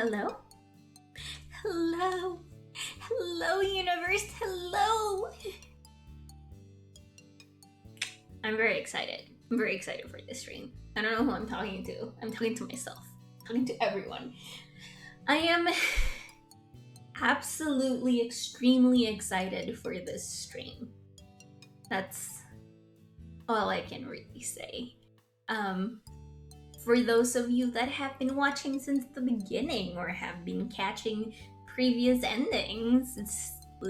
Hello? Hello? Hello, universe? Hello? I'm very excited. I'm very excited for this stream. I don't know who I'm talking to. I'm talking to myself. I'm talking to everyone. I am absolutely extremely excited for this stream. That's all I can really say. For those of you that have been watching since the beginning or have been catching previous endings,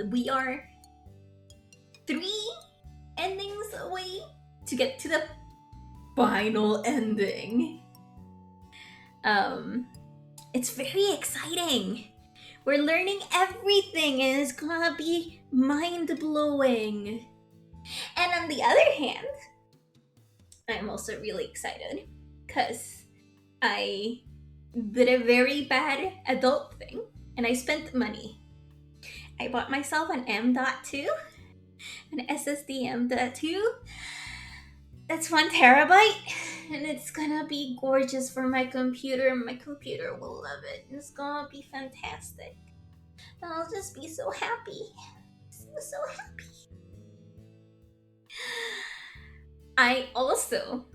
we are 3 endings away to get to the final ending. It's very exciting. We're learning everything and it's gonna be mind-blowing. And on the other hand, I'm also really excited because I did a very bad adult thing and I spent money. I bought myself an M.2, an SSD M.2. That's 1 terabyte and it's gonna be gorgeous for my computer. My computer will love it. It's gonna be fantastic. And I'll just be so happy. So happy. I also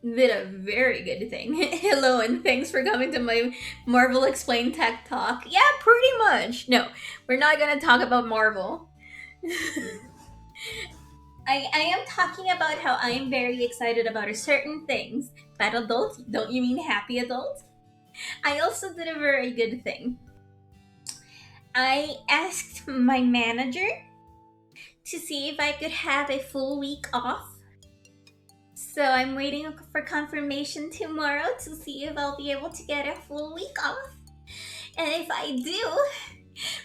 did a very good thing. Hello and thanks for coming to my Marvel Explained Tech Talk. Yeah, pretty much. No, we're not gonna talk about Marvel. I am talking about how I am very excited about certain things. Bad adult? Don't you mean happy adult? I also did a very good thing. I asked my manager to see if I could have a full week off. So I'm waiting for confirmation tomorrow to see if I'll be able to get a full week off. And if I do,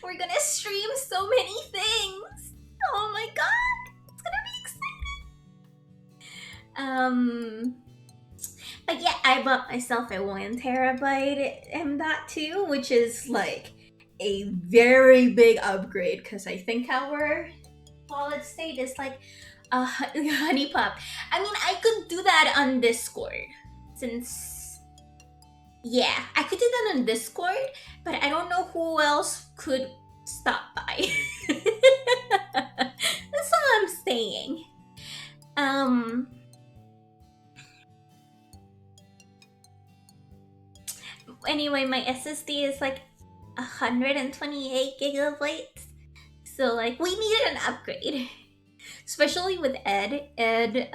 we're gonna stream so many things. Oh my god, it's gonna be exciting. But yeah, I bought myself a 1 terabyte M.2, which is like a very big upgrade because I think our solid state is like honey pop. I mean, I could do that on Discord since I could do that on Discord, but I don't know who else could stop by. That's all I'm saying. Anyway, my SSD is like 128 gigabytes. So like we needed an upgrade. Especially with Ed. Ed,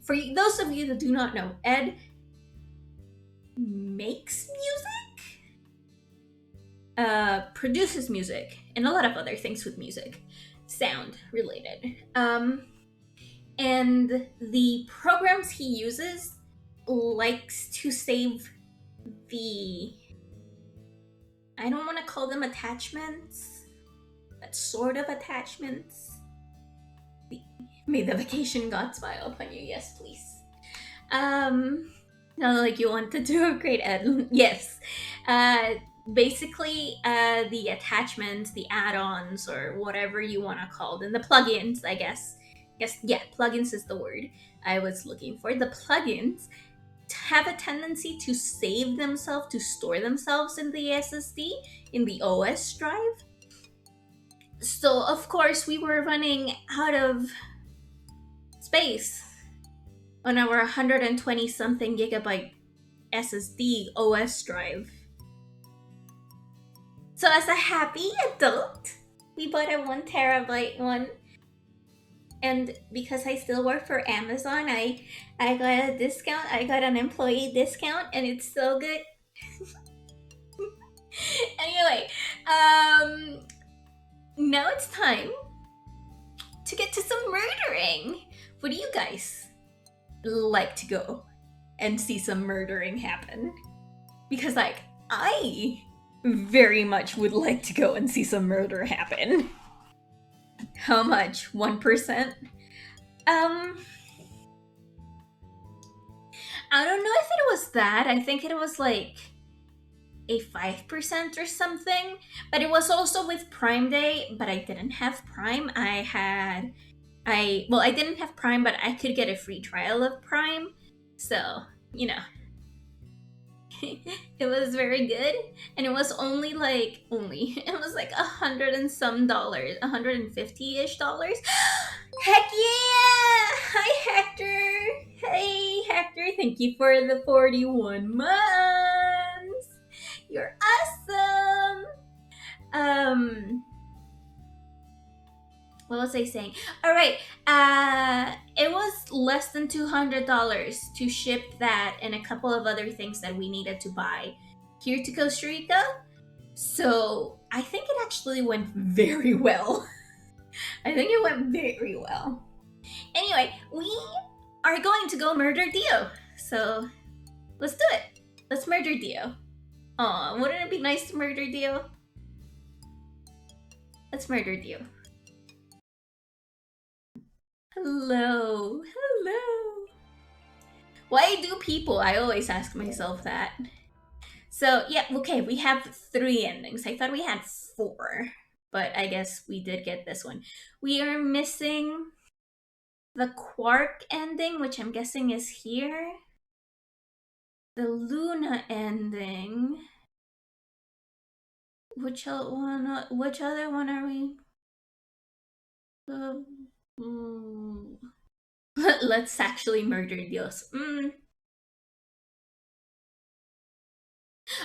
for those of you that do not know, Ed makes music, produces music, and a lot of other things with music, sound related. And the programs he uses likes to save the, I don't want to call them attachments, but sort of attachments. May the vacation gods smile upon you. Yes, please. No, like you wanted to upgrade Ed. Yes. Basically, the attachments, the add-ons, or whatever you want to call them, the plugins, I guess. Yeah, plugins is the word I was looking for. The plugins have a tendency to save themselves, to store themselves in the SSD, in the OS drive. So, of course, we were running out of space on our 120 something gigabyte SSD OS drive. So as a happy adult, we bought a 1 terabyte one. And because I still work for Amazon, I got a discount. I got an employee discount and it's so good. Anyway, now it's time to get to some murdering. Would you guys like to go and see some murdering happen? Because like I very much would like to go and see some murder happen. How much? 1%? I don't know if it was that. I think it was like a 5% or something. But it was also with Prime Day, but I didn't have Prime. I didn't have Prime, but I could get a free trial of Prime. So, you know. It was very good, and it was only it was like $100 and some dollars, $150-ish. Heck yeah! Hi Hector. Hey Hector, thank you for the 41 months. You're awesome. What was I saying? All right. It was less than $200 to ship that and a couple of other things that we needed to buy here to Costa Rica. So I think it actually went very well. I think it went very well. Anyway, we are going to go murder Dio. So let's do it. Let's murder Dio. Aw, wouldn't it be nice to murder Dio? Let's murder Dio. Hello. Hello. Why do people? I always ask myself that. So, yeah, okay, we have 3 endings. I thought we had 4, but I guess we did get this one. We are missing the Quark ending, which I'm guessing is here. The Luna ending. Which other one are we? Let's actually murder Dios.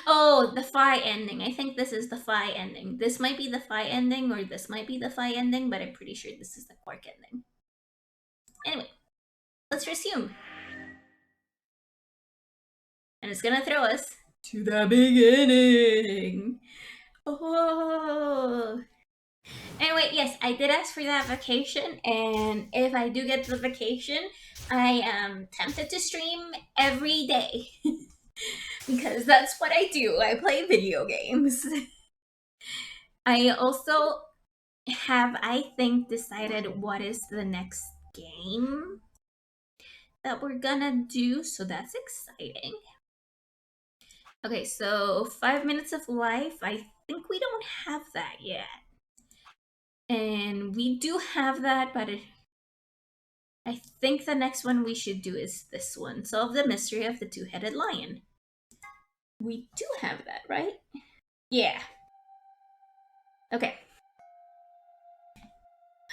Oh, the Phi ending. I think this is the Phi ending. This might be the Phi ending, or this might be the Phi ending, but I'm pretty sure this is the Quark ending. Anyway, let's resume. And it's gonna throw us to the beginning. Oh. Anyway, yes, I did ask for that vacation, and if I do get the vacation, I am tempted to stream every day. Because that's what I do. I play video games. I also have, I think, decided what is the next game that we're gonna do, so that's exciting. Okay, so 5 minutes of life. I think we don't have that yet. And we do have that, but I think the next one we should do is this one. Solve the mystery of the 2-headed lion. We do have that, right? Yeah. Okay.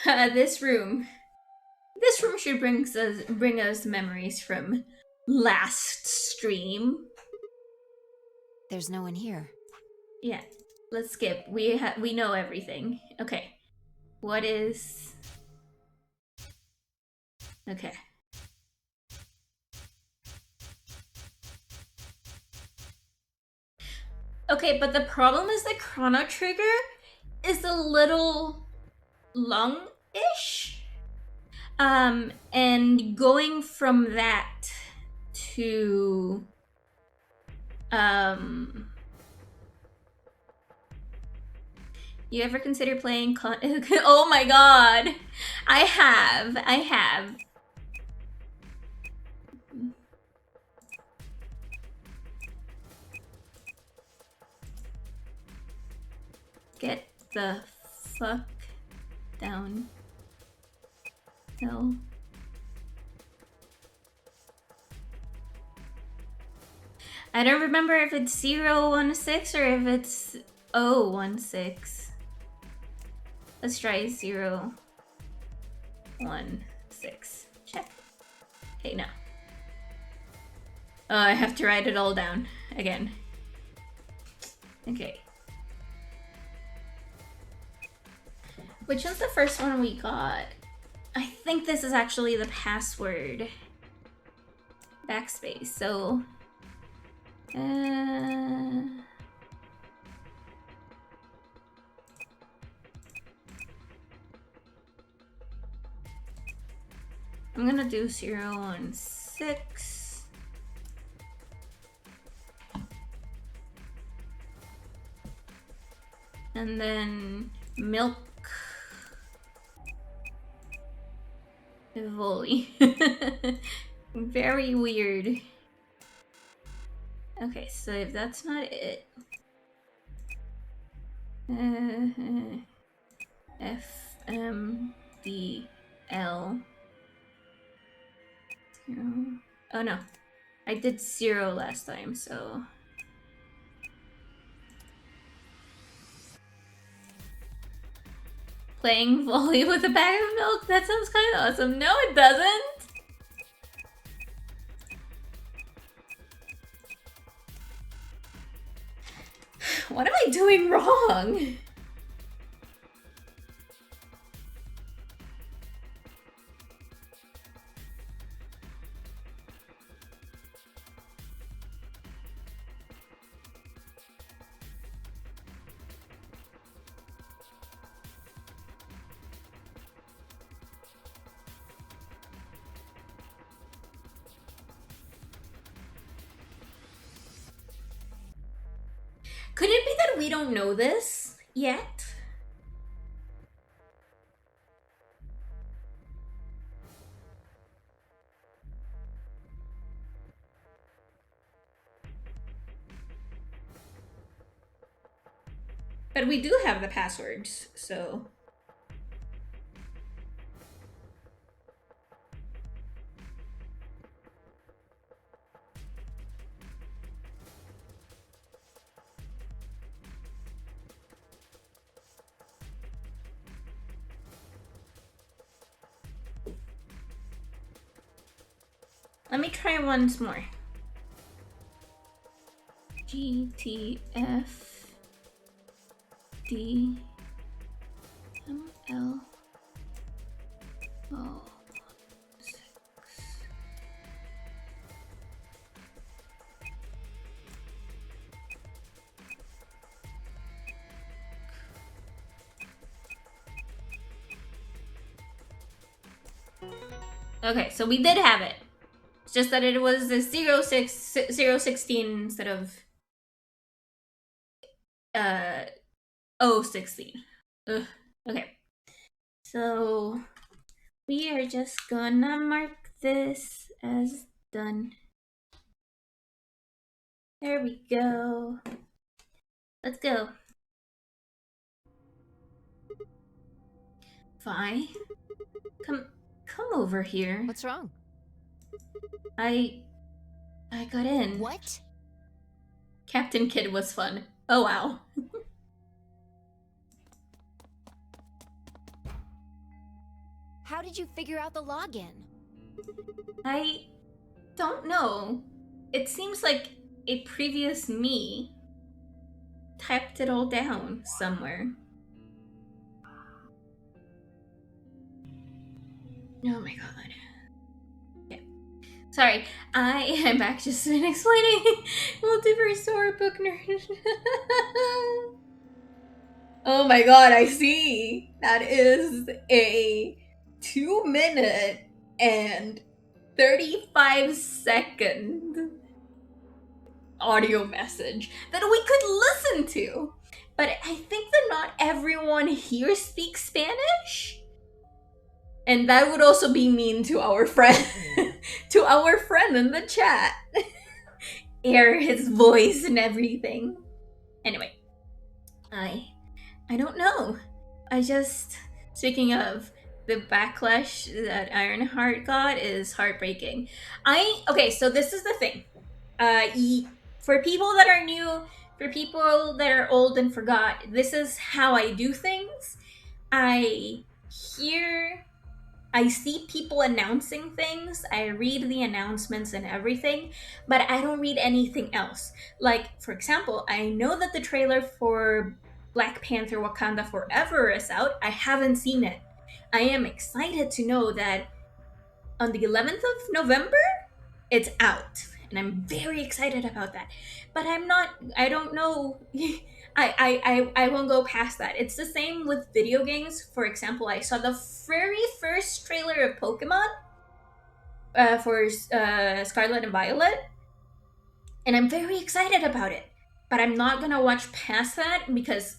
This room should bring us memories from last stream. There's no one here. Yeah. Let's skip. We know everything. Okay. What is... Okay. Okay, but the problem is the chrono trigger is a little long-ish. And going from that to you ever consider playing oh my god. I have. Get the fuck down. No. I don't remember if it's 016 or if it's 016. Let's try 016. Check. Okay, no. Oh, I have to write it all down again. Okay. Which one's the first one we got? I think this is actually the password. Backspace, so... I'm gonna do 016. And then milk Voli. Very weird. Okay, so if that's not it, FMDL 0. Oh no, I did 0 last time, so Playing volley with a bag of milk? That sounds kind of awesome. No, it doesn't. What am I doing wrong? Could it be that we don't know this yet? But we do have the passwords, so... Let me try once more. GTF D ML O 6. Okay, so we did have it. It's just that it was a 016 instead of 016. Ugh. Okay. So we are just gonna mark this as done. There we go. Let's go. Vi, come over here. What's wrong? I got in. What? Captain Kidd was fun. Oh wow. How did you figure out the login? I don't know. It seems like a previous me typed it all down somewhere. Oh my god. Okay. Sorry, I am back just been explaining multiverse storybook nerd. Oh my god, I see. That is a 2-minute and 35-second audio message that we could listen to. But I think that not everyone here speaks Spanish. And that would also be mean to our friend, to our friend in the chat. Air his voice and everything. Anyway, I don't know. I just, speaking of the backlash that Ironheart got is heartbreaking. Okay, so this is the thing. For people that are new, for people that are old and forgot, this is how I do things. I see people announcing things, I read the announcements and everything, but I don't read anything else. Like, for example, I know that the trailer for Black Panther Wakanda Forever is out. I haven't seen it. I am excited to know that on the 11th of November, it's out. And I'm very excited about that. But I don't know... I won't go past that. It's the same with video games. For example, I saw the very first trailer of Pokemon for Scarlet and Violet, and I'm very excited about it. But I'm not gonna watch past that because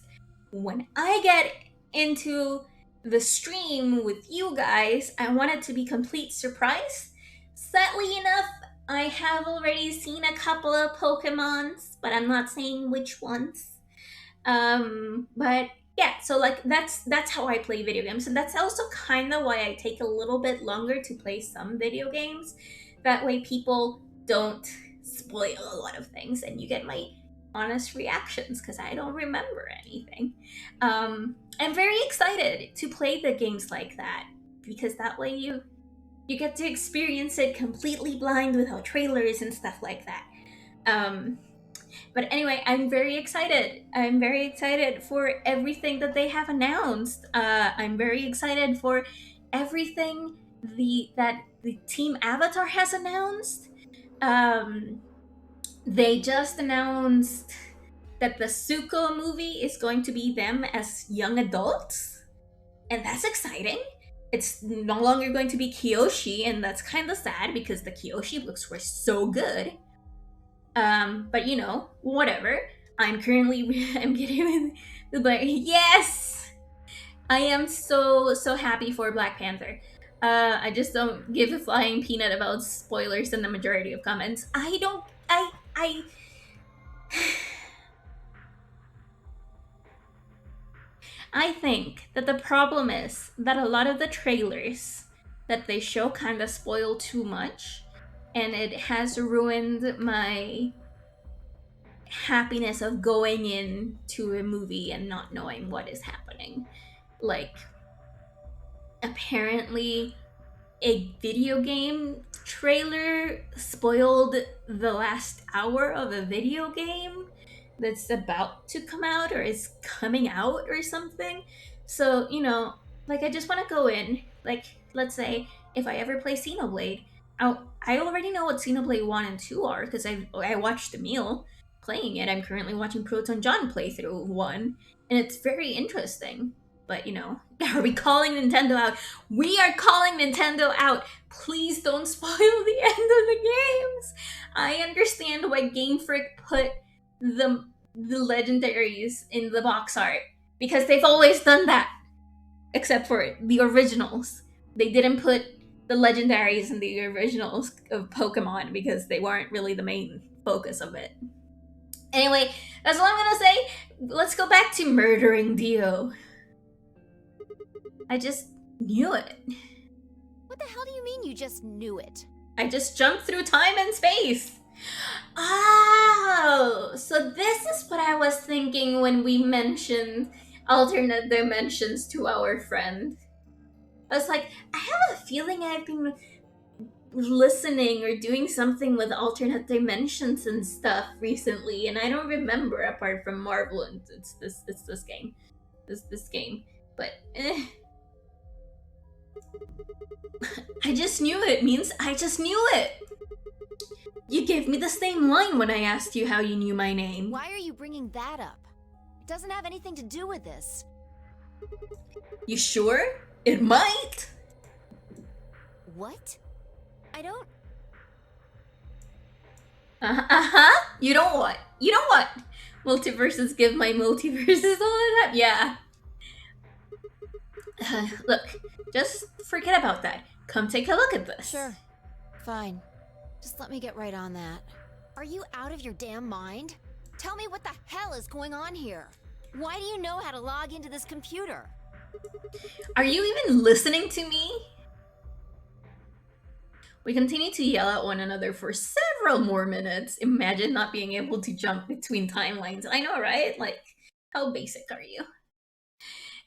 when I get into the stream with you guys, I want it to be complete surprise. Sadly enough, I have already seen a couple of Pokemons, but I'm not saying which ones. But yeah, so like that's how I play video games, and that's also kind of why I take a little bit longer to play some video games. That way people don't spoil a lot of things and you get my honest reactions because I don't remember anything. I'm very excited to play the games like that because that way you get to experience it completely blind without trailers and stuff like that. But anyway, I'm very excited. I'm very excited for everything that they have announced. I'm very excited for everything that the Team Avatar has announced. Um, they just announced that the Suko movie is going to be them as young adults, and that's exciting. It's no longer going to be Kyoshi, and that's kind of sad because the Kyoshi looks were so good. But you know, whatever. I'm getting the Black. Yes, I am so happy for Black Panther. I just don't give a flying peanut about spoilers in the majority of comments. I don't. I. I think that the problem is that a lot of the trailers that they show kind of spoil too much, and it has ruined my happiness of going into a movie and not knowing what is happening. Like, apparently, a video game trailer spoiled the last hour of a video game that's about to come out or is coming out or something. So, you know, like I just want to go in, like, let's say if I ever play Xenoblade, I already know what Xenoblade 1 and 2 are because I watched Emil playing it. I'm currently watching Proton John play through 1, and it's very interesting. But, you know, are we calling Nintendo out? We are calling Nintendo out. Please don't spoil the end of the games. I understand why Game Freak put the legendaries in the box art because they've always done that, except for the originals. They didn't put the legendaries in the originals of Pokemon because they weren't really the main focus of it. Anyway, that's all I'm gonna say. Let's go back to murdering Dio. I just knew it. What the hell do you mean you just knew it? I just jumped through time and space. Oh, so this is what I was thinking when we mentioned alternate dimensions to our friend. I was like, I have a feeling I've been listening or doing something with alternate dimensions and stuff recently, and I don't remember apart from Marvel and it's this game. This game. But I just knew it means I just knew it. You gave me the same line when I asked you how you knew my name. Why are you bringing that up? It doesn't have anything to do with this. You sure? It might. What? I don't... Uh-huh. You don't what? You don't what? Multiverses give my multiverses all of that? Yeah. Look, just forget about that. Come take a look at this. Sure. Fine. Just let me get right on that. Are you out of your damn mind? Tell me what the hell is going on here. Why do you know how to log into this computer? Are you even listening to me? We continue to yell at one another for several more minutes. Imagine not being able to jump between timelines. I know, right? Like, how basic are you?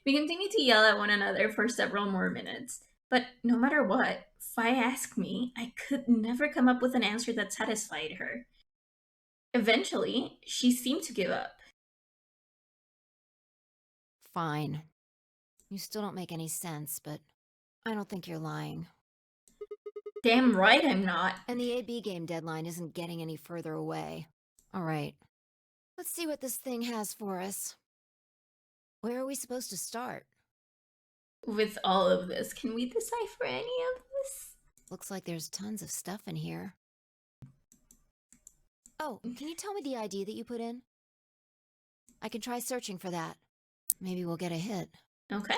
We continue to yell at one another for several more minutes. But no matter what, Fi asked me, I could never come up with an answer that satisfied her. Eventually, she seemed to give up. Fine. You still don't make any sense, but I don't think you're lying. Damn right I'm not. And the AB game deadline isn't getting any further away. All right. Let's see what this thing has for us. Where are we supposed to start? With all of this, can we decipher any of this? Looks like there's tons of stuff in here. Oh, can you tell me the ID that you put in? I can try searching for that. Maybe we'll get a hit. Okay.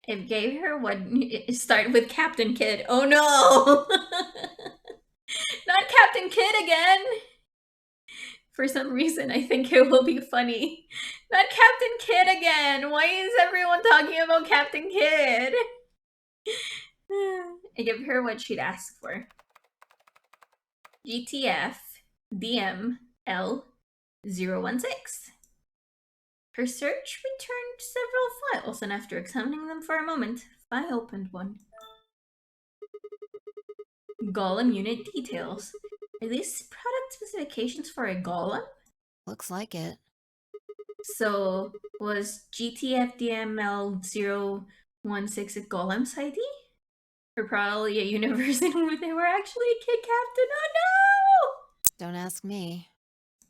It gave her one. Start with Captain Kidd. Oh no! Not Captain Kidd again! For some reason, I think it will be funny. Not Captain Kidd again! Why is everyone talking about Captain Kidd? I give her what she'd asked for. GTF, DM, L016. Her search returned several files, and after examining them for a moment, I opened one. Golem unit details. Are these product specifications for a golem? Looks like it. So, was GTFDML016 a golem's ID? Or probably a universe in which they were actually a kid captain? Oh no! Don't ask me.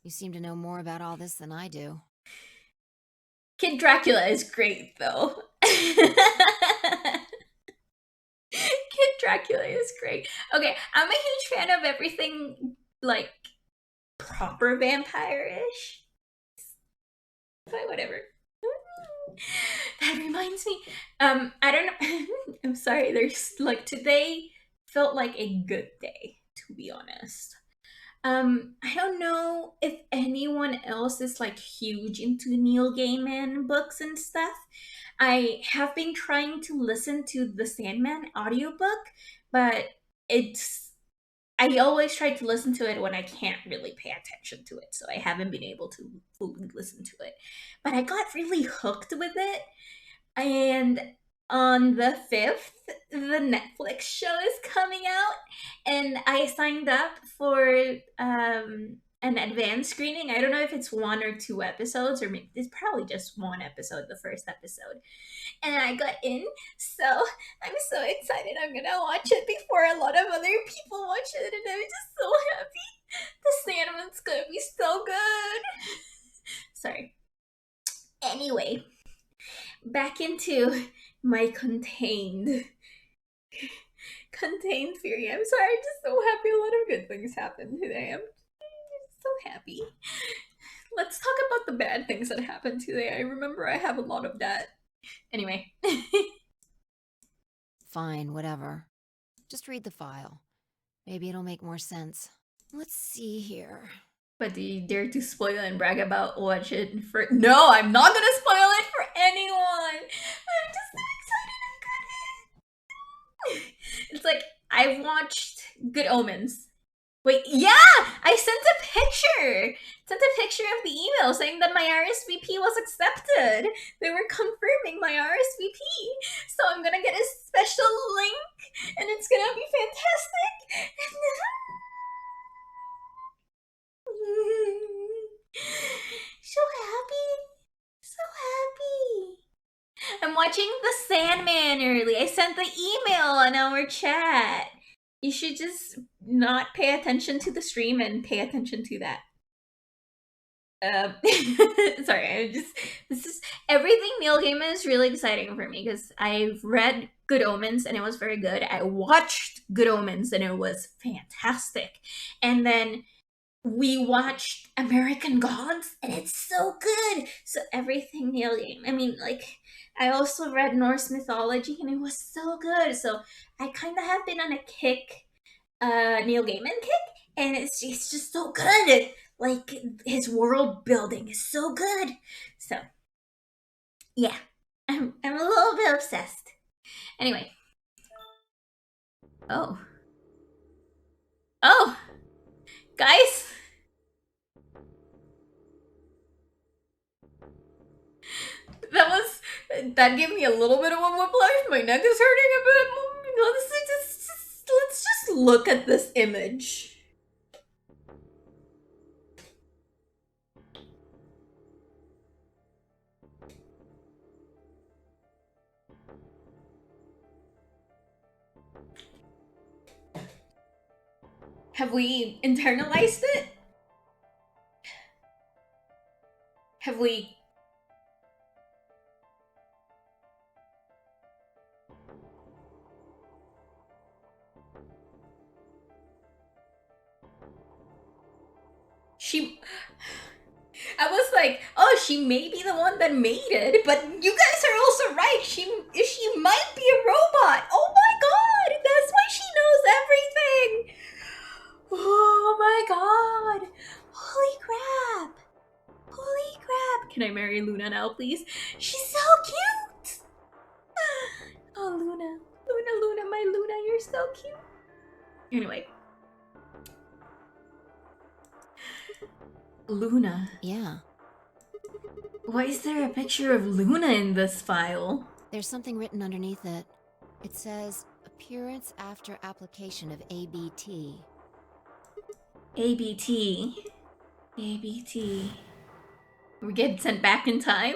You seem to know more about all this than I do. Kid Dracula is great, though. Kid Dracula is great. Okay, I'm a huge fan of everything, like, proper vampire-ish. But whatever. That reminds me, I don't know. I'm sorry, there's, like, today felt like a good day, to be honest. I don't know if anyone else is like huge into Neil Gaiman books and stuff. I have been trying to listen to the Sandman audiobook, but it's I always try to listen to it when I can't really pay attention to it, so I haven't been able to fully listen to it. But I got really hooked with it, and on the 5th, the Netflix show is coming out, and I signed up for an advanced screening. I don't know if it's 1 or 2 episodes, or maybe it's probably just 1 episode, the first episode. And I got in, so I'm so excited. I'm gonna watch it before a lot of other people watch it, and I'm just so happy. The Sandman's gonna be so good. Sorry. Anyway, back into my contained Firi. I'm sorry, I'm just so happy a lot of good things happened today. I'm just so happy. Let's talk about the bad things that happened today. I remember I have a lot of that. Anyway. Fine, whatever. Just read the file. Maybe it'll make more sense. Let's see here. But do you dare to spoil and brag about watching for? No, I'm not gonna spoil it for anyone. I'm just so excited. It's like I watched Good Omens. Wait, yeah, I sent a picture. Sent a picture of the email saying that my RSVP was accepted. They were confirming my RSVP, so I'm gonna get a special link, and it's gonna be fantastic. So happy. So happy. I'm watching The Sandman early. I sent the email on our chat. You should just not pay attention to the stream and pay attention to that. Sorry, this is everything Neil Gaiman is really exciting for me because I've read Good Omens and it was very good. I watched Good Omens and it was fantastic. And then we watched American Gods and it's so good. So everything Neil Gaiman. I mean, like, I also read Norse mythology and it was so good. So I kind of have been on a kick, Neil Gaiman kick, and it's just so good. Like, his world building is so good. So yeah, I'm a little bit obsessed. Anyway. Oh, guys. That gave me a little bit of a whiplash. My neck is hurting a bit. Let's just look at this image. Have we internalized it? Have we? I was like, oh, she may be the one that made it, but you guys are also right. She might be a robot. Oh my god, that's why she knows everything. Oh my god. Holy crap. Holy crap. Can I marry Luna now, please? She's so cute. Oh, Luna, my Luna, you're so cute. Anyway. Luna. Yeah. Why is there a picture of Luna in this file? There's something written underneath it. It says, appearance after application of ABT. ABT. ABT. We get sent back in time?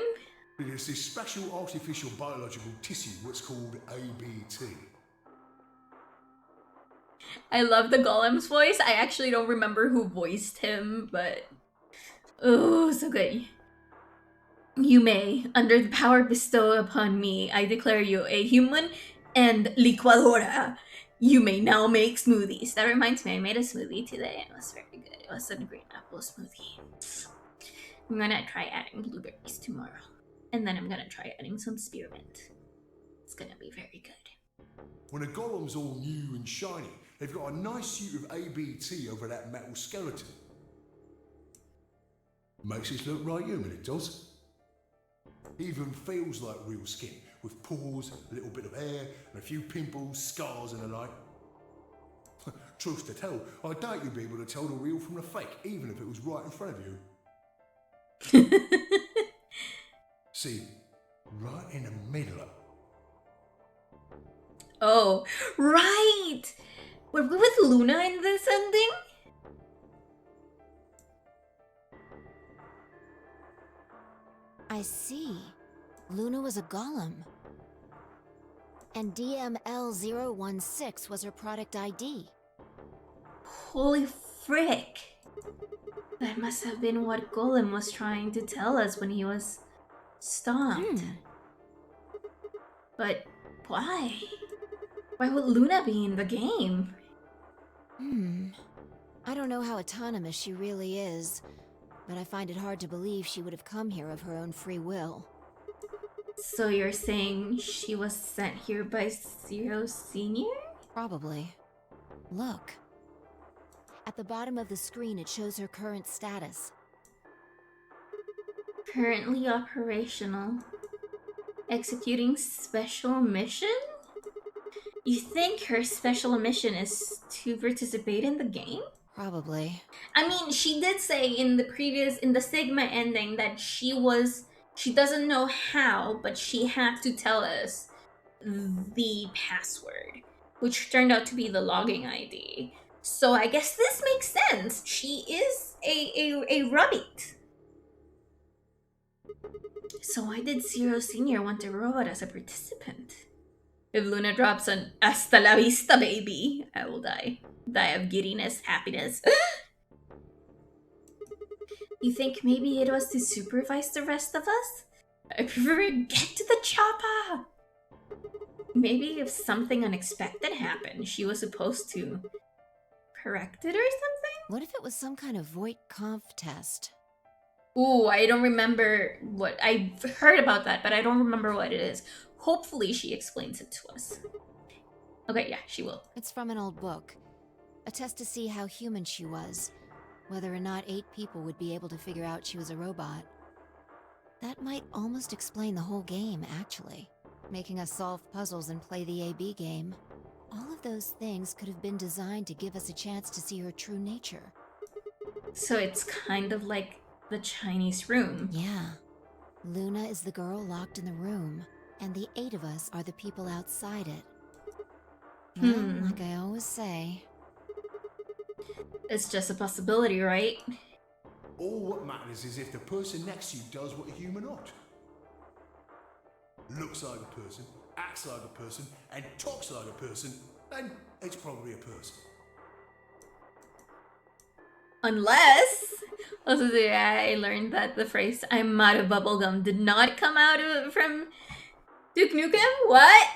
It's this special artificial biological tissue, what's called ABT. I love the Golem's voice. I actually don't remember who voiced him, but... Oh, so good. You may, under the power bestowed upon me, I declare you a human and licuadora. You may now make smoothies. That reminds me, I made a smoothie today and it was very good. It was a green apple smoothie. I'm gonna try adding blueberries tomorrow. And then I'm gonna try adding some spearmint. It's gonna be very good. When a golem's all new and shiny, they've got a nice suit of ABT over that metal skeleton. Makes it look right human, it does. Even feels like real skin, with pores, a little bit of hair, and a few pimples, scars and the like. Truth to tell, I doubt you'd be able to tell the real from the fake, even if it was right in front of you. See, right in the middle. Oh, right! Were we with Luna in this ending? I see. Luna was a golem. And DML016 was her product ID. Holy frick! That must have been what Golem was trying to tell us when he was stomped. But why? Why would Luna be in the game? I don't know how autonomous she really is, but I find it hard to believe she would have come here of her own free will. So you're saying she was sent here by Zero Senior? Probably. Look. At the bottom of the screen, it shows her current status. Currently operational. Executing special mission? You think her special mission is to participate in the game? Probably. I mean, she did say in the Sigma ending that she doesn't know how, but she had to tell us the password, which turned out to be the logging ID. So I guess this makes sense. She is a rabbit. So why did Zero Senior want a robot as a participant? If Luna drops an hasta la vista, baby, I will die. Die of giddiness, happiness. You think maybe it was to supervise the rest of us? I prefer get to the chopper! Maybe if something unexpected happened, she was supposed to correct it or something? What if it was some kind of Voight-Kampf test? Ooh, I don't remember what... I've heard about that, but I don't remember what it is. Hopefully she explains it to us. Okay, yeah, she will. It's from an old book. A test to see how human she was. Whether or not 8 people would be able to figure out she was a robot. That might almost explain the whole game, actually. Making us solve puzzles and play the AB game. All of those things could have been designed to give us a chance to see her true nature. So it's kind of like the Chinese room. Yeah. Luna is the girl locked in the room, and the 8 of us are the people outside it. Well, like I always say... It's just a possibility, right? All what matters is if the person next to you does what a human ought. Looks like a person, acts like a person, and talks like a person, then it's probably a person. Unless... Also, I learned that the phrase, I'm out of bubblegum, did not come from Duke Nukem? What?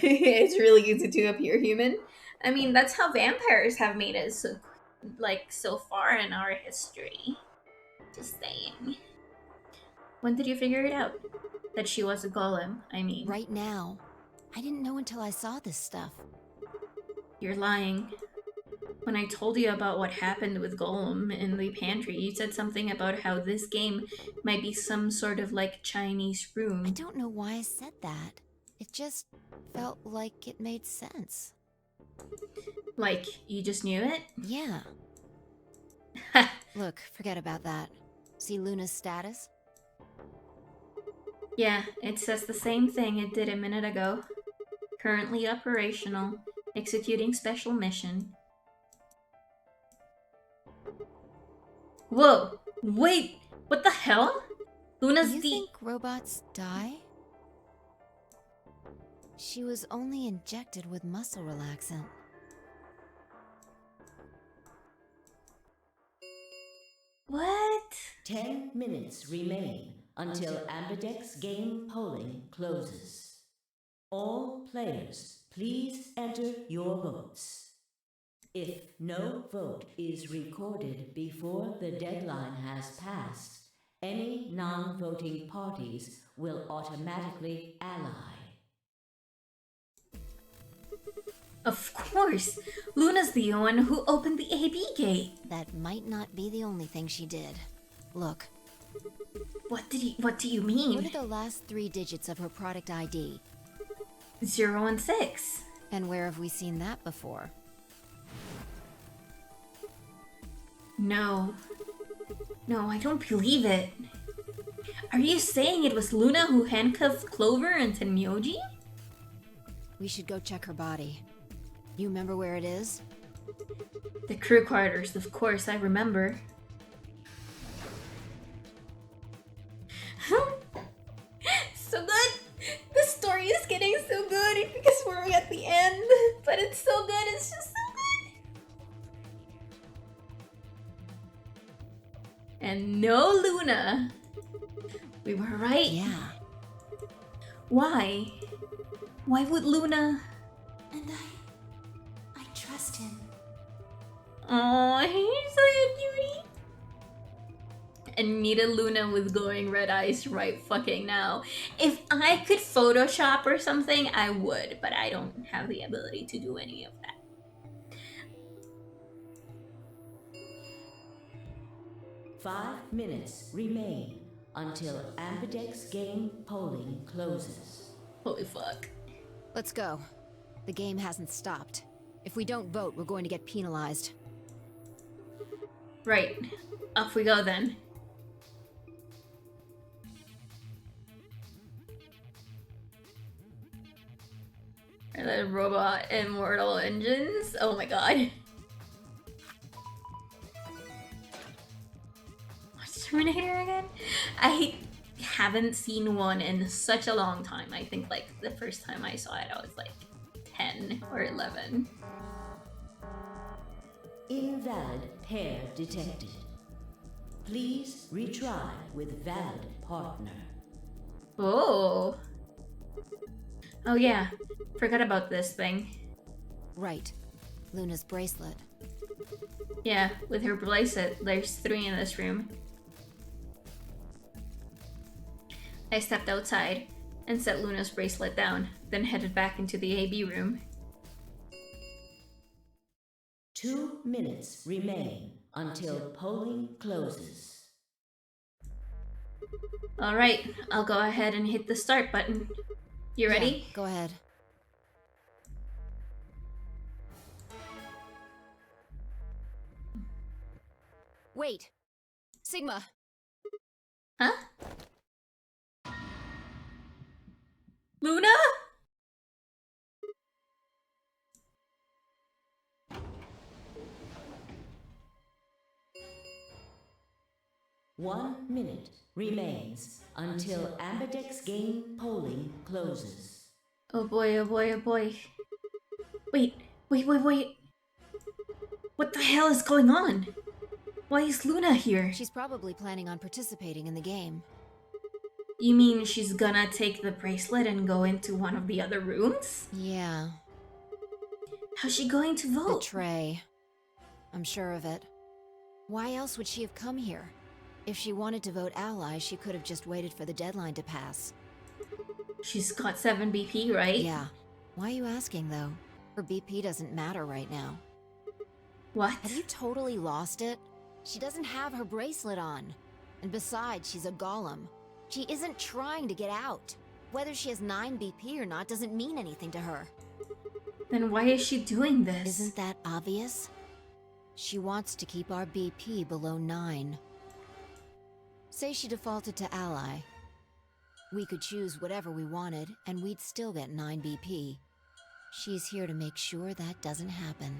It's really easy to appear human. I mean, that's how vampires have made it so far in our history. Just saying. When did you figure it out? That she was a golem, I mean. Right now. I didn't know until I saw this stuff. You're lying. When I told you about what happened with Golem in the pantry, you said something about how this game might be some sort of like Chinese room. I don't know why I said that. It just felt like it made sense. Like, you just knew it? Yeah. Look, forget about that. See Luna's status? Yeah, it says the same thing it did a minute ago. Currently operational, executing special mission. Whoa! Wait! What the hell? Luna's You think robots die? She was only injected with muscle relaxant. What? 10 minutes remain until Ambidex game polling closes. All players, please enter your votes. If no vote is recorded before the deadline has passed, any non-voting parties will automatically ally. Of course! Luna's the one who opened the AB gate. That might not be the only thing she did. Look, What do you what mean? are the last 3 digits of her product ID? 0 and 6. And where have we seen that before? No. No, I don't believe it. Are you saying it was Luna who handcuffed Clover and Tenmyoji? We should go check her body. You remember where it is? The crew quarters, of course, I remember. So good! The story is getting so good because we're at the end. But it's so good, it's just so good. And no Luna. We were right. Yeah. Why? Why would Luna? And I trust him. Oh, he's so cutie. And Nita Luna with glowing red eyes right fucking now. If I could Photoshop or something, I would, but I don't have the ability to do any of that. 5 minutes remain until Ambidex game polling closes. Holy fuck. Let's go. The game hasn't stopped. If we don't vote, we're going to get penalized. Right. Off we go then. Are the robot immortal engines? Oh my god. What's Terminator again? I haven't seen one in such a long time. I think like the first time I saw it I was like 10 or 11. Invalid pair detected. Please retry with valid partner. Oh. Oh yeah. Forgot about this thing. Right. Luna's bracelet. Yeah, with her bracelet, there's 3 in this room. I stepped outside and set Luna's bracelet down, then headed back into the AB room. 2 minutes remain until polling closes. Alright, I'll go ahead and hit the start button. You ready? Yeah, go ahead. Wait! Sigma! Huh? Luna? One minute remains until Ambidex game polling closes. Oh boy, oh boy, oh boy. Wait. What the hell is going on? Why is Luna here? She's probably planning on participating in the game. You mean she's gonna take the bracelet and go into one of the other rooms? Yeah. How's she going to vote? Betray. I'm sure of it. Why else would she have come here? If she wanted to vote ally, she could have just waited for the deadline to pass. She's got 7 BP, right? Yeah. Why are you asking, though? Her BP doesn't matter right now. What? Have you totally lost it? She doesn't have her bracelet on. And besides, she's a golem. She isn't trying to get out. Whether she has 9 BP or not doesn't mean anything to her. Then why is she doing this? Isn't that obvious? She wants to keep our BP below 9. Say she defaulted to ally. We could choose whatever we wanted, and we'd still get 9 BP. She's here to make sure that doesn't happen.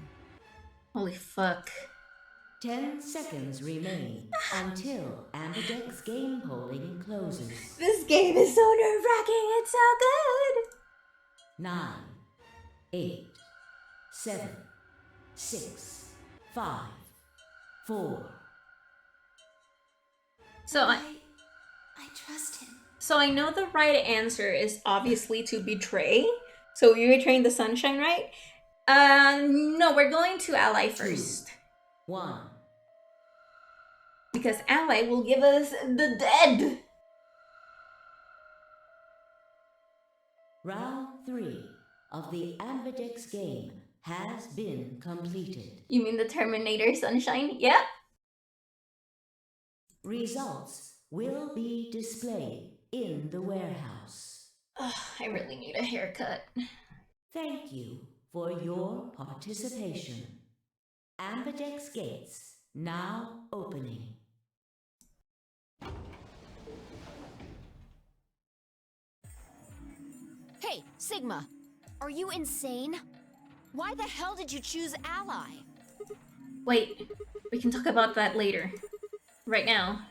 Holy fuck. 10 seconds remain until Amberdeck's game polling closes. This game is so nerve-wracking, it's so good! 9, 8, 7, 6, 5, 4. So I trust him. So I know the right answer is obviously to betray. So you're betraying the sunshine, right? No, we're going to ally first. 1. Because ally will give us the dead. Round 3 of the Amberdeck's game has been completed. You mean the Terminator sunshine? Yep. Results will be displayed in the warehouse. Ugh, I really need a haircut. Thank you for your participation. Amberdeck's gates now opening. Hey, Sigma! Are you insane? Why the hell did you choose ally? Wait, we can talk about that later. Right now.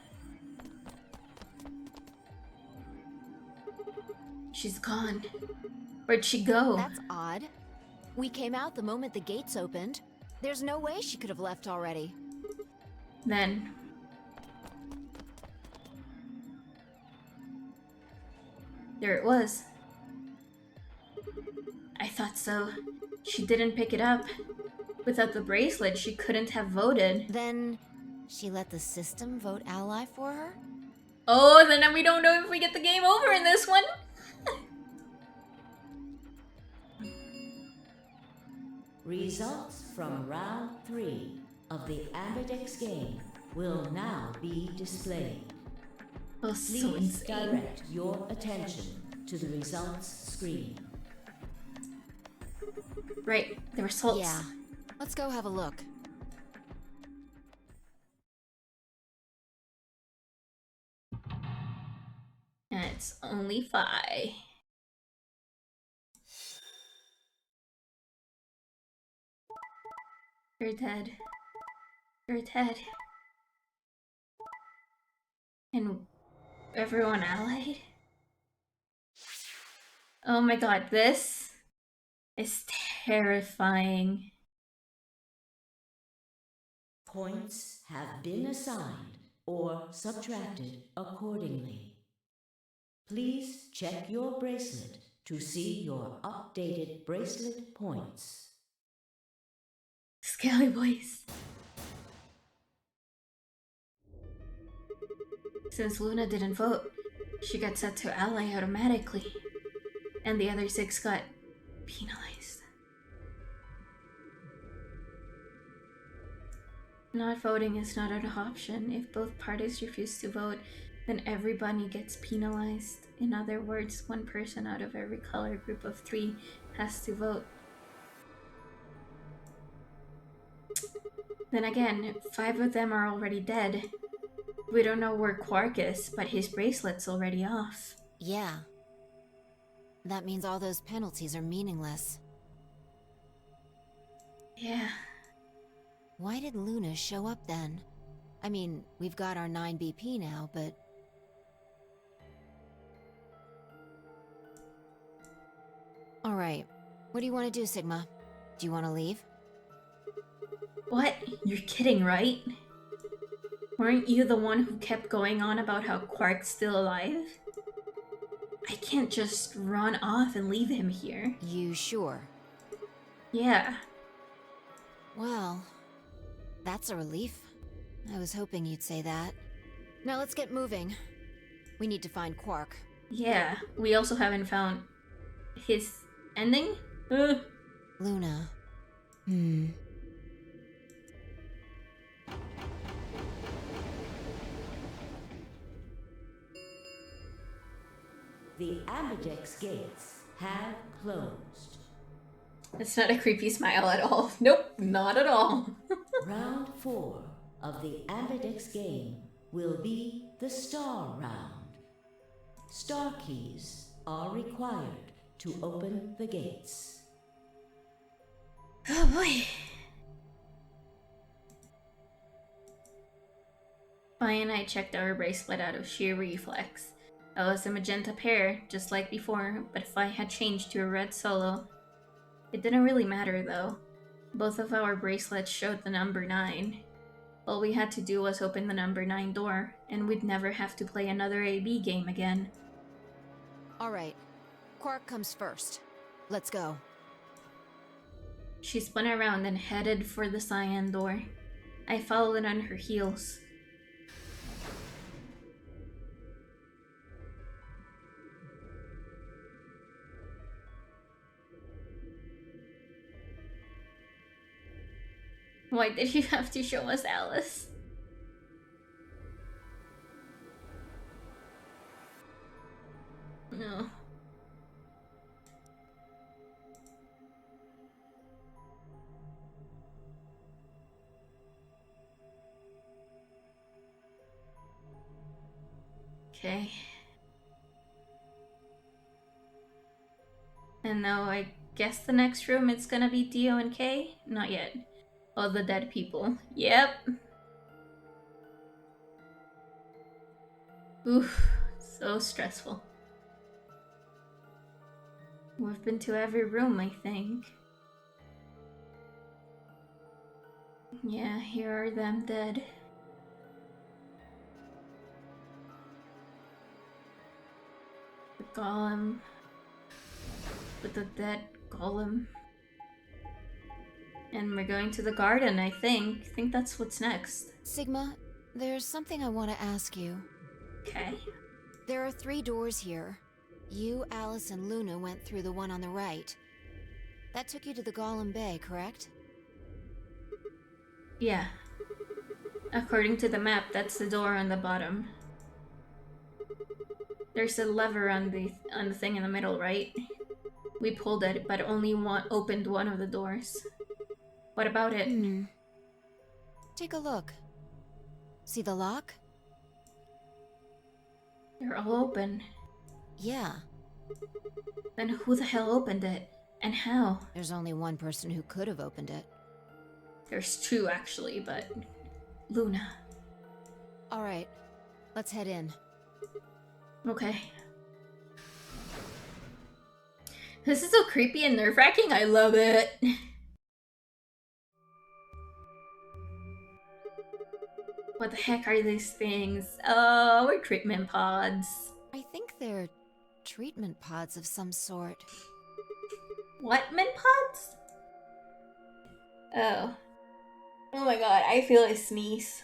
She's gone. Where'd she go? That's odd. We came out the moment the gates opened. There's no way she could have left already. Then. There it was. I thought so. She didn't pick it up. Without the bracelet, she couldn't have voted. Then she let the system vote ally for her? Oh, then we don't know if we get the game over in this one. Results from round 3 of the Amberdeck's game will now be displayed. Oh, so Please insane. direct your attention to the results screen. Right, the results. Yeah. Let's go have a look. And it's only 5. You're dead. You're dead. And everyone allied? Oh my god, this is terrifying. Points have been assigned or subtracted accordingly. Please check your bracelet to see your updated bracelet points. Scaly voice. Since Luna didn't vote, she got set to ally automatically, and the other 6 got penalized. Not voting is not an option. If both parties refuse to vote, then everybody gets penalized. In other words, one person out of every color group of 3 has to vote. Then again, 5 of them are already dead. We don't know where Quark is, but his bracelet's already off. Yeah. That means all those penalties are meaningless. Yeah. Why did Luna show up then? I mean, we've got our 9 BP now, but... Alright, what do you want to do, Sigma? Do you want to leave? What? You're kidding, right? Weren't you the one who kept going on about how Quark's still alive? I can't just run off and leave him here. You sure? Yeah. Well, that's a relief. I was hoping you'd say that. Now let's get moving. We need to find Quark. Yeah, we also haven't found his ending? Luna. The Amberdeck's gates have closed. That's not a creepy smile at all. Nope, not at all. Round 4 of the Ambidex game will be the Star Round. Star keys are required to open the gates. Oh boy. Fi and I checked our bracelet out of sheer reflex. It was a magenta pair, just like before, but Fi had changed to a red solo. It didn't really matter though. Both of our bracelets showed the number 9. All we had to do was open the number 9 door, and we'd never have to play another AB game again. Alright, Quark comes first. Let's go. She spun around and headed for the cyan door. I followed on her heels. Why did you have to show us Alice? No. Okay. And now I guess the next room it's gonna be Dio and Kay? Not yet. Oh, the dead people. Yep. Oof, so stressful. We've been to every room, I think. Yeah, here are them dead. The golem. With the dead golem. And we're going to the garden, I think. I think that's what's next. Sigma, there's something I want to ask you. Okay. There are 3 doors here. You, Alice, and Luna went through the one on the right. That took you to the Golem Bay, correct? Yeah. According to the map, that's the door on the bottom. There's a lever on the thing in the middle, right? We pulled it, but only opened one of the doors. What about it? Take a look. See the lock? They're all open. Yeah. Then who the hell opened it? And how? There's only one person who could have opened it. There's 2 actually, but... Luna. Alright, let's head in. Okay. This is so creepy and nerve-wracking, I love it! What the heck are these things? Oh, we're treatment pods. I think they're treatment pods of some sort. What, mint pods? Oh. Oh my god, I feel a sneeze.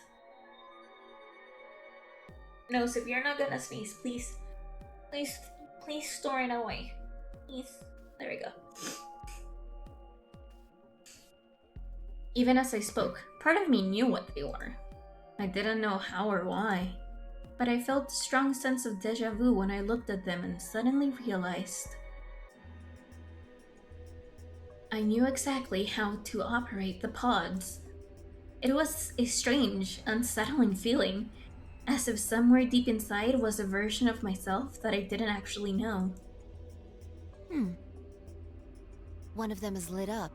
No, so if you're not gonna sneeze, please store it away. Please. There we go. Even as I spoke, part of me knew what they were. I didn't know how or why, but I felt a strong sense of deja vu when I looked at them and suddenly realized I knew exactly how to operate the pods. It was a strange, unsettling feeling, as if somewhere deep inside was a version of myself that I didn't actually know. One of them is lit up.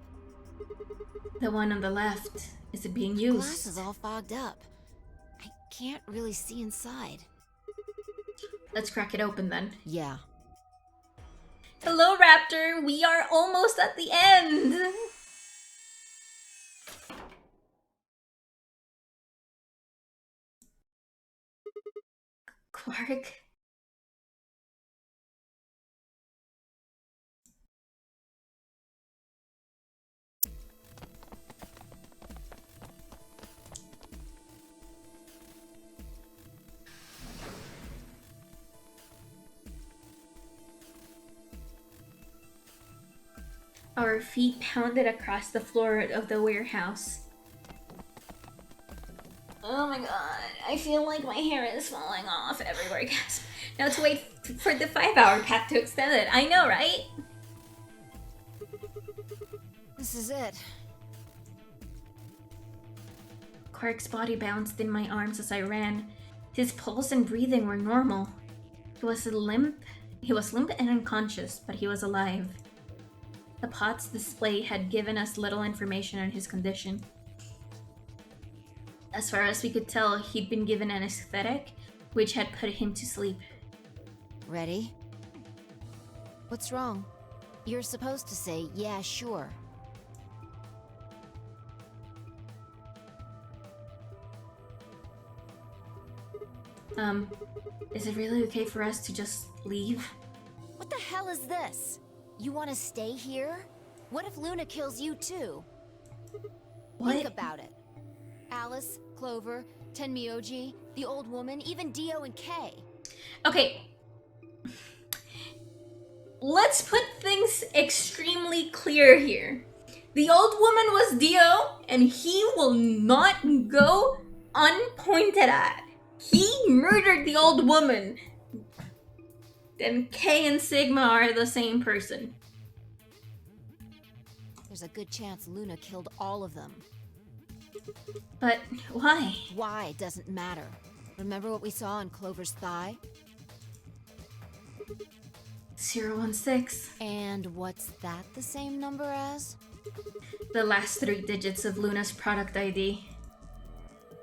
The one on the left, is it being The used? glass is all fogged up. I can't really see inside. Let's crack it open then. Yeah. Hello, Raptor! We are almost at the end! Quark? Our feet pounded across the floor of the warehouse. Oh my god, I feel like my hair is falling off everywhere. Gasp. Now to wait for the 5-hour path to extend it. I know, right? This is it. Quark's body bounced in my arms as I ran. His pulse and breathing were normal. He was limp and unconscious, but he was alive. The pot's display had given us little information on his condition. As far as we could tell, he'd been given an anesthetic, which had put him to sleep. Ready? What's wrong? You're supposed to say, yeah, sure. Is it really okay for us to just leave? What the hell is this? You want to stay here? What if Luna kills you too? What? Think about it. Alice, Clover, Tenmyoji, the old woman, even Dio and Kay. Okay. Let's put things extremely clear here. The old woman was Dio, and he will not go unpointed at. He murdered the old woman. Then Kay and Sigma are the same person. There's a good chance Luna killed all of them. But why? Why doesn't matter. Remember what we saw on Clover's thigh? 016. And what's that the same number as? The last 3 digits of Luna's product ID.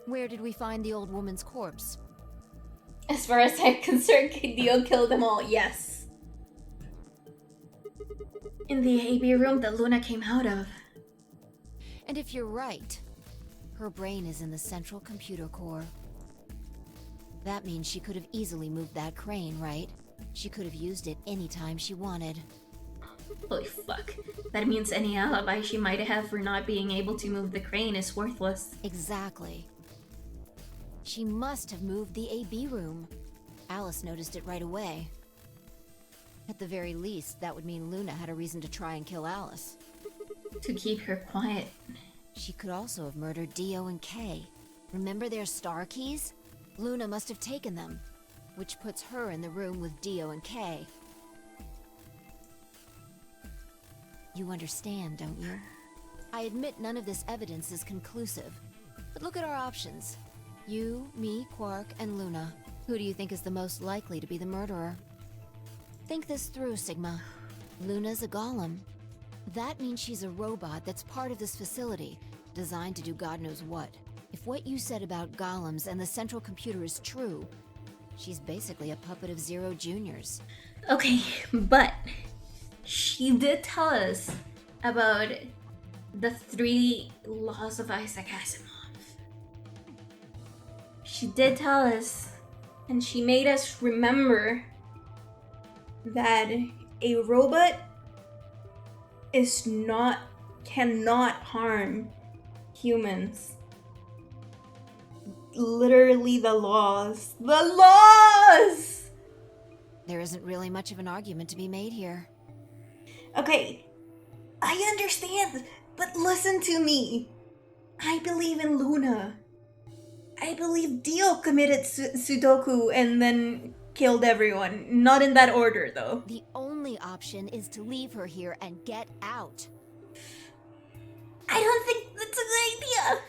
Where did we find the old woman's corpse? As far as I'm concerned, Dio killed them all, yes. In the AB room that Luna came out of. And if you're right, her brain is in the central computer core. That means she could have easily moved that crane, right? She could have used it anytime she wanted. Holy fuck. That means any alibi she might have for not being able to move the crane is worthless. Exactly. She must have moved the AB room. Alice noticed it right away. At the very least, that would mean Luna had a reason to try and kill Alice. To keep her quiet. She could also have murdered Dio and Kay. Remember their star keys? Luna must have taken them, which puts her in the room with Dio and Kay. You understand, don't you? I admit none of this evidence is conclusive, but look at our options. You, me, Quark, and Luna. Who do you think is the most likely to be the murderer? Think this through, Sigma. Luna's a golem. That means she's a robot that's part of this facility, designed to do God knows what. If what you said about golems and the central computer is true, she's basically a puppet of Zero Junior's. Okay, but she did tell us about the 3 laws of Isaac Asimov. She did tell us, and she made us remember that a robot cannot harm humans. Literally the laws. The laws! There isn't really much of an argument to be made here. Okay, I understand, but listen to me. I believe in Luna. I believe Dio committed Sudoku and then killed everyone. Not in that order, though. The only option is to leave her here and get out. I don't think that's a good idea.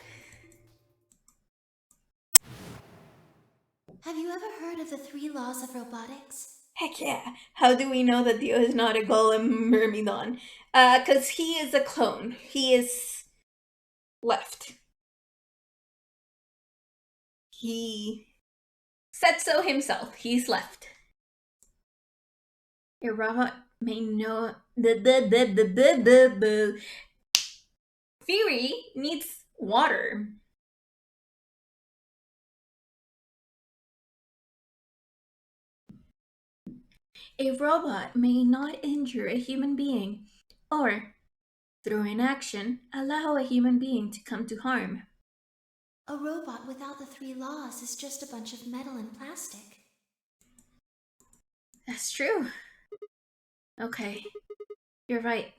Have you ever heard of the 3 laws of robotics? Heck yeah. How do we know that Dio is not a golem Myrmidon? 'Cause he is a clone. He is left. He said so himself. He's left. A robot may know... Firi needs water. A robot may not injure a human being, or, through inaction, allow a human being to come to harm. A robot without the 3 laws is just a bunch of metal and plastic. That's true. Okay, you're right.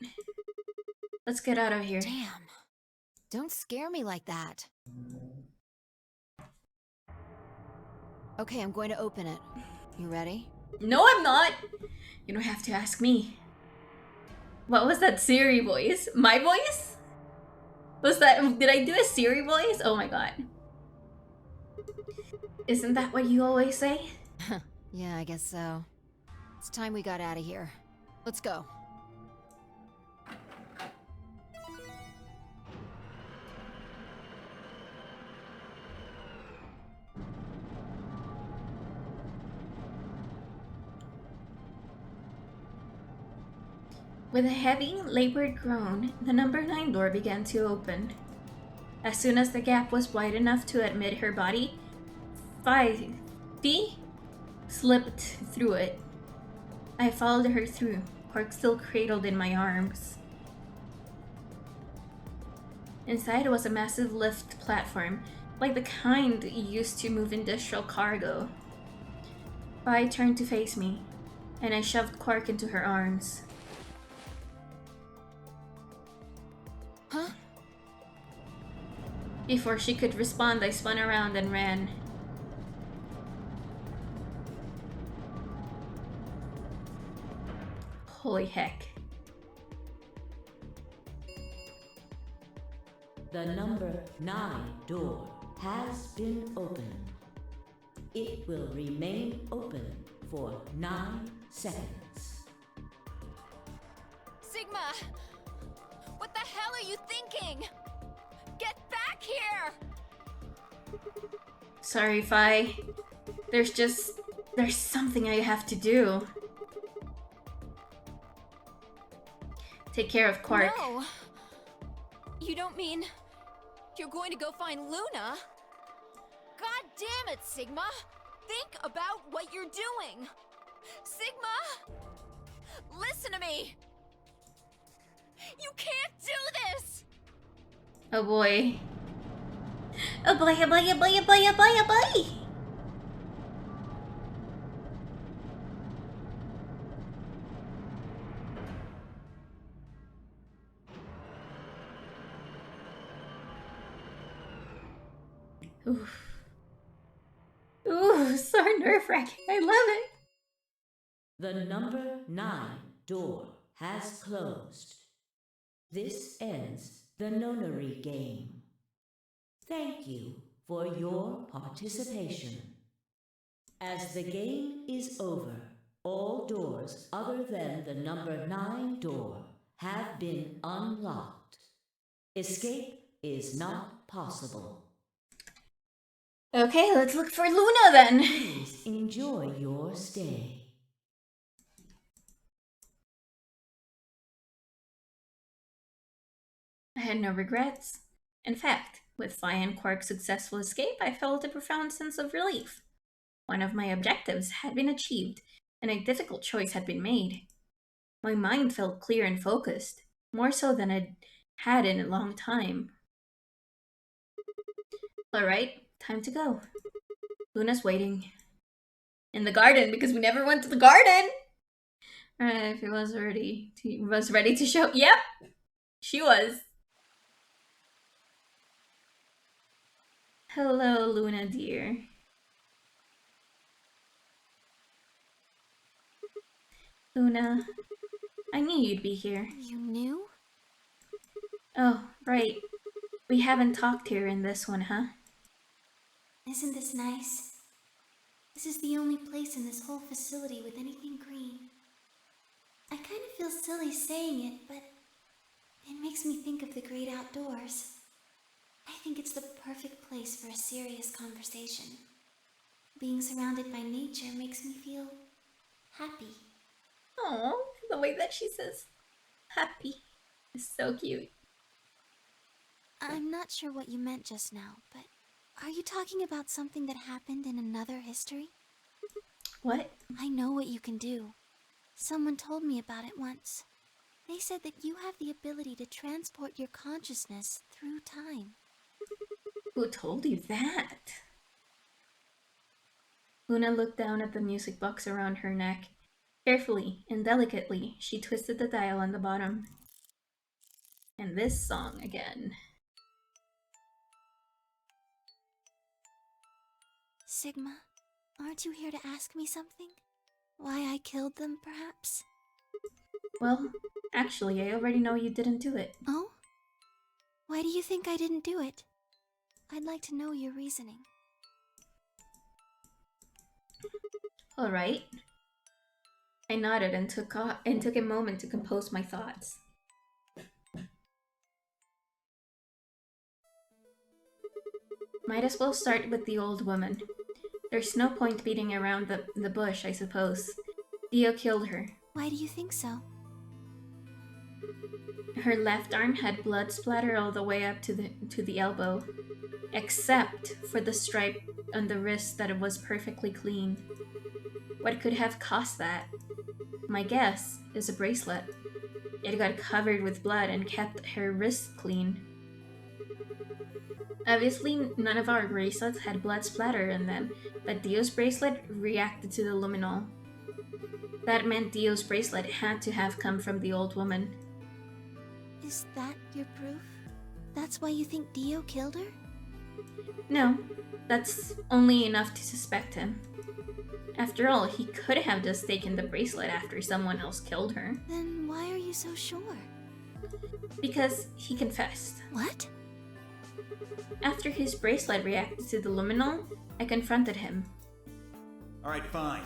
Let's get out of here. Damn. Don't scare me like that. Okay, I'm going to open it. You ready? No, I'm not! You don't have to ask me. What was that Siri voice? My voice? Did I do a Siri voice? Oh my god. Isn't that what you always say? Yeah, I guess so. It's time we got out of here. Let's go. With a heavy, labored groan, the number 9 door began to open. As soon as the gap was wide enough to admit her body, Firi slipped through it. I followed her through, Quark still cradled in my arms. Inside was a massive lift platform, like the kind used to move industrial cargo. Vi turned to face me, and I shoved Quark into her arms. Huh? Before she could respond, I spun around and ran. Holy heck. The number 9 door has been opened. It will remain open for 9 seconds. Sigma! What the hell are you thinking? Get back here! Sorry, Vi. There's something I have to do. Take care of Quark. No! You don't mean you're going to go find Luna? God damn it, Sigma! Think about what you're doing! Sigma! Listen to me! You can't do this! Oh boy. Oh boy, oh boy, oh boy, oh boy, oh boy, oh boy! Oof. Ooh, so nerve-wracking. I love it. The number 9 door has closed. This ends the nonary game. Thank you for your participation. As the game is over, all doors other than the number 9 door have been unlocked. Escape is not possible. Okay, let's look for Luna then. Please enjoy your stay. I had no regrets. In fact, with Vi and Quark's successful escape, I felt a profound sense of relief. One of my objectives had been achieved, and a difficult choice had been made. My mind felt clear and focused, more so than I'd had in a long time. Alright, time to go. Luna's waiting. In the garden, because we never went to the garden! If it was ready to show. Yep! She was. Hello, Luna dear. Luna, I knew you'd be here. You knew? Oh, right. We haven't talked here in this one, huh? Isn't this nice? This is the only place in this whole facility with anything green. I kind of feel silly saying it, but it makes me think of the great outdoors. I think it's the perfect place for a serious conversation. Being surrounded by nature makes me feel happy. Oh, the way that she says happy is so cute. I'm not sure what you meant just now, but are you talking about something that happened in another history? What? I know what you can do. Someone told me about it once. They said that you have the ability to transport your consciousness through time. Who told you that? Luna looked down at the music box around her neck. Carefully and delicately, she twisted the dial on the bottom. And this song again. Sigma, aren't you here to ask me something? Why I killed them, perhaps? Well, actually, I already know you didn't do it. Oh? Why do you think I didn't do it? I'd like to know your reasoning. Alright. I nodded and took a moment to compose my thoughts. Might as well start with the old woman. There's no point beating around the bush, I suppose. Dio killed her. Why do you think so? Her left arm had blood splatter all the way up to the elbow, except for the stripe on the wrist that it was perfectly clean. What could have caused that? My guess is a bracelet. It got covered with blood and kept her wrist clean. Obviously, none of our bracelets had blood splatter in them, but Dio's bracelet reacted to the luminol. That meant Dio's bracelet had to have come from the old woman. Is that your proof? That's why you think Dio killed her? No, that's only enough to suspect him. After all, he could have just taken the bracelet after someone else killed her. Then why are you so sure? Because he confessed. What? After his bracelet reacted to the luminol, I confronted him. Alright, fine.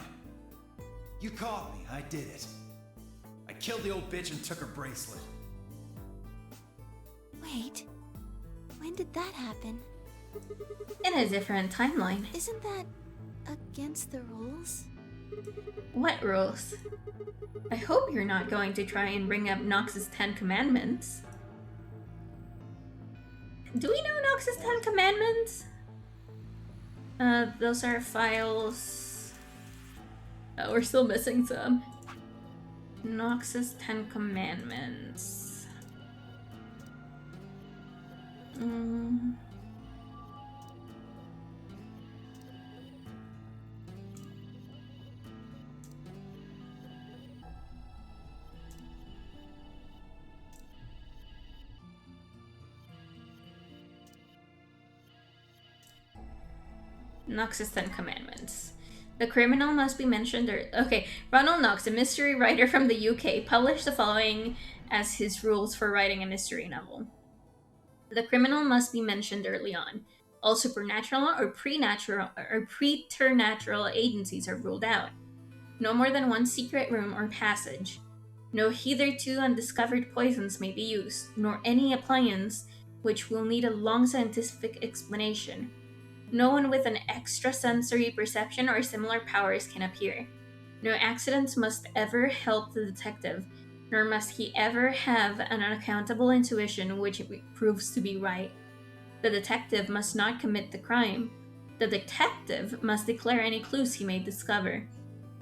You caught me, I did it. I killed the old bitch and took her bracelet. Wait. When did that happen? In a different timeline. Isn't that against the rules? What rules? I hope you're not going to try and bring up Nox's 10 Commandments. Do we know Nox's 10 Commandments? Those are files... Oh, we're still missing some. Nox's 10 Commandments. Nox's 10 Commandments. The criminal must be mentioned okay, Ronald Knox, a mystery writer from the UK, published the following as his rules for writing a mystery novel. The criminal must be mentioned early on. All supernatural or preternatural agencies are ruled out. No more than one secret room or passage. No hitherto undiscovered poisons may be used, nor any appliance which will need a long scientific explanation. No one with an extrasensory perception or similar powers can appear. No accidents must ever help the detective, nor must he ever have an unaccountable intuition which proves to be right. The detective must not commit the crime. The detective must declare any clues he may discover.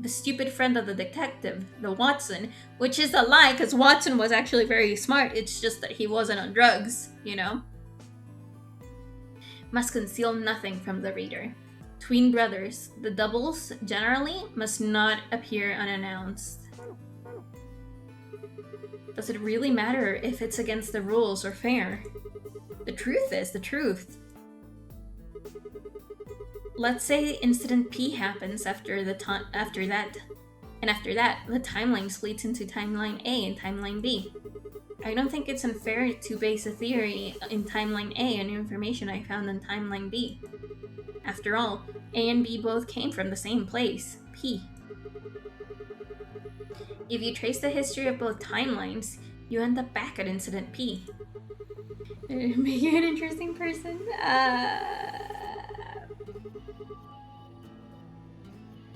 The stupid friend of the detective, the Watson, which is a lie because Watson was actually very smart, it's just that he wasn't on drugs, you know? Must conceal nothing from the reader. Twin brothers, the doubles, generally, must not appear unannounced. Does it really matter if it's against the rules or fair? The truth is the truth. Let's say Incident P happens after that, the timeline splits into Timeline A and Timeline B. I don't think it's unfair to base a theory in Timeline A on information I found in Timeline B. After all, A and B both came from the same place, P. If you trace the history of both timelines, you end up back at Incident P. Make you an interesting person?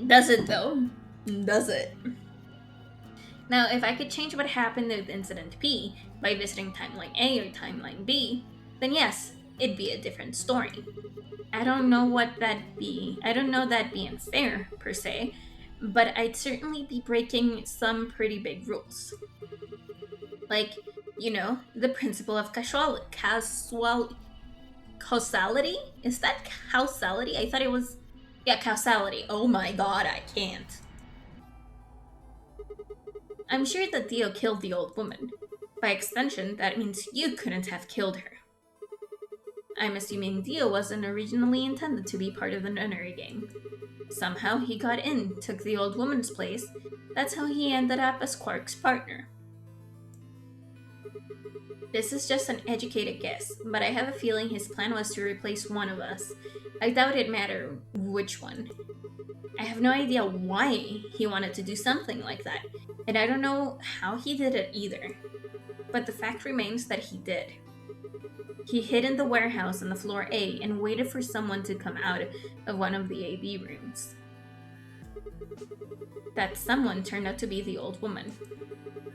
Does it though? Does it? Now, if I could change what happened with Incident P by visiting Timeline A or Timeline B, then yes, it'd be a different story. I don't know that'd be unfair, per se, but I'd certainly be breaking some pretty big rules. Like, you know, the principle of causality? Is that causality? I thought it was... Yeah, causality. Oh my god, I can't. I'm sure that Dio killed the old woman. By extension, that means you couldn't have killed her. I'm assuming Dio wasn't originally intended to be part of the nunnery gang. Somehow he got in, took the old woman's place. That's how he ended up as Quark's partner. This is just an educated guess, but I have a feeling his plan was to replace one of us. I doubt it mattered which one. I have no idea why he wanted to do something like that, and I don't know how he did it either. But the fact remains that he did. He hid in the warehouse on the floor A and waited for someone to come out of one of the AB rooms. That someone turned out to be the old woman.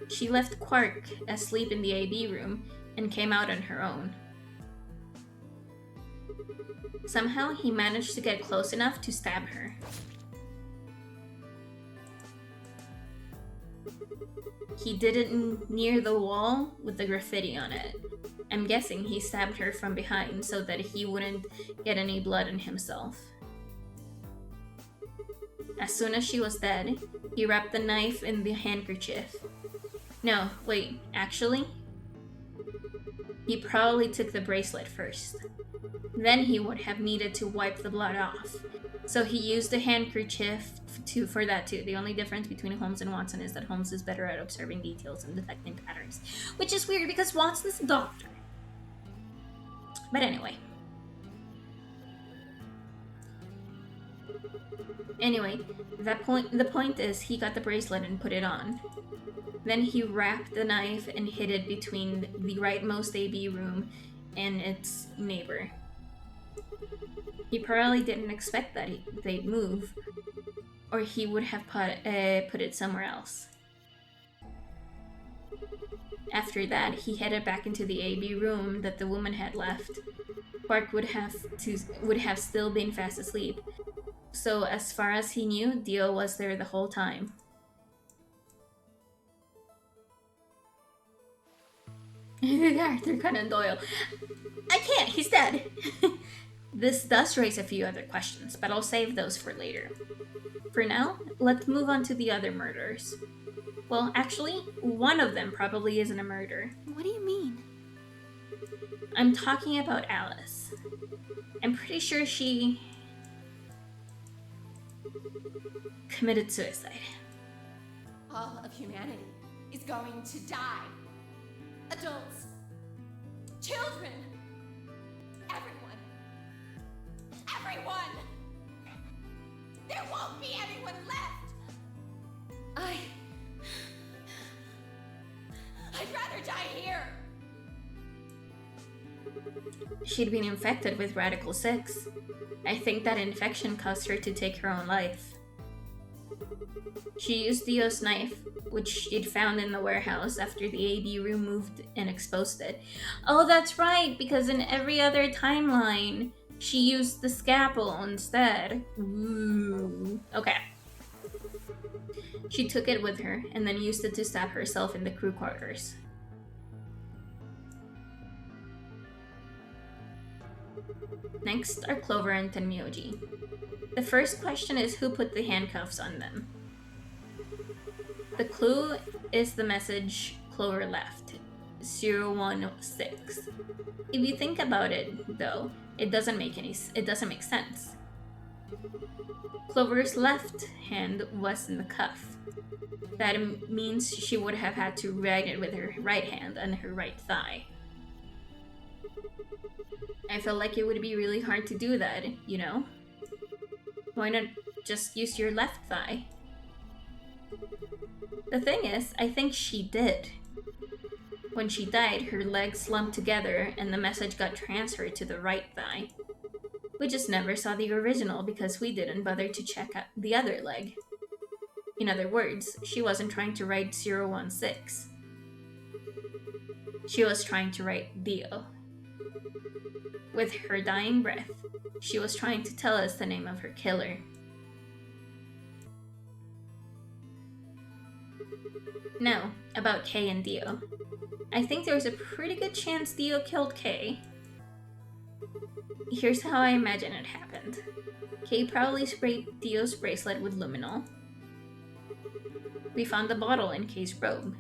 She left Quark asleep in the AB room and came out on her own. Somehow he managed to get close enough to stab her. He did it near the wall with the graffiti on it. I'm guessing he stabbed her from behind so that he wouldn't get any blood on himself. As soon as she was dead, he wrapped the knife in the handkerchief. No, wait, actually? He probably took the bracelet first. Then he would have needed to wipe the blood off. So he used the handkerchief for that too. The only difference between Holmes and Watson is that Holmes is better at observing details and detecting patterns. Which is weird because Watson's a doctor. But anyway. The point is he got the bracelet and put it on. Then he wrapped the knife and hid it between the rightmost AB room and its neighbor. He probably didn't expect that they'd move, or he would have put it somewhere else. After that, he headed back into the AB room that the woman had left. Quark would have still been fast asleep, so as far as he knew, Dio was there the whole time. Arthur Conan Doyle. I can't, he's dead. This does raise a few other questions, but I'll save those for later. For now, let's move on to the other murders. Well, actually, one of them probably isn't a murder. What do you mean? I'm talking about Alice. I'm pretty sure she committed suicide. All of humanity is going to die. Adults, children, everyone. There won't be anyone left. I'd rather die here. She'd been infected with Radical 6. I think that infection caused her to take her own life. She used Dio's knife, which she'd found in the warehouse after the AB room moved and exposed it. Oh, that's right, because in every other timeline, she used the scalpel instead. Ooh. Okay. She took it with her, and then used it to stab herself in the crew quarters. Next are Clover and Tenmyoji. The first question is who put the handcuffs on them. The clue is the message Clover left, 016. If you think about it, though, it doesn't make sense. Clover's left hand was in the cuff. That means she would have had to write it with her right hand on her right thigh. I feel like it would be really hard to do that, you know? Why not just use your left thigh? The thing is, I think she did. When she died, her legs slumped together and the message got transferred to the right thigh. We just never saw the original because we didn't bother to check out the other leg. In other words, she wasn't trying to write 016. She was trying to write Dio. With her dying breath, she was trying to tell us the name of her killer. Now, about Kay and Dio. I think there's a pretty good chance Dio killed Kay. Here's how I imagine it happened. Kay probably sprayed Dio's bracelet with luminol. We found the bottle in Kay's robe.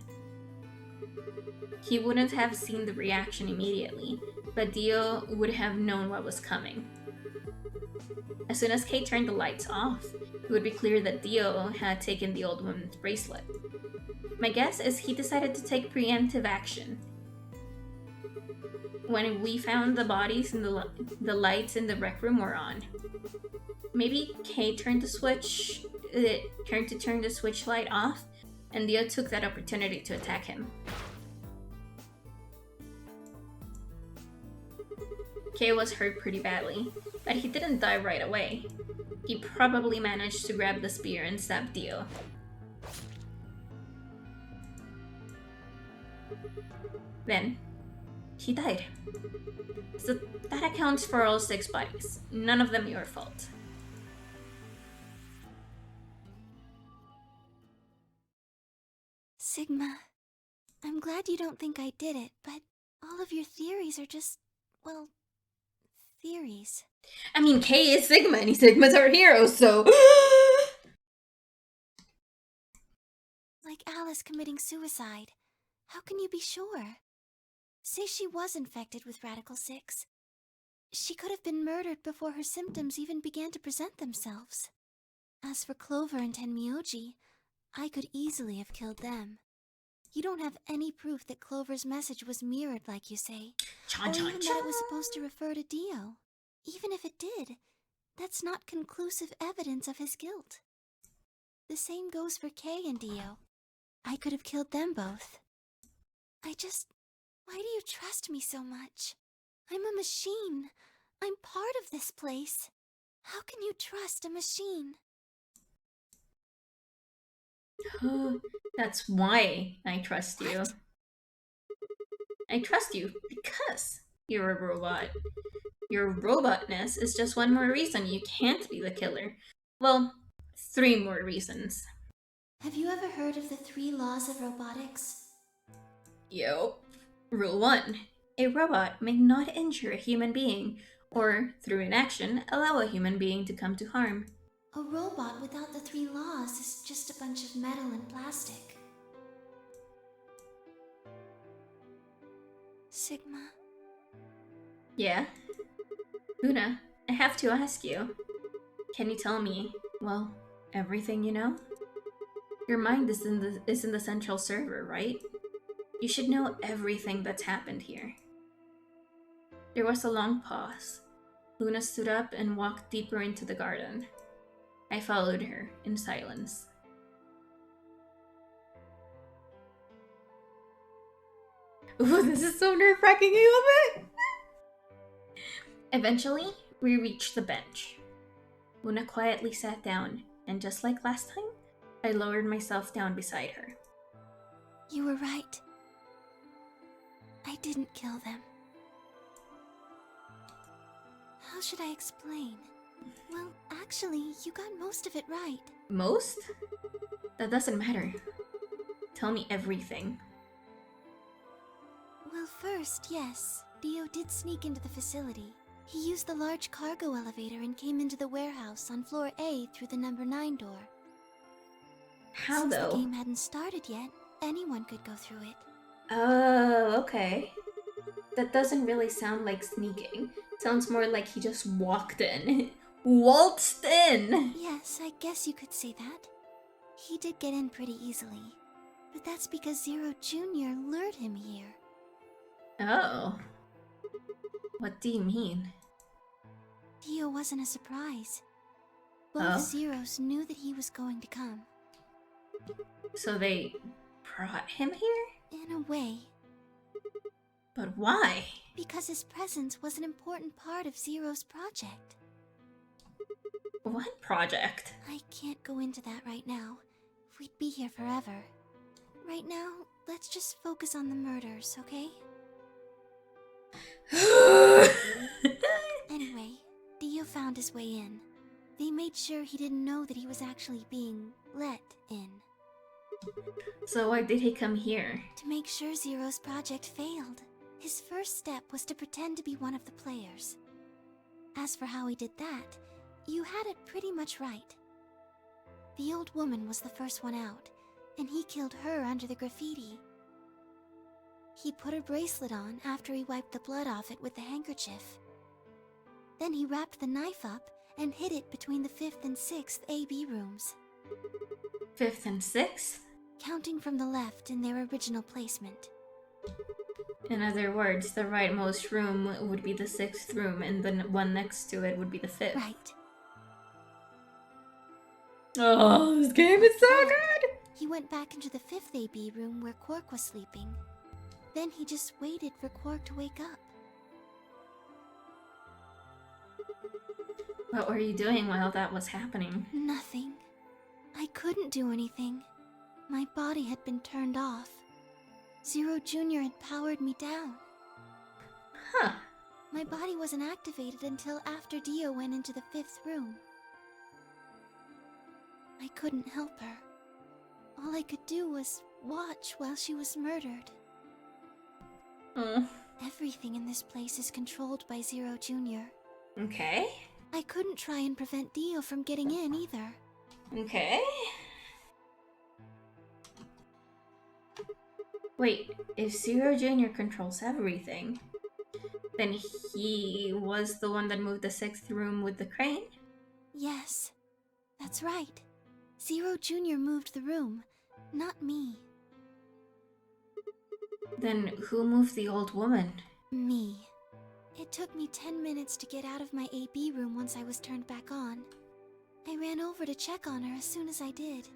He wouldn't have seen the reaction immediately, but Dio would have known what was coming. As soon as Kay turned the lights off, it would be clear that Dio had taken the old woman's bracelet. My guess is he decided to take preemptive action. when we found the bodies and the lights in the rec room were on. Maybe Kay turned the switch, turn the switch light off, and Dio took that opportunity to attack him. Kay was hurt pretty badly, but he didn't die right away. He probably managed to grab the spear and stab Dio. Then, he died. So that accounts for all 6 bodies. None of them your fault. Sigma, I'm glad you don't think I did it, but all of your theories are just, well, theories. I mean, Kay is Sigma, and Sigma's our hero, so... Like Alice committing suicide. How can you be sure? Say she was infected with Radical 6. She could have been murdered before her symptoms even began to present themselves. As for Clover and Tenmyoji, I could easily have killed them. You don't have any proof that Clover's message was mirrored like you say, or even that it was supposed to refer to Dio. Even if it did, that's not conclusive evidence of his guilt. The same goes for Kay and Dio. I could have killed them both. Why do you trust me so much? I'm a machine. I'm part of this place. How can you trust a machine? That's why I trust you. What? I trust you because you're a robot. Your robotness is just one more reason you can't be the killer. Well, 3 more reasons. Have you ever heard of the 3 laws of robotics? Yup. Rule 1. A robot may not injure a human being, or, through inaction, allow a human being to come to harm. A robot without the 3 laws is just a bunch of metal and plastic. Sigma. Yeah? Una, I have to ask you. Can you tell me, well, everything you know? Your mind is in the central server, right? You should know everything that's happened here. There was a long pause. Luna stood up and walked deeper into the garden. I followed her in silence. Ooh, this is so nerve-wracking, I love it! Eventually, we reached the bench. Luna quietly sat down, and just like last time, I lowered myself down beside her. You were right. I didn't kill them. How should I explain? Well, actually, you got most of it right. Most? That doesn't matter. Tell me everything. Well, first, yes, Dio did sneak into the facility. He used the large cargo elevator and came into the warehouse on floor A through the number 9 door. How Since though? the game hadn't started yet, anyone could go through it. Oh, okay. That doesn't really sound like sneaking. Sounds more like he just walked in. Waltzed in! Yes, I guess you could say that. He did get in pretty easily. But that's because Zero Jr. lured him here. Oh. What do you mean? Dio wasn't a surprise. Both Zeros knew that he was going to come. So they brought him here? In a way. But why? Because his presence was an important part of Zero's project. What project? I can't go into that right now. We'd be here forever. Right now, let's just focus on the murders, okay? Anyway, Dio found his way in. They made sure he didn't know that he was actually being let in. So why did he come here? To make sure Zero's project failed. His first step was to pretend to be one of the players. As for how he did that, you had it pretty much right. The old woman was the first one out, and he killed her under the graffiti. He put her bracelet on after he wiped the blood off it with the handkerchief. Then he wrapped the knife up and hid it between the 5th and 6th AB rooms. 5th and 6th? Counting from the left in their original placement. In other words, the rightmost room would be the 6th room, and the one next to it would be the 5th. Right. Oh, this game is so Then, good! He went back into the 5th AB room where Quark was sleeping. Then he just waited for Quark to wake up. What were you doing while that was happening? Nothing. I couldn't do anything. My body had been turned off. Zero Jr. had powered me down. Huh. My body wasn't activated until after Dio went into the 5th room. I couldn't help her. All I could do was watch while she was murdered. Oh. Everything in this place is controlled by Zero Jr. Okay. I couldn't try and prevent Dio from getting in either. Okay. Wait, if Zero Jr. controls everything, then he was the one that moved the 6th room with the crane? Yes, that's right. Zero Jr. moved the room, not me. Then who moved the old woman? Me. It took me 10 minutes to get out of my AB room once I was turned back on. I ran over to check on her as soon as I did.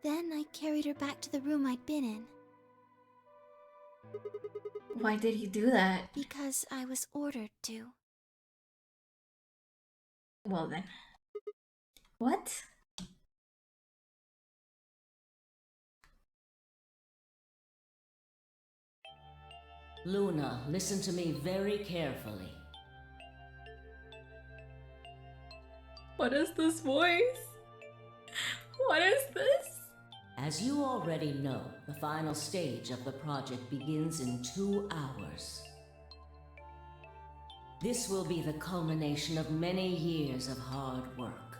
Then I carried her back to the room I'd been in. Why did you do that? Because I was ordered to. Well then. What? Luna, listen to me very carefully. What is this voice? What is this? As you already know, the final stage of the project begins in 2 hours. This will be the culmination of many years of hard work.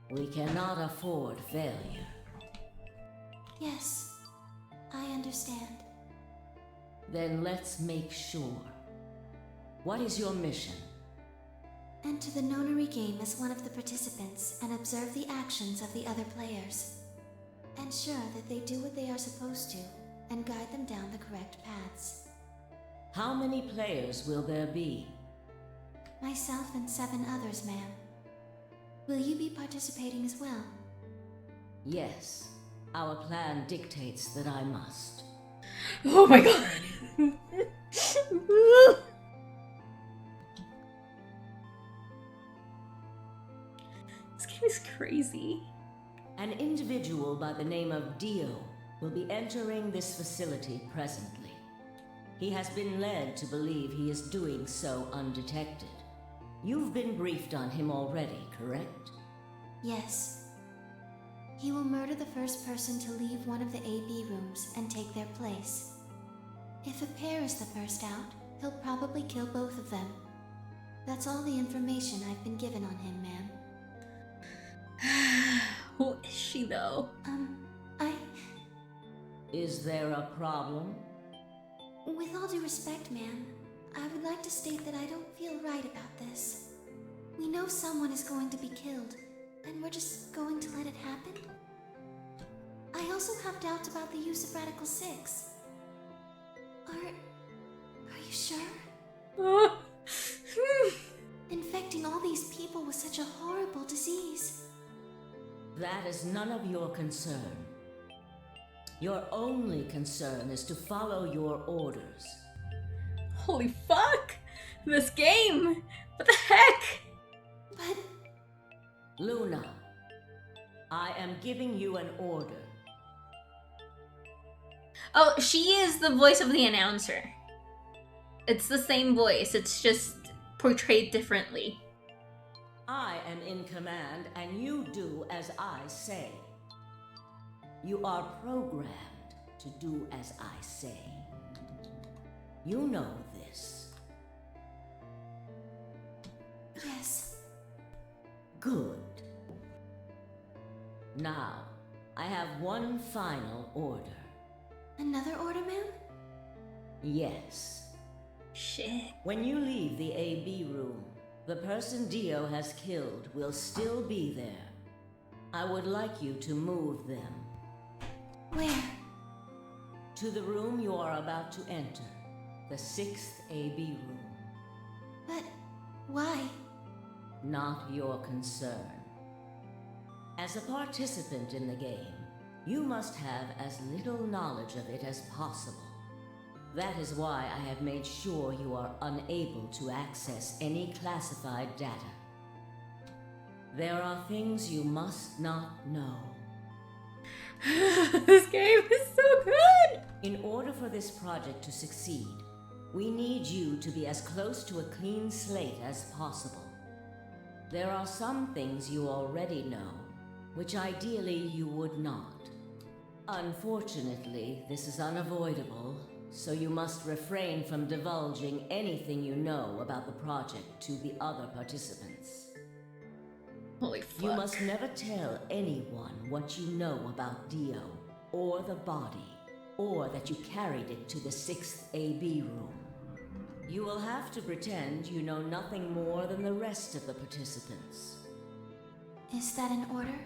We cannot afford failure. Yes, I understand. Then let's make sure. What is your mission? Enter the Nonary game as one of the participants and observe the actions of the other players. Ensure that they do what they are supposed to and guide them down the correct paths. How many players will there be? Myself and 7 others, ma'am. Will you be participating as well? Yes. Our plan dictates that I must. Oh my god. This game is crazy. An individual by the name of Dio will be entering this facility presently. He has been led to believe he is doing so undetected. You've been briefed on him already, correct? Yes. He will murder the first person to leave one of the AB rooms and take their place. If a pair is the first out, he'll probably kill both of them. That's all the information I've been given on him, ma'am. Who is she though? Is there a problem? With all due respect, ma'am, I would like to state that I don't feel right about this. We know someone is going to be killed, and we're just going to let it happen? I also have doubts about the use of Radical 6. Are you sure? Infecting all these people with such a horrible disease. That is none of your concern. Your only concern is to follow your orders. Holy fuck! This game! What the heck? But Luna, I am giving you an order. Oh, she is the voice of the announcer. It's the same voice, it's just portrayed differently. I am in command, and you do as I say. You are programmed to do as I say. You know this. yes, Good. Now, I have one final order. another order, ma'am? Yes. Shit. When you leave the AB room, the person Dio has killed will still be there. I would like you to move them. Where? To the room you are about to enter, the 6th AB room. But why? Not your concern. As a participant in the game, you must have as little knowledge of it as possible. That is why I have made sure you are unable to access any classified data. There are things you must not know. This game is so good! In order for this project to succeed, we need you to be as close to a clean slate as possible. There are some things you already know, which ideally you would not. Unfortunately, this is unavoidable, so you must refrain from divulging anything you know about the project to the other participants. Holy fuck. You must never tell anyone what you know about Dio, or the body, or that you carried it to the 6th AB room. You will have to pretend you know nothing more than the rest of the participants. Is that an order?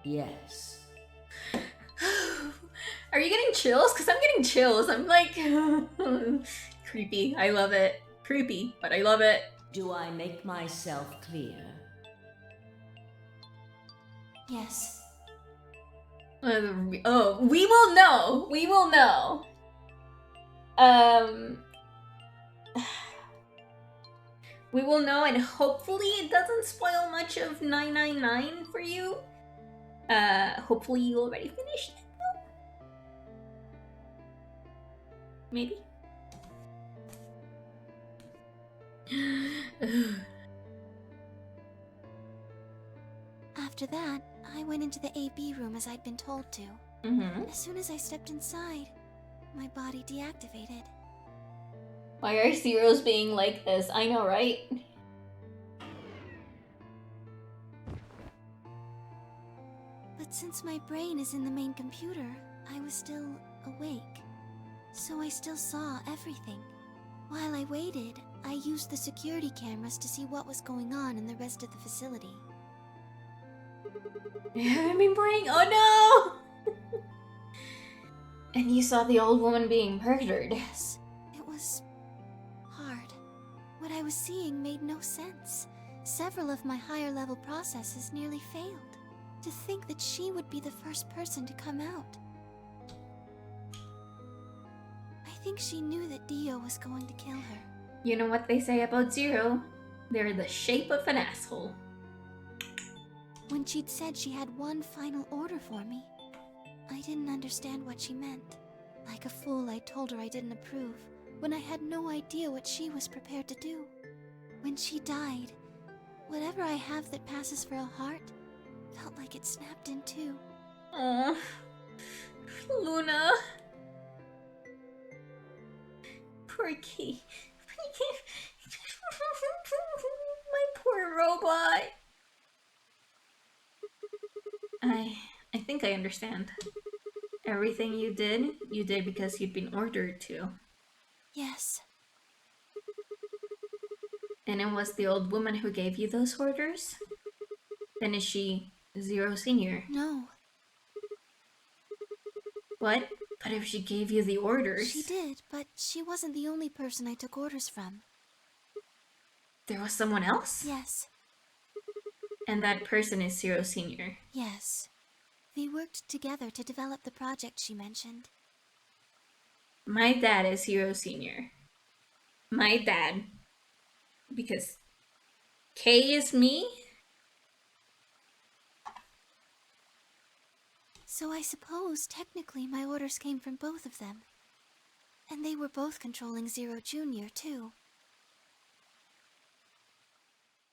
Yes. Are you getting chills? Because I'm getting chills. I'm like, creepy. I love it. Creepy, but I love it. Do I make myself clear? Yes. Oh, we will know. We will know. We will know, and hopefully it doesn't spoil much of 999 for you. Hopefully you already finished it, though. Maybe. After that, I went into the AB room as I'd been told to. As soon as I stepped inside, my body deactivated. Why are zeros being like this? I know, right? But since my brain is in the main computer, I was still awake. So I still saw everything. While I waited, I used the security cameras to see what was going on in the rest of the facility. You haven't been playing? Oh no! And you saw the old woman being murdered. Yes, it was hard. What I was seeing made no sense. Several of my higher level processes nearly failed. To think that she would be the first person to come out. I think she knew that Dio was going to kill her. You know what they say about Zero? They're the shape of an asshole. When she'd said she had one final order for me, I didn't understand what she meant. Like a fool, I told her I didn't approve, when I had no idea what she was prepared to do. When she died, whatever I have that passes for a heart felt like it snapped in two. Aww. Luna. Poor Key. My poor robot. I think I understand. Everything you did because you'd been ordered to. Yes. And it was the old woman who gave you those orders? Then is she Zero Senior? No. What? But if she gave you the orders... She did, but she wasn't the only person I took orders from. There was someone else? Yes. And that person is Zero Senior? Yes. They worked together to develop the project she mentioned. My dad is Zero Senior. My dad. Because K is me? So I suppose technically my orders came from both of them. And they were both controlling Zero Junior too.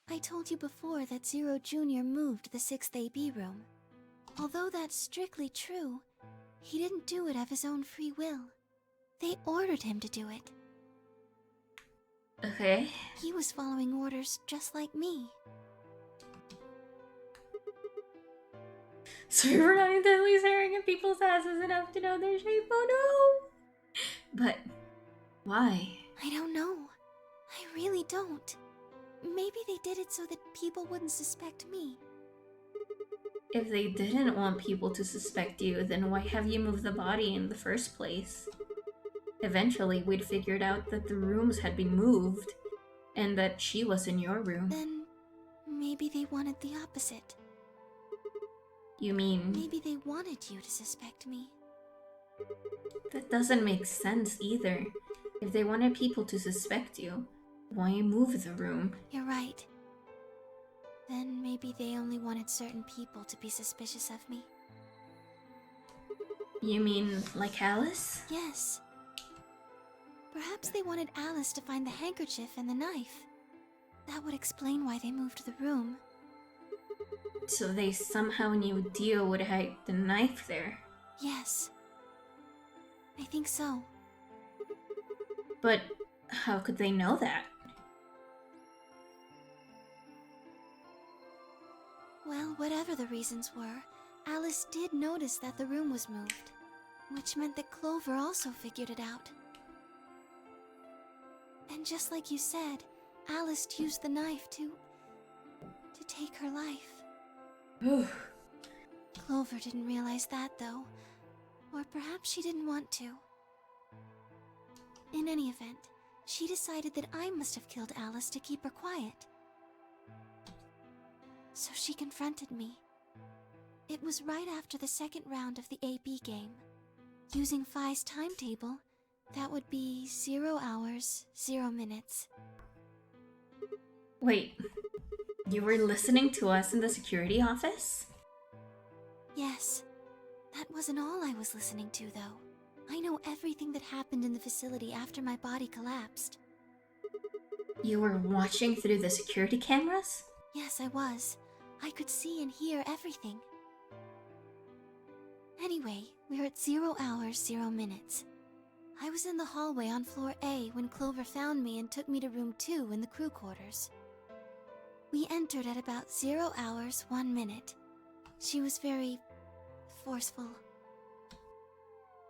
I told you before that Zero Junior moved the 6th AB room. Although that's strictly true, he didn't do it of his own free will. They ordered him to do it. Okay. He was following orders just like me. So you're not entirely staring at people's asses enough to know their shape? Oh no! But why? I don't know. I really don't. Maybe they did it so that people wouldn't suspect me. if they didn't want people to suspect you, then why have you moved the body in the first place? Eventually, we'd figured out that the rooms had been moved, and that she was in your room. Then maybe they wanted the opposite. You mean... Maybe they wanted you to suspect me. That doesn't make sense either. If they wanted people to suspect you, why move the room? You're right. Then maybe they only wanted certain people to be suspicious of me. You mean like Alice? Yes. Perhaps they wanted Alice to find the handkerchief and the knife. That would explain why they moved the room. So they somehow knew Dio would hide the knife there. Yes. I think so. But how could they know that? Well, whatever the reasons were, Alice did notice that the room was moved, which meant that Clover also figured it out. And just like you said, Alice used the knife to take her life. Clover didn't realize that, though. Or perhaps she didn't want to. In any event, she decided that I must have killed Alice to keep her quiet. So she confronted me. It was right after the second round of the AB game. Using Phi's timetable, that would be 0 hours, 0 minutes. Wait, you were listening to us in the security office? Yes. That wasn't all I was listening to, though. I know everything that happened in the facility after my body collapsed. You were watching through the security cameras? Yes, I was. I could see and hear everything. Anyway, we're at 0 hours, 0 minutes. I was in the hallway on floor A when Clover found me and took me to room 2 in the crew quarters. We entered at about 0 hours, 1 minute. She was very forceful.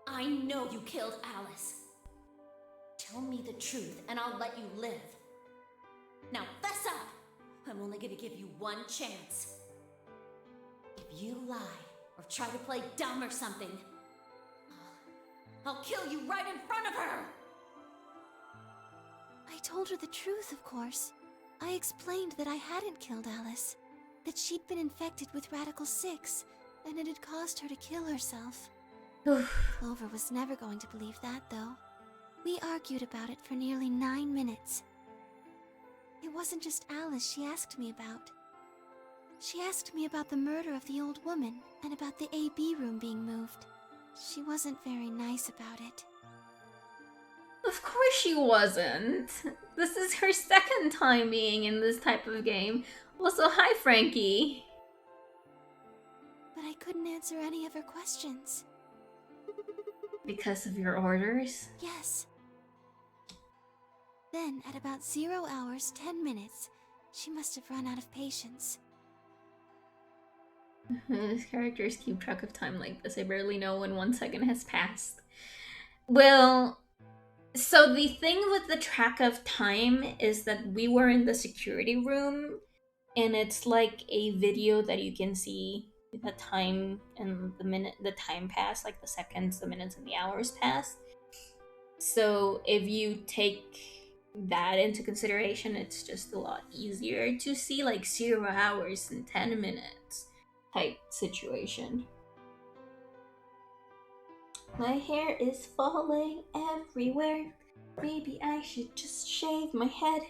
I know you killed Alice. Tell me the truth and I'll let you live. Now fess up! I'm only gonna give you one chance. If you lie or try to play dumb or something, I'll kill you right in front of her! I told her the truth, of course. I explained that I hadn't killed Alice, that she'd been infected with Radical 6, and it had caused her to kill herself. Clover was never going to believe that, though. We argued about it for nearly 9 minutes. It wasn't just Alice she asked me about. She asked me about the murder of the old woman, and about the AB room being moved. She wasn't very nice about it. Of course she wasn't. This is her second time being in this type of game. Also, hi Frankie. But I couldn't answer any of her questions. Because of your orders? Yes. Then, at about 0 hours, 10 minutes, she must have run out of patience. These characters keep track of time like this. I barely know when 1 second has passed. Well, so the thing with the track of time is that we were in the security room, and it's like a video that you can see the time and the time pass, like the seconds, the minutes, and the hours pass. So if you take that into consideration, it's just a lot easier to see like 0 hours and 10 minutes type situation. My hair is falling everywhere. Maybe I should just shave my head.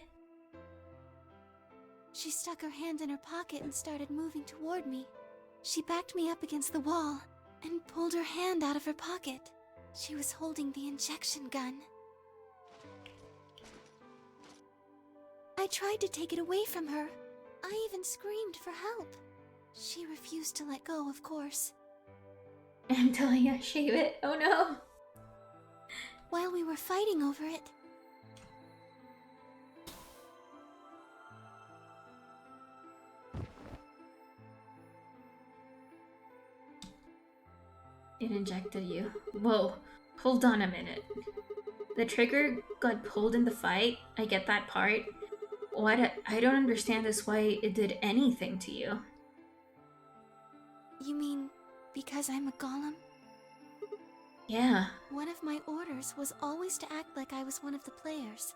She stuck her hand in her pocket and started moving toward me. She backed me up against the wall and pulled her hand out of her pocket. She was holding the injection gun. I tried to take it away from her. I even screamed for help. She refused to let go, of course. I'm telling you, shave it. Oh no. While we were fighting over it, it injected you. Whoa, hold on a minute. The trigger got pulled in the fight. I get that part. What I don't understand is why it did anything to you. You mean because I'm a golem? Yeah. One of my orders was always to act like I was one of the players.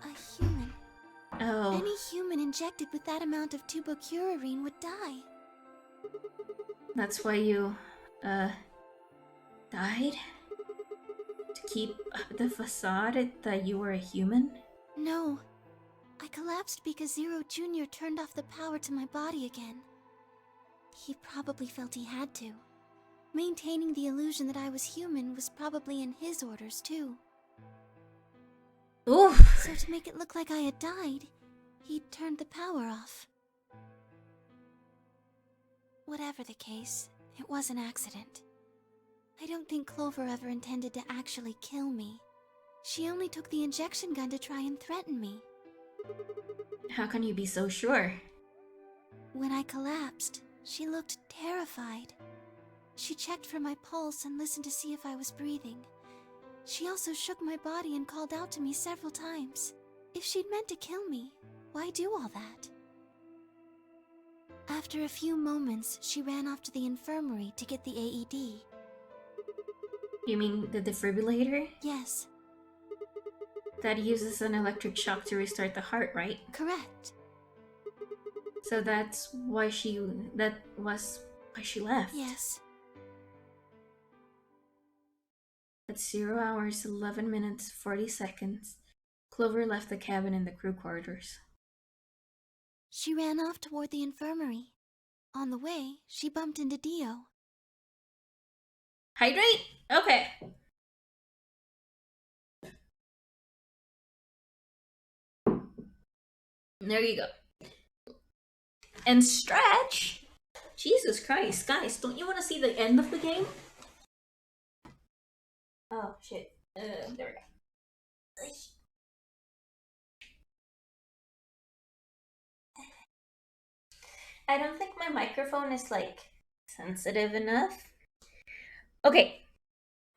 A human. Oh. Any human injected with that amount of tubocurarine would die. That's why you, died? To keep up the facade that you were a human? No. I collapsed because Zero Jr. turned off the power to my body again. He probably felt he had to. Maintaining the illusion that I was human was probably in his orders, too. Oof. So to make it look like I had died, he turned the power off. Whatever the case, it was an accident. I don't think Clover ever intended to actually kill me. She only took the injection gun to try and threaten me. How can you be so sure? When I collapsed, she looked terrified. She checked for my pulse and listened to see if I was breathing. She also shook my body and called out to me several times. If she'd meant to kill me, why do all that? After a few moments, she ran off to the infirmary to get the AED. You mean the defibrillator? Yes, That uses an electric shock to restart the heart, right? correct. So that's why that was why she left. Yes. At 0 hours, 11 minutes, 40 seconds, Clover left the cabin in the crew quarters. She ran off toward the infirmary. On the way, she bumped into Dio. Hydrate? Okay. There you go. And stretch? Jesus Christ, guys, don't you want to see the end of the game? Oh, shit. There we go. I don't think my microphone is, like, sensitive enough. Okay.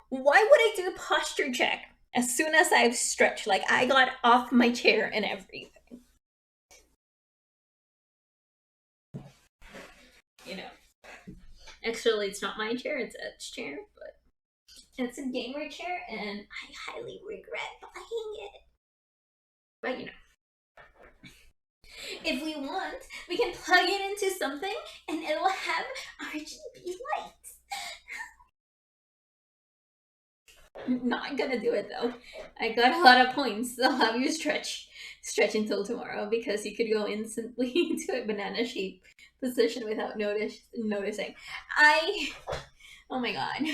Why would I do a posture check as soon as I've stretched? Like, I got off my chair and everything. You know. Actually, it's not my chair, it's Ed's chair, but it's a gamer chair, and I highly regret buying it. But, you know. If we want, we can plug it into something, and it'll have RGB lights. Not gonna do it though. I got a lot of points. I'll have you stretch until tomorrow because you could go instantly into a banana shape position without noticing. Oh my god,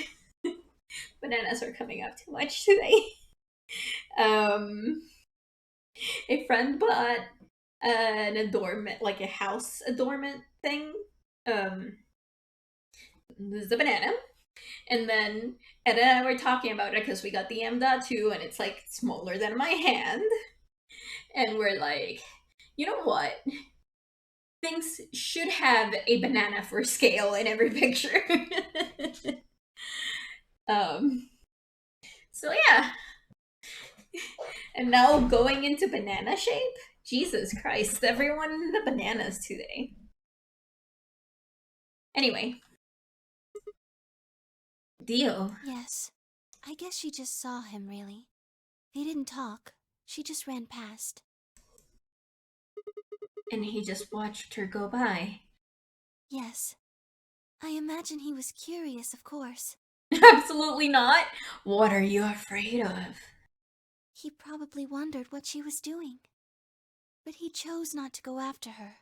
bananas are coming up too much today. A friend bought an adornment, like a house adornment thing. This is a banana. And then Ed and I were talking about it because we got the M.2 and it's like smaller than my hand. And we're like, you know what? Things should have a banana for scale in every picture. So yeah. And now going into banana shape? Jesus Christ, everyone in the bananas today. Anyway. Dio. Yes. I guess she just saw him, really. They didn't talk. She just ran past. And he just watched her go by. Yes. I imagine he was curious, of course. Absolutely not. What are you afraid of? He probably wondered what she was doing. But he chose not to go after her.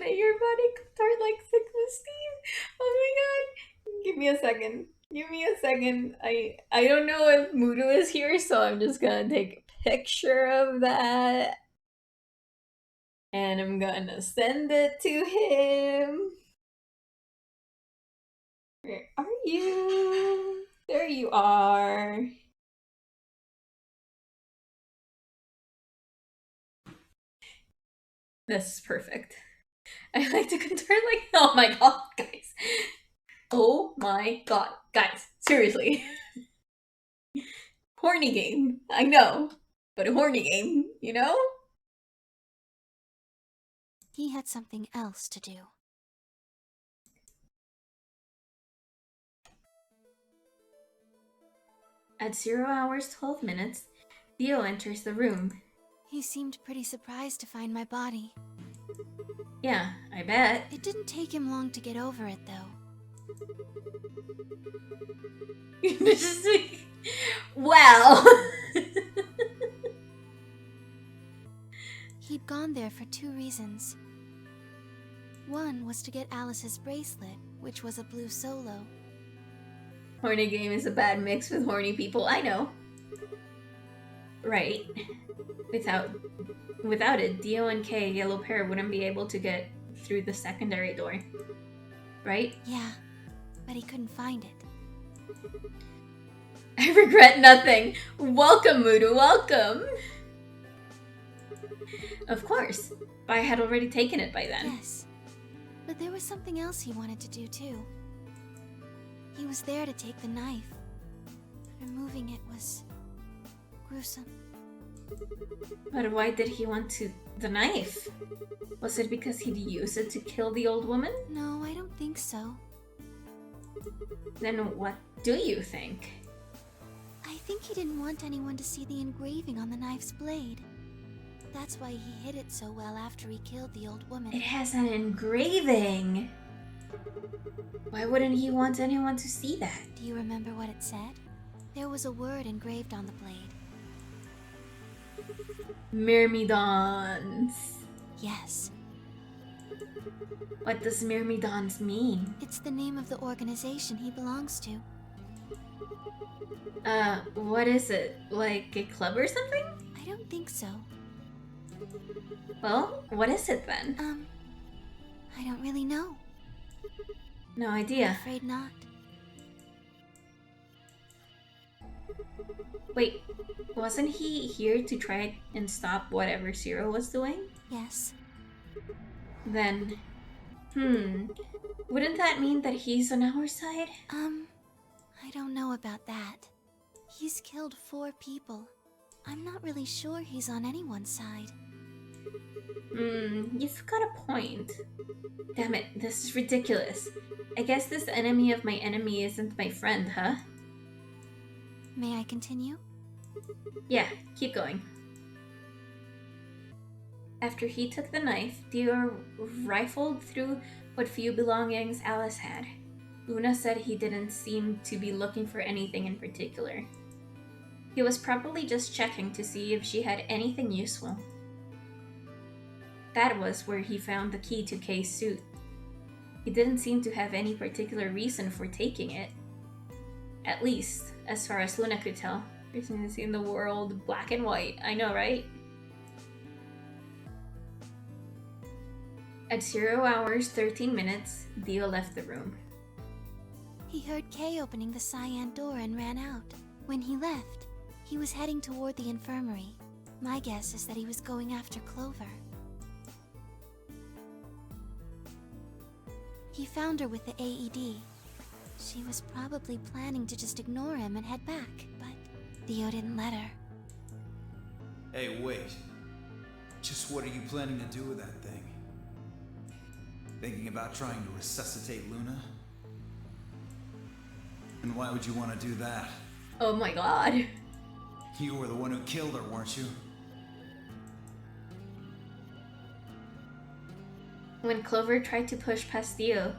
May your body start like sick with Steve. Oh my god. Give me a second. I don't know if Mudo is here, so I'm just gonna take a picture of that. And I'm gonna send it to him. Where are you? There you are. This is perfect. I like to contour like, oh my god, guys. Oh my god, guys, seriously. Horny game, I know, but a horny game, you know? He had something else to do. At 0 hours 12 minutes, Dio enters the room. He seemed pretty surprised to find my body. Yeah, I bet. It didn't take him long to get over it, though. Well. He'd gone there for 2 reasons. One was to get Alice's bracelet, which was a blue solo. Horny game is a bad mix with horny people, I know. Right. Without it, Dio and Kay, Yellow Pair, wouldn't be able to get through the secondary door. Right? Yeah, but he couldn't find it. I regret nothing. Welcome, Mudu, welcome. Of course. I had already taken it by then. Yes, but there was something else he wanted to do too. He was there to take the knife. Removing it was gruesome. But why did he want the knife? Was it because he'd use it to kill the old woman? No, I don't think so. Then what do you think? I think he didn't want anyone to see the engraving on the knife's blade. That's why he hid it so well after he killed the old woman. It has an engraving. Why wouldn't he want anyone to see that? Do you remember what it said? There was a word engraved on the blade. Myrmidons. Yes. What does Myrmidons mean? It's the name of the organization he belongs to. What is it? Like a club or something? I don't think so. Well, what is it then? I don't really know. No I'm idea. afraid not. Wait, wasn't he here to try and stop whatever Zero was doing? Yes. Then, wouldn't that mean that he's on our side? I don't know about that. He's killed 4 people. I'm not really sure he's on anyone's side. You've got a point. Damn it, this is ridiculous. I guess this enemy of my enemy isn't my friend, huh? May I continue? Yeah, keep going. After he took the knife, Dio rifled through what few belongings Alice had. Luna said he didn't seem to be looking for anything in particular. He was probably just checking to see if she had anything useful. That was where he found the key to Kay's suit. He didn't seem to have any particular reason for taking it. At least, as far as Luna could tell. Reason to see in the world black and white, I know, right? At 0 hours 13 minutes, Dio left the room. He heard Kay opening the cyan door and ran out. When he left, he was heading toward the infirmary. My guess is that he was going after Clover. He found her with the AED. She was probably planning to just ignore him and head back, but Dio didn't let her. Hey, wait. Just what are you planning to do with that thing? Thinking about trying to resuscitate Luna? And why would you want to do that? Oh my god. You were the one who killed her, weren't you? When Clover tried to push past Dio,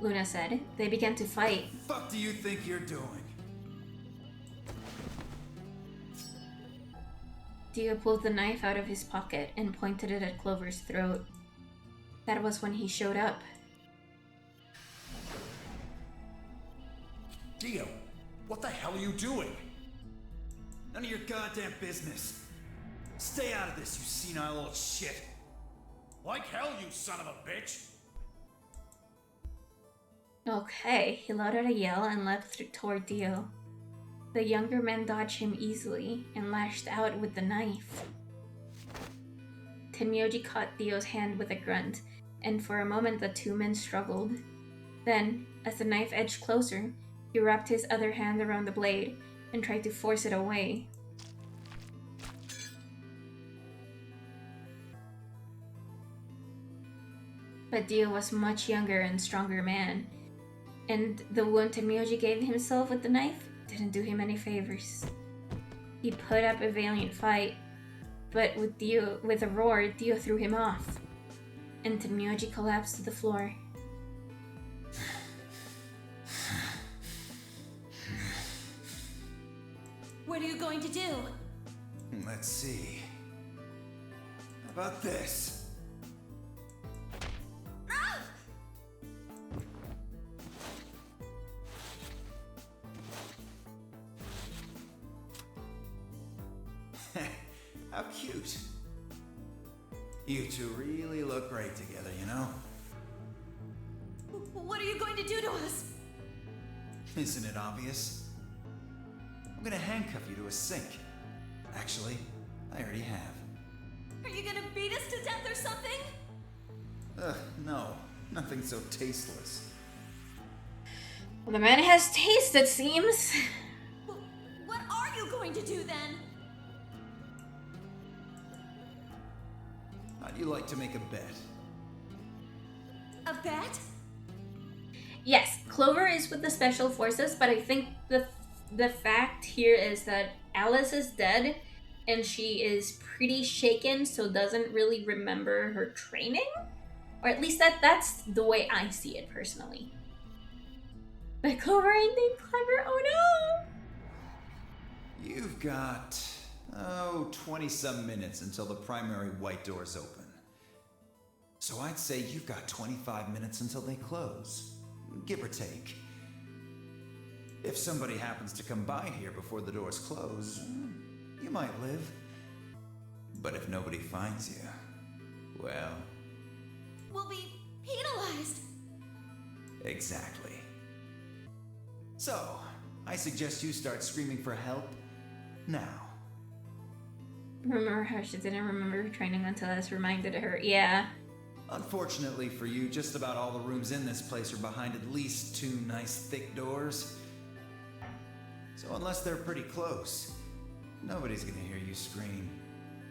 Luna said, they began to fight. The fuck do you think you're doing? Dio pulled the knife out of his pocket and pointed it at Clover's throat. That was when he showed up. Dio, what the hell are you doing? None of your goddamn business. Stay out of this, you senile old shit. Like hell, you son of a bitch! Okay, he let out a yell and leapt toward Dio. The younger man dodged him easily and lashed out with the knife. Tenmyoji caught Dio's hand with a grunt, and for a moment the 2 men struggled. Then, as the knife edged closer, he wrapped his other hand around the blade and tried to force it away. But Dio was a much younger and stronger man, and the wound Tenmyoji gave himself with the knife didn't do him any favors. He put up a valiant fight, but with a roar, Dio threw him off, and Tenmyoji collapsed to the floor. What are you going to do? Let's see. How about this? How cute. You two really look great together, you know? What are you going to do to us? Isn't it obvious? I'm gonna handcuff you to a sink. Actually, I already have. Are you gonna beat us to death or something? Ugh, no. Nothing so tasteless. Well, the man has taste, it seems. What are you going to do then? How'd you like to make a bet? A bet? Yes, Clover is with the Special Forces, but I think the fact here is that Alice is dead, and she is pretty shaken, so doesn't really remember her training? Or at least that's the way I see it, personally. But Clover ain't being clever, oh no! You've got, 20-some minutes until the primary white doors open. So I'd say you've got 25 minutes until they close, give or take. If somebody happens to come by here before the doors close, you might live. But if nobody finds you, well... We'll be penalized. Exactly. So, I suggest you start screaming for help now. Remember how she didn't remember her training until I was reminded of her? Yeah. Unfortunately for you, just about all the rooms in this place are behind at least 2 nice thick doors. So unless they're pretty close, nobody's gonna hear you scream.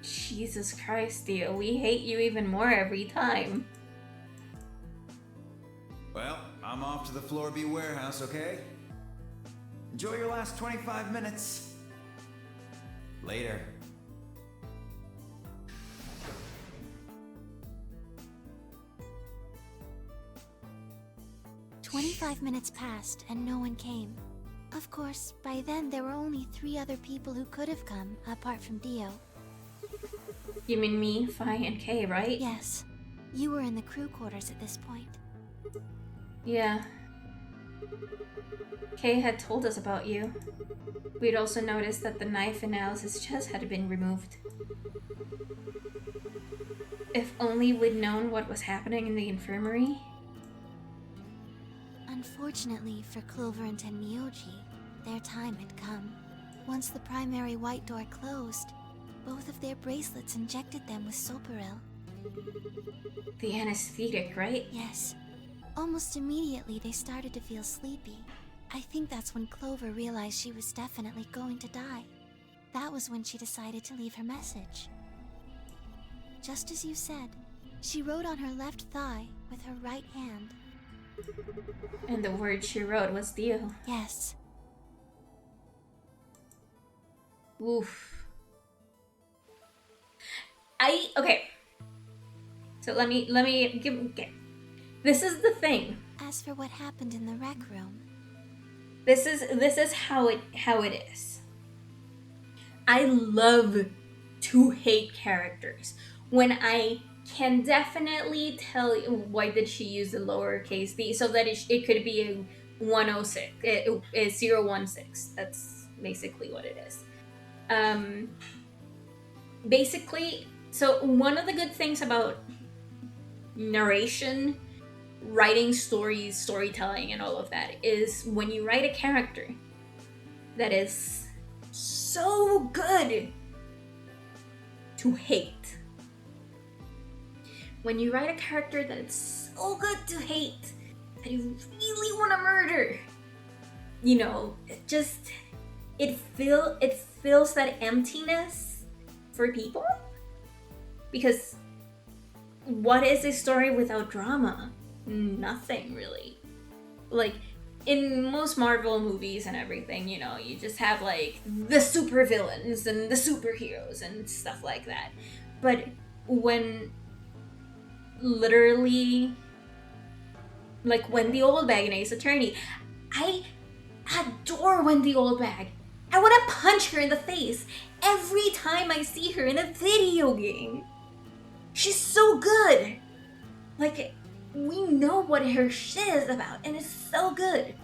Jesus Christ, Dio, we hate you even more every time. Well, I'm off to the Floor B warehouse, okay? Enjoy your last 25 minutes. Later. 25 minutes passed and no one came. Of course, by then there were only 3 other people who could have come, apart from Dio. You mean me, Fi, and Kay, right? Yes, you were in the crew quarters at this point. Yeah. Kay had told us about you. We'd also noticed that the knife in Alice's chest had been removed. If only we'd known what was happening in the infirmary. Unfortunately for Clover and Tenmyoji, their time had come. Once the primary white door closed, both of their bracelets injected them with Soparil. The anesthetic, right? Yes. Almost immediately they started to feel sleepy. I think that's when Clover realized she was definitely going to die. That was when she decided to leave her message. Just as you said, she wrote on her left thigh with her right hand. And the word she wrote was Dio. Yes. Oof. Okay. So let me give. Okay. This is the thing. As for what happened in the rec room, This is how it is. I love to hate characters when I can definitely tell you why did she use the lowercase b so that it could be a 106, a 016. That's basically what it is. Basically, so one of the good things about narration, writing stories, storytelling, and all of that is when you write a character that is so good to hate. When you write a character that is so good to hate, that you really want to murder, you know, it fills that emptiness for people. Because what is a story without drama? Nothing really. Like, in most Marvel movies and everything, you know, you just have like the supervillains and the superheroes and stuff like that. But when literally, like Wendy Oldbag in Ace Attorney, I adore Wendy Oldbag. I want to punch her in the face every time I see her in a video game. She's so good. Like, we know what her shit is about, and it's so good.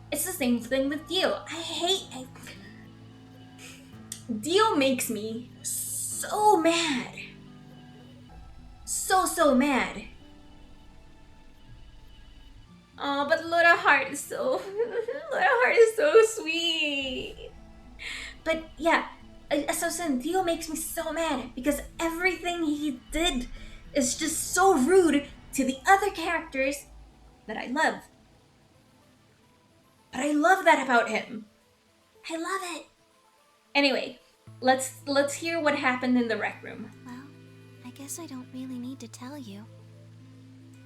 It's the same thing with Dio. Dio makes me so mad. So mad. Oh, but Little Heart is so sweet. But yeah, as I said, Dio makes me so mad because everything he did is just so rude to the other characters that I love. But I love that about him. I love it. Anyway, let's hear what happened in the rec room. Well, I guess I don't really need to tell you.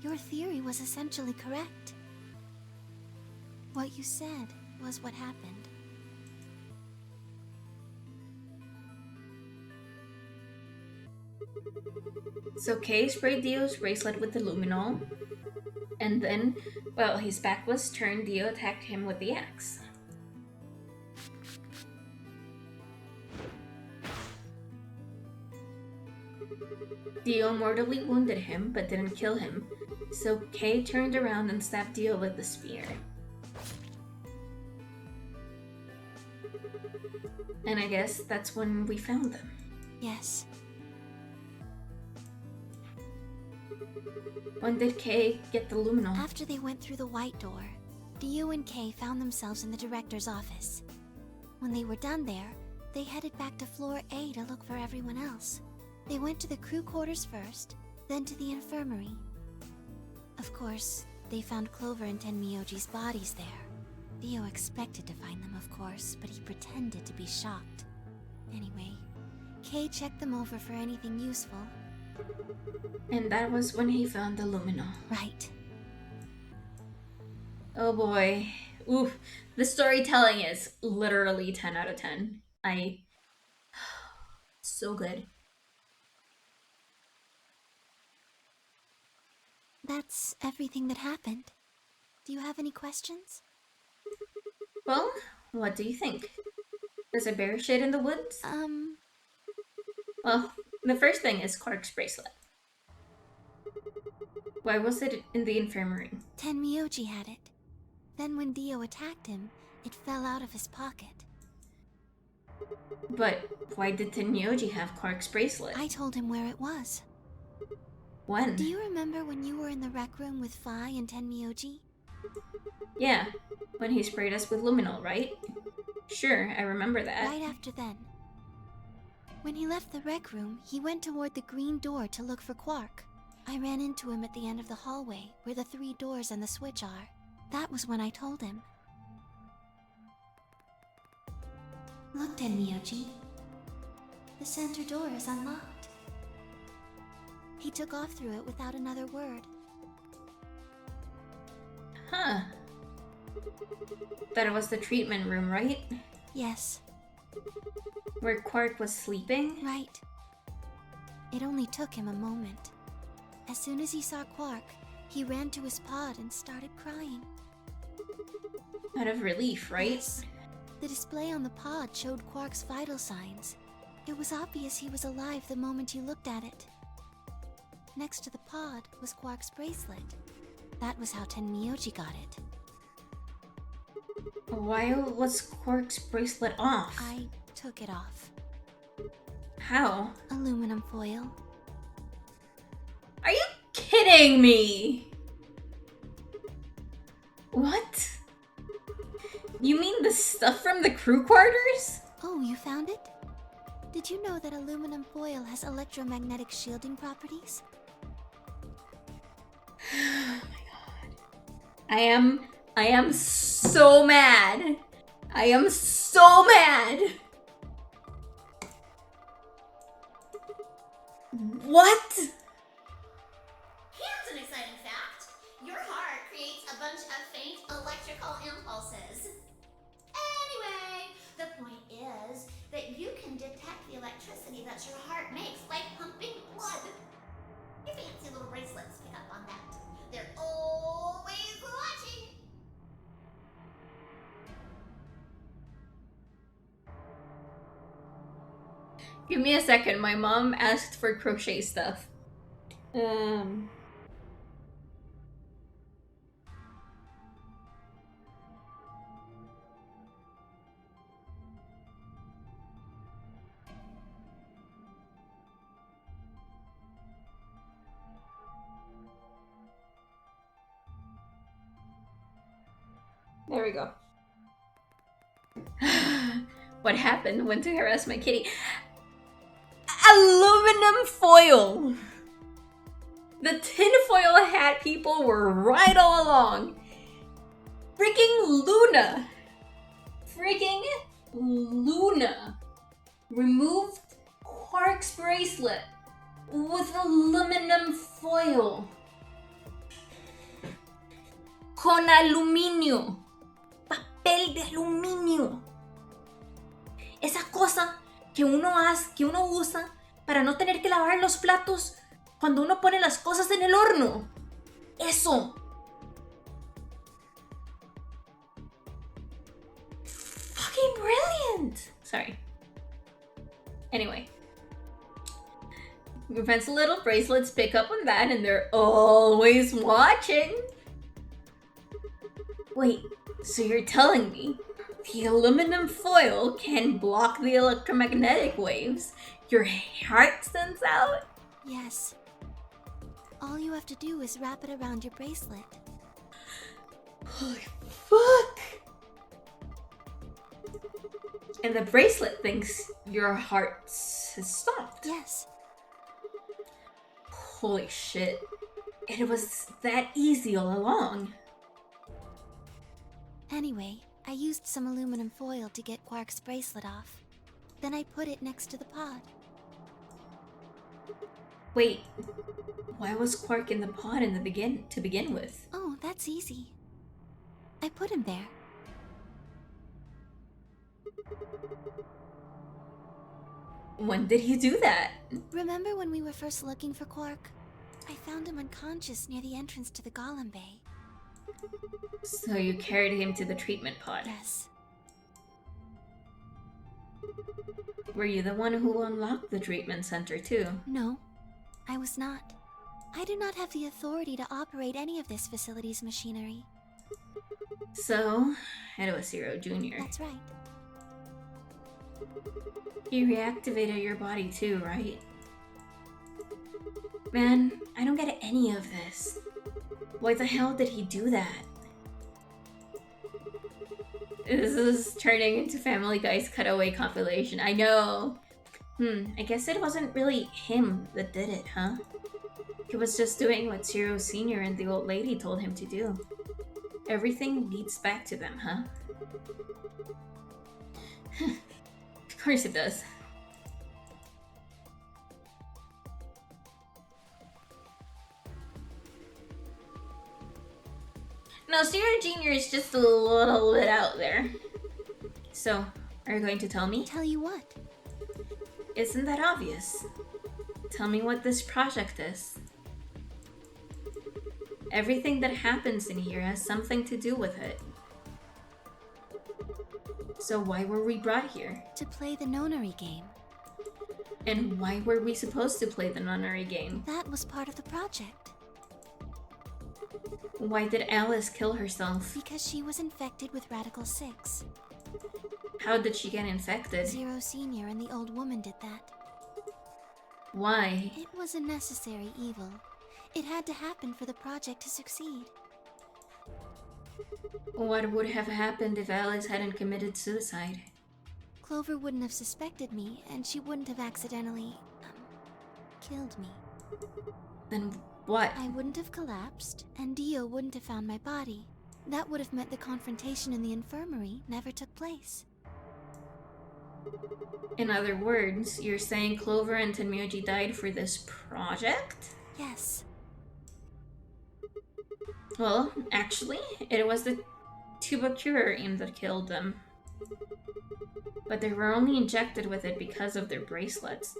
Your theory was essentially correct. What you said was what happened. So Kay sprayed Dio's bracelet with the luminol, and then, while his back was turned, Dio attacked him with the axe. Dio mortally wounded him, but didn't kill him, so Kay turned around and stabbed Dio with the spear. And I guess that's when we found them. Yes. When did Kay get the luminol? After they went through the white door, Dio and Kay found themselves in the director's office. When they were done there, they headed back to floor A to look for everyone else. They went to the crew quarters first, then to the infirmary. Of course, they found Clover and Tenmyoji's bodies there. Dio expected to find them, of course, but he pretended to be shocked. Anyway, Kay checked them over for anything useful. And that was when he found the luminol. Right. Oh boy. Oof. The storytelling is literally 10 out of 10. So good. That's everything that happened. Do you have any questions? Well, what do you think? There's a bear shit in the woods? Well, the first thing is Quark's bracelet. Why was it in the infirmary? Tenmyoji had it. Then when Dio attacked him, it fell out of his pocket. But why did Tenmyoji have Quark's bracelet? I told him where it was. When? Do you remember when you were in the rec room with Fi and Tenmyoji? Yeah, when he sprayed us with luminol, right? Sure, I remember that. Right after then. When he left the rec room, he went toward the green door to look for Quark. I ran into him at the end of the hallway, where the 3 doors and the switch are. That was when I told him. Look, Tenmyoji. The center door is unlocked. He took off through it without another word. Huh. That was the treatment room, right? Yes, Where Quark was sleeping? right. It only took him a moment. As soon as he saw Quark, he ran to his pod and started crying. Out of relief, right? Yes. The display on the pod showed Quark's vital signs. It was obvious he was alive the moment you looked at it. Next to the pod was Quark's bracelet. That was how Tenmyoji got it. Why was Quark's bracelet off? I took it off. How? Aluminum foil. Are you kidding me? What? You mean the stuff from the crew quarters? Oh, you found it? Did you know that aluminum foil has electromagnetic shielding properties? Oh my god. I am so mad. I am so mad. What? Here's an exciting fact. Your heart creates a bunch of faint electrical impulses that your heart makes, like pumping blood. Your fancy little bracelets pick up on that. They're always watching. Give me a second. My mom asked for crochet stuff. There we go. What happened? Went to harass my kitty. Aluminum foil! The tinfoil hat people were right all along. Freaking Luna! Freaking Luna removed Quark's bracelet with aluminum foil. Con aluminio. Papel de aluminio. Esa cosa que uno usa para no tener que lavar los platos cuando uno pone las cosas en el horno. Eso. Fucking brilliant. Sorry. Anyway. Your fancy little bracelets pick up on that and they're always watching. Wait, so you're telling me the aluminum foil can block the electromagnetic waves your heart sends out? Yes. All you have to do is wrap it around your bracelet. Holy fuck! And the bracelet thinks your heart has stopped. Yes. Holy shit. It was that easy all along. Anyway, I used some aluminum foil to get Quark's bracelet off. Then I put it next to the pod. Wait, why was Quark in the pod to begin with? Oh, that's easy. I put him there. When did you do that? Remember when we were first looking for Quark? I found him unconscious near the entrance to the Golem Bay. So you carried him to the treatment pod? Yes. Were you the one who unlocked the treatment center too? No, I was not. I do not have the authority to operate any of this facility's machinery. So, it was Zero Jr. That's right. He reactivated your body too, right? Man, I don't get any of this. Why the hell did he do that? This is turning into Family Guy's cutaway compilation. I know. I guess it wasn't really him that did it, huh? He was just doing what Zero Sr. and the old lady told him to do. Everything leads back to them, huh? Of course it does. No, Zero Jr. is just a little bit out there. So, are you going to tell me? Tell you what? Isn't that obvious? Tell me what this project is. Everything that happens in here has something to do with it. So why were we brought here? To play the nonary game. And why were we supposed to play the nonary game? That was part of the project. Why did Alice kill herself? Because she was infected with Radical 6. How did she get infected? Zero Sr. and the old woman did that. Why? It was a necessary evil. It had to happen for the project to succeed. What would have happened if Alice hadn't committed suicide? Clover wouldn't have suspected me, and she wouldn't have accidentally, killed me. Then what? I wouldn't have collapsed, and Dio wouldn't have found my body. That would have meant the confrontation in the infirmary never took place. In other words, you're saying Clover and Tenmyoji died for this project? Yes. Well, actually, it was the tubercularium that killed them. But they were only injected with it because of their bracelets.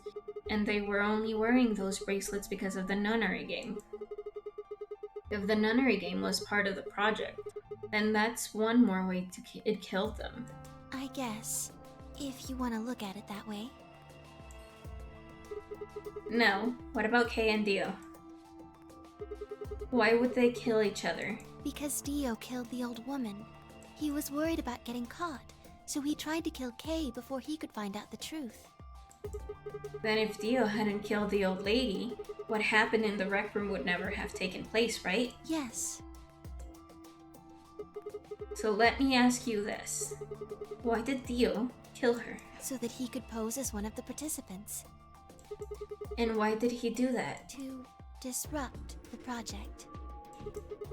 and they were only wearing those bracelets because of the nunnery game. If the nunnery game was part of the project, then that's one more way it killed them. I guess, if you want to look at it that way. No, what about Kay and Dio? Why would they kill each other? Because Dio killed the old woman. He was worried about getting caught, so he tried to kill Kay before he could find out the truth. Then if Dio hadn't killed the old lady, what happened in the rec room would never have taken place, right? Yes. So let me ask you this. Why did Dio kill her? So that he could pose as one of the participants. And why did he do that? To disrupt the project.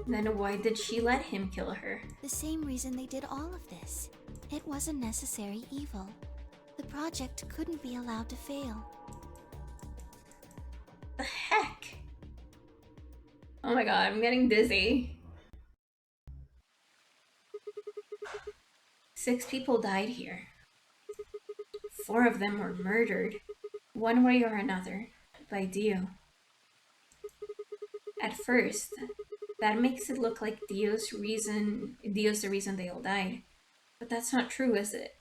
Then why did she let him kill her? The same reason they did all of this. It was a necessary evil. The project couldn't be allowed to fail. The heck? Oh my god, I'm getting dizzy. 6 people died here. 4 of them were murdered, one way or another, by Dio. At first, that makes it look like Dio's the reason they all died. But that's not true, is it?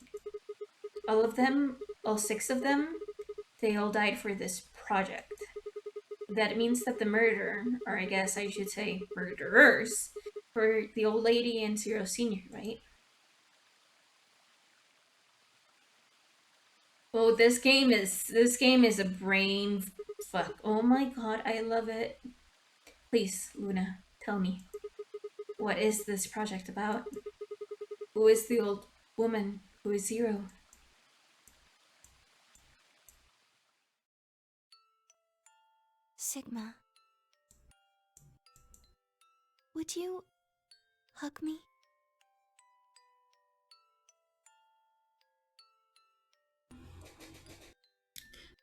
All of them, all 6 of them, they all died for this project. That means that the murderer, or I guess I should say murderers, were the old lady and Zero Senior, right? Oh, this game is a brain fuck. Oh my god, I love it. Please, Luna, tell me. What is this project about? Who is the old woman? Who is Zero? Sigma. Would you hug me?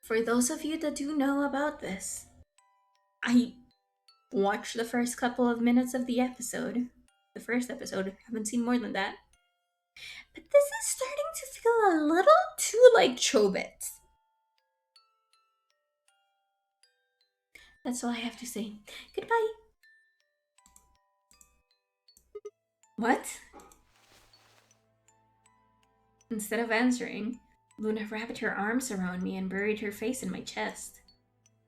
For those of you that do know about this, I watched the first couple of minutes of the episode. The first episode, haven't seen more than that. But this is starting to feel a little too like Chobits. That's all I have to say. Goodbye. What? Instead of answering, Luna wrapped her arms around me and buried her face in my chest.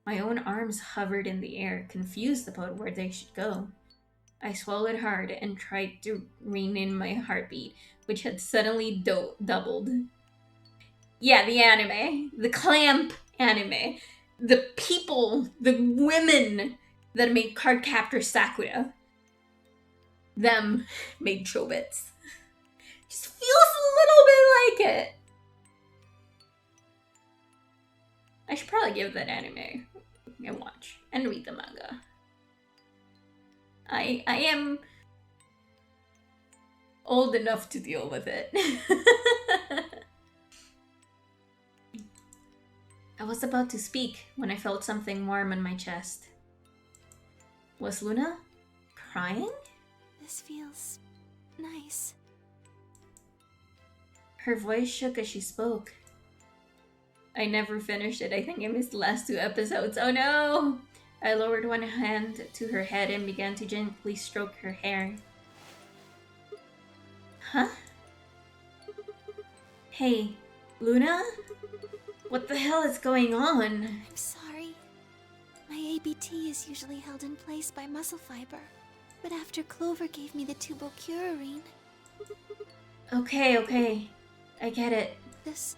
My own arms hovered in the air, confused about where they should go. I swallowed hard and tried to rein in my heartbeat, which had suddenly doubled. Yeah, the anime. The clamp anime. The people, the women that made Cardcaptor Sakura. Them made Chobits. Just feels a little bit like it. I should probably give that anime a watch and read the manga. I am old enough to deal with it. I was about to speak when I felt something warm on my chest. Was Luna crying? This feels nice. Her voice shook as she spoke. I never finished it. I think I missed the last 2 episodes. Oh no! I lowered one hand to her head and began to gently stroke her hair. Huh? Hey, Luna? What the hell is going on? I'm sorry. My ABT is usually held in place by muscle fiber. But after Clover gave me the tubocurarine... Okay. I get it. Does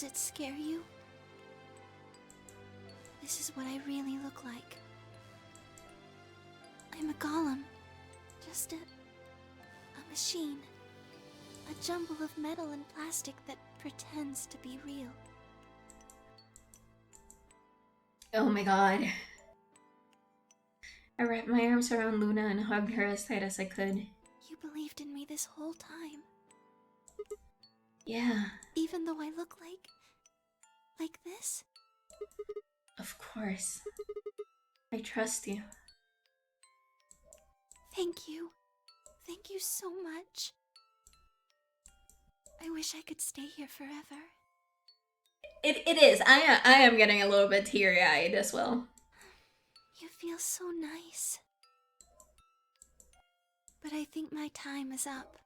it scare you? This is what I really look like. I'm a golem. Just a machine. A jumble of metal and plastic that pretends to be real. Oh my god. I wrapped my arms around Luna and hugged her as tight as I could. You believed in me this whole time. Yeah. Even though I look like this? Of course. I trust you. Thank you. Thank you so much. I wish I could stay here forever. It is. I am getting a little bit teary-eyed as well. You feel so nice. But I think my time is up.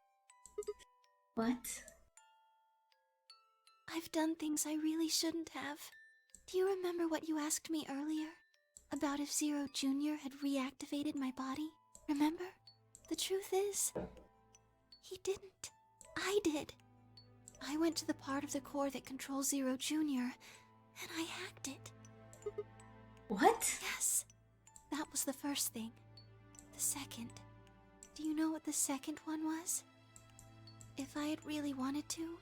What? I've done things I really shouldn't have. Do you remember what you asked me earlier? About if Zero Jr. had reactivated my body? Remember? The truth is, he didn't. I did. I went to the part of the core that controls Zero Jr., and I hacked it. What? Yes, that was the first thing. The second. Do you know what the second one was? If I had really wanted to,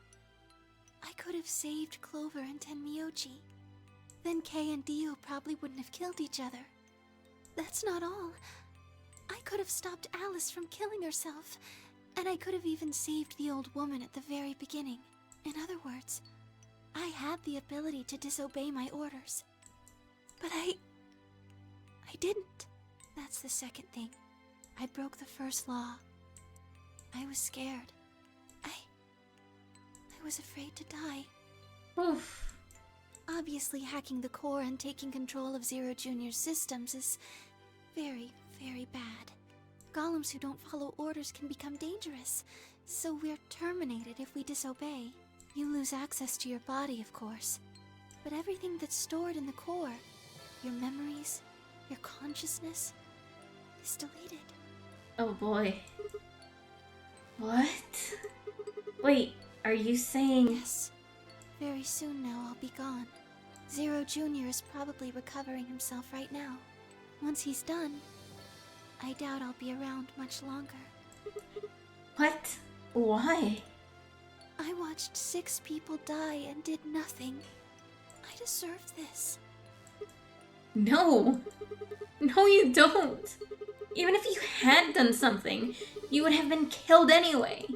I could have saved Clover and Tenmyoji. Then Kei and Dio probably wouldn't have killed each other. That's not all. I could have stopped Alice from killing herself, and I could have even saved the old woman at the very beginning. In other words, I had the ability to disobey my orders. But I didn't. That's the second thing. I broke the first law. I was scared. I was afraid to die. Oof. Obviously, hacking the core and taking control of Zero Jr.'s systems is very, very bad. Golems who don't follow orders can become dangerous, so we're terminated if we disobey. You lose access to your body, of course, but everything that's stored in the core, your memories, your consciousness, is deleted. Oh boy. What? Wait, are you saying... Yes. Very soon now I'll be gone. Zero Jr. is probably recovering himself right now. Once he's done, I doubt I'll be around much longer. What? Why? I watched 6 people die and did nothing. I deserve this. No. No, you don't. Even if you had done something, you would have been killed anyway.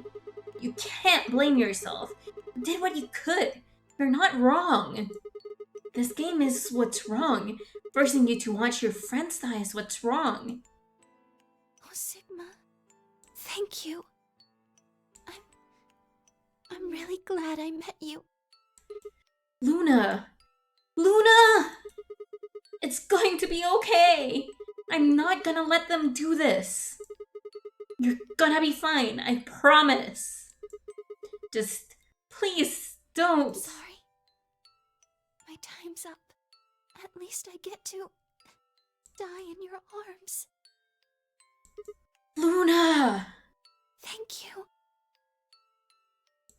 You can't blame yourself. You did what you could. You're not wrong. This game is what's wrong. Forcing you to watch your friends die is what's wrong. Oh, Sigma. Thank you. I'm really glad I met you. Luna! Luna! It's going to be okay. I'm not gonna let them do this. You're gonna be fine, I promise. Just, please, don't. Sorry. My time's up. At least I get to die in your arms. Luna! Thank you.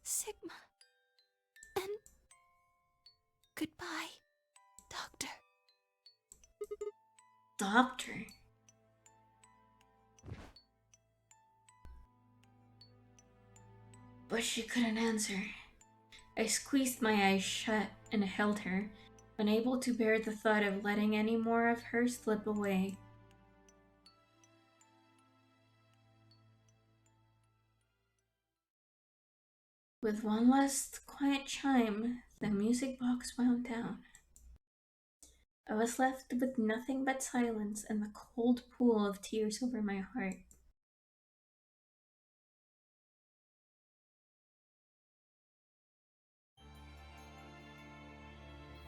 Sigma. And goodbye, Doctor. Doctor? But she couldn't answer. I squeezed my eyes shut and held her, unable to bear the thought of letting any more of her slip away. With one last quiet chime, the music box wound down. I was left with nothing but silence and the cold pool of tears over my heart.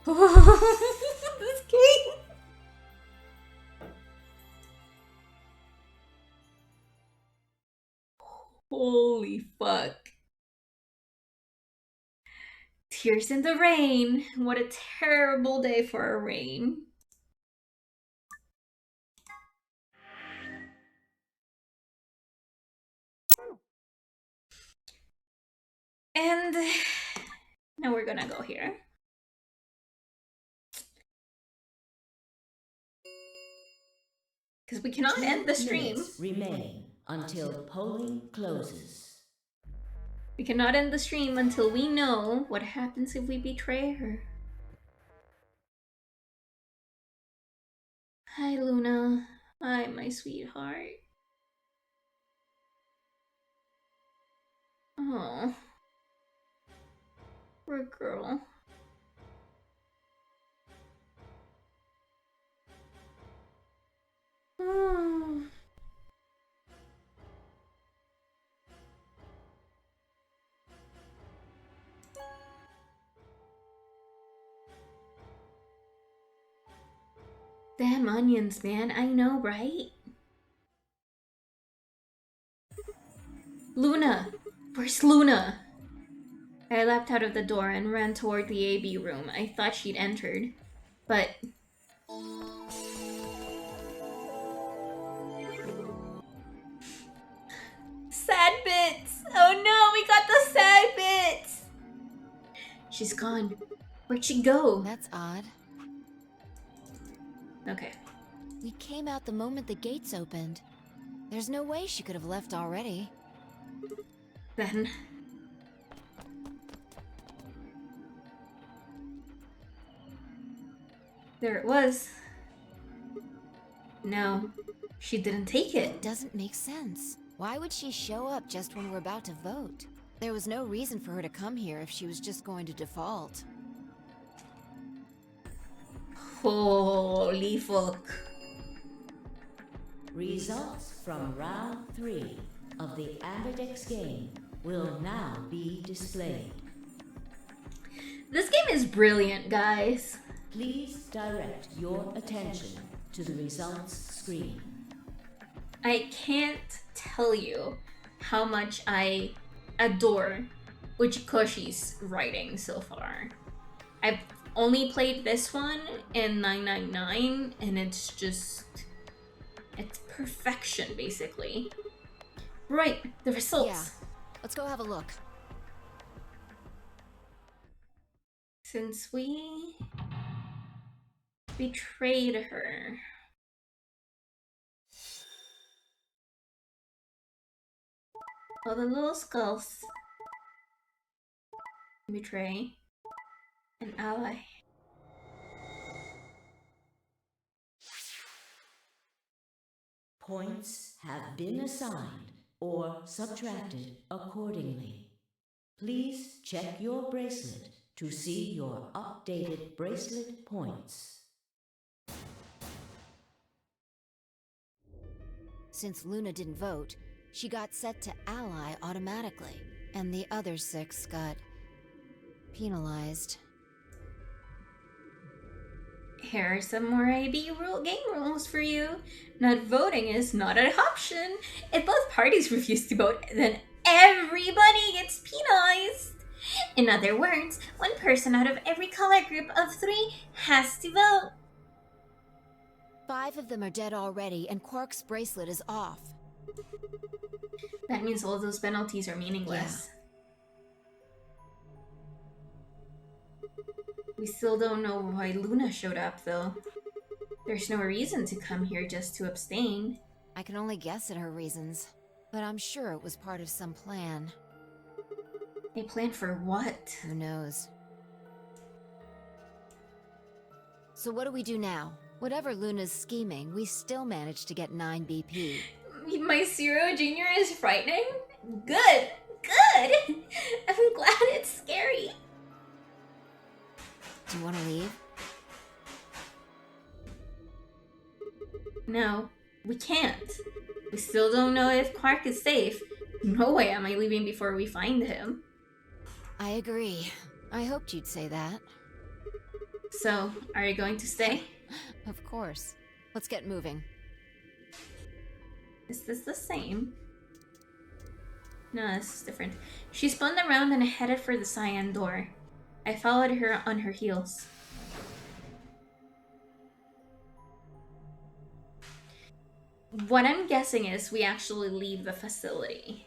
This game! Holy fuck. Tears in the rain. What a terrible day for a rain. And now we're gonna go here. Because we cannot end the stream. Remain until polling closes. We cannot end the stream until we know what happens if we betray her. Hi, Luna. Hi, my sweetheart. Oh. Poor girl. Oh. Damn onions, man. I know, right? Luna! Where's Luna? I leapt out of the door and ran toward the AB room. I thought she'd entered, but... Sad bits! Oh no, we got the sad bits! She's gone. Where'd she go? That's odd. Okay. We came out the moment the gates opened. There's no way she could have left already. Then... there it was. No, she didn't take it. Doesn't make sense. Why would she show up just when we're about to vote? There was no reason for her to come here if she was just going to default. Holy fuck. Results from round 3 of the Ambidex game will now be displayed. This game is brilliant, guys. Please direct your attention to the results screen. I can't tell you how much I adore Uchikoshi's writing so far. I've only played this one in 999, and it's just... it's perfection, basically. Right, the results. Yeah, let's go have a look. Since we betrayed her. All the little skulls. Betray an ally. Points have been assigned or subtracted accordingly. Please check your bracelet to see your updated bracelet points. Since Luna didn't vote, she got set to ally automatically, and the other 6 got penalized. Here are some more game rules for you. Not voting is not an option. If both parties refuse to vote, then everybody gets penalized. In other words, one person out of every color group of 3 has to vote. 5 of them are dead already, and Quark's bracelet is off. That means all those penalties are meaningless. We still don't know why Luna showed up, though. There's no reason to come here just to abstain. I can only guess at her reasons, but I'm sure it was part of some plan. A plan for what? Who knows? So what do we do now? Whatever Luna's scheming, we still managed to get 9 BP. My Zero Junior is frightening? Good! Good! I'm glad it's scary. Do you want to leave? No, we can't. We still don't know if Quark is safe. No way am I leaving before we find him. I agree. I hoped you'd say that. So, are you going to stay? Of course. Let's get moving. Is this the same? No, this is different. She spun around and headed for the cyan door. I followed her on her heels. What I'm guessing is we actually leave the facility.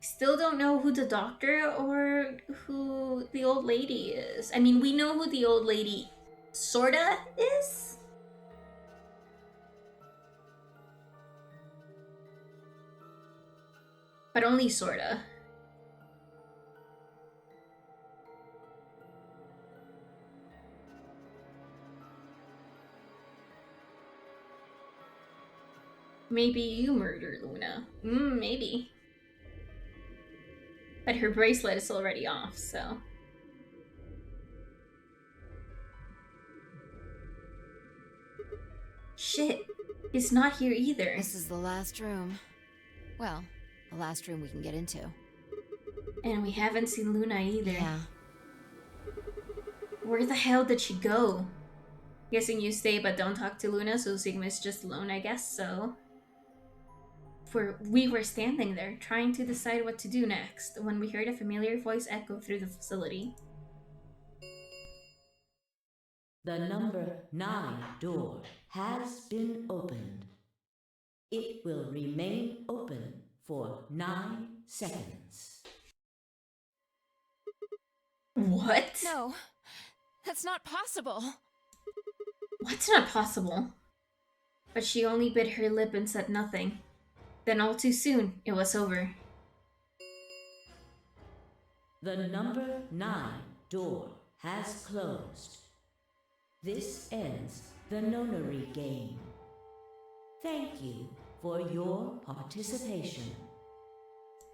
Still don't know who the doctor or who the old lady is. I mean, we know who the old lady sorta is. But only sorta. Maybe you murdered Luna. Maybe. But her bracelet is already off, so... Shit. It's not here either. This is the last room. Well, The last room we can get into. And we haven't seen Luna either. Yeah. Where the hell did she go? Guessing you stay but don't talk to Luna, so Sigma's just alone, I guess so. We were standing there, trying to decide what to do next, when we heard a familiar voice echo through the facility. The number 9 door has been opened. It will remain open for 9 seconds. What? No, that's not possible. What's not possible? But she only bit her lip and said nothing. Then all too soon, it was over. The number 9 door has closed. This ends the nonary game. Thank you for your participation.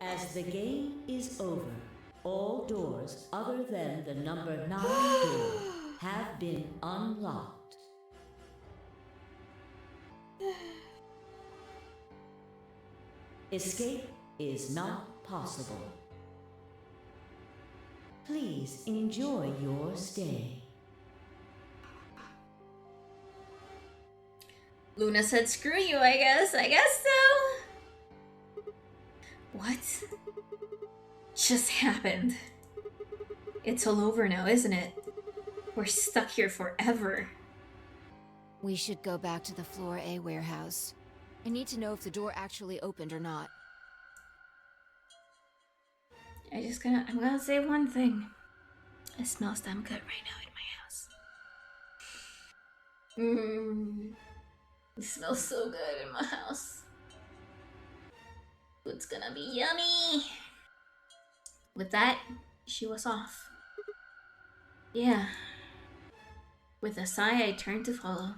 As the game is over, all doors other than the number 9 door have been unlocked. Escape is not possible. Please enjoy your stay. Luna said screw you, I guess. I guess so. What just happened? It's all over now, isn't it? We're stuck here forever. We should go back to the Floor A warehouse. I need to know if the door actually opened or not. I'm gonna say one thing. It smells damn good right now in my house. It smells so good in my house. Food's gonna be yummy. With that, she was off. Yeah. With a sigh, I turned to follow.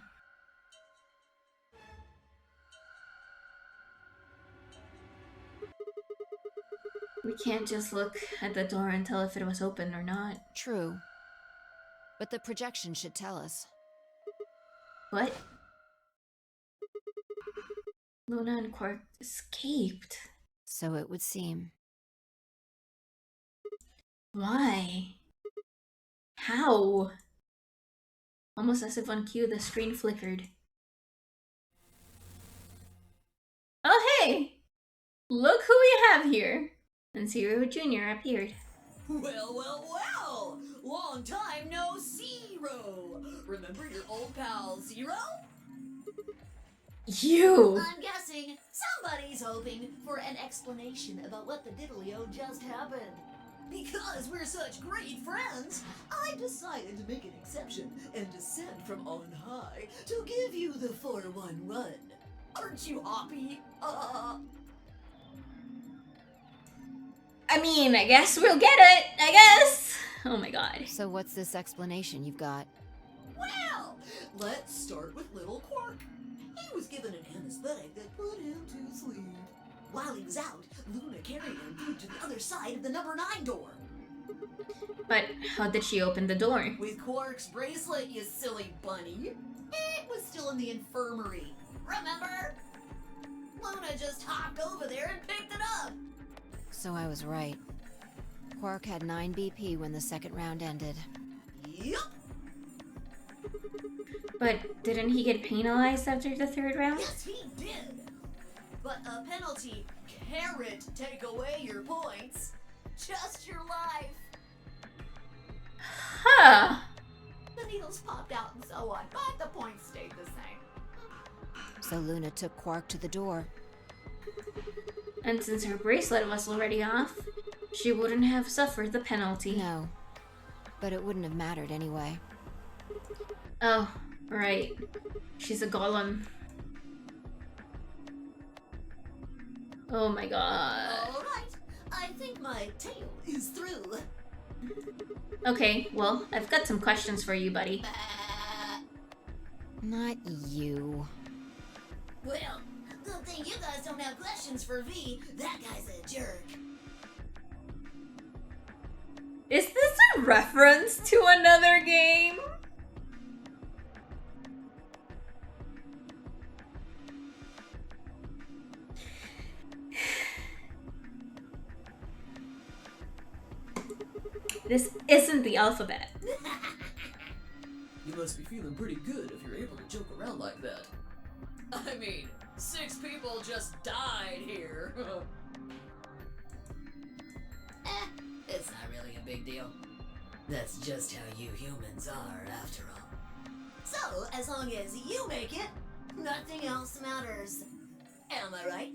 We can't just look at the door and tell if it was open or not. True. But the projection should tell us. What? Luna and Quark escaped. So it would seem. Why? How? Almost as if on cue, the screen flickered. Oh hey! Look who we have here! And Zero Jr. appeared. Well, well, well! Long time no Zero! Remember your old pal Zero? You! I'm guessing somebody's hoping for an explanation about what the diddly-o just happened. Because we're such great friends, I decided to make an exception and descend from on high to give you the 4-1 run. Aren't you happy? I mean, I guess we'll get it, I guess! Oh my god. So what's this explanation you've got? Well, let's start with little Quark. He was given an anesthetic that put him to sleep. While he was out, Luna carried him through to the other side of the number 9 door. But how did she open the door? With Quark's bracelet, you silly bunny. It was still in the infirmary. Remember? Luna just hopped over there and picked it up. So I was right. Quark had 9 BP when the second round ended. Yup. But didn't he get penalized after the third round? Yes, he did. But a penalty can't take away your points. Just your life. Huh. The needles popped out and so on, but the points stayed the same. So Luna took Quark to the door. And since her bracelet was already off, she wouldn't have suffered the penalty. No. But it wouldn't have mattered anyway. Oh, right. She's a golem. Oh my god. All right. I think my tale is through. Okay, well, I've got some questions for you, buddy. Not you. Well, good thing you guys don't have questions for V. That guy's a jerk. Is this a reference to another game? This isn't the alphabet. You must be feeling pretty good if you're able to joke around like that. I mean, 6 people just died here. It's not really a big deal. That's just how you humans are, after all. So, as long as you make it, nothing else matters. Am I right?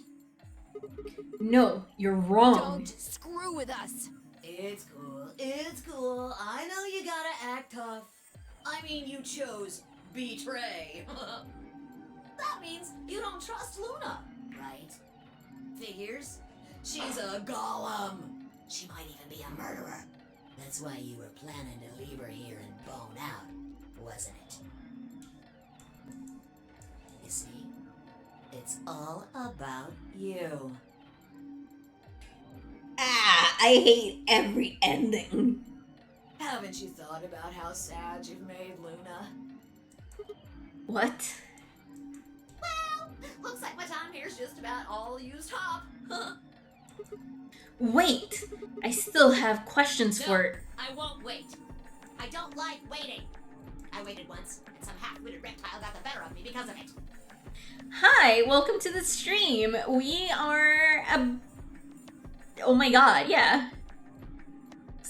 No, you're wrong. Don't screw with us. It's cool. It's cool. I know you gotta act tough. I mean, you chose betray. That means you don't trust Luna, right? Figures. She's a golem. She might even be a murderer. That's why you were planning to leave her here and bone out, wasn't it? You see? It's all about you. Ah, I hate every ending. Haven't you thought about how sad you've made Luna? What? Well, looks like my time here's just about all used up. Wait, I still have questions for it. I won't wait. I don't like waiting. I waited once, and some half-witted reptile got the better of me because of it. Hi, welcome to the stream. We are oh my god, yeah.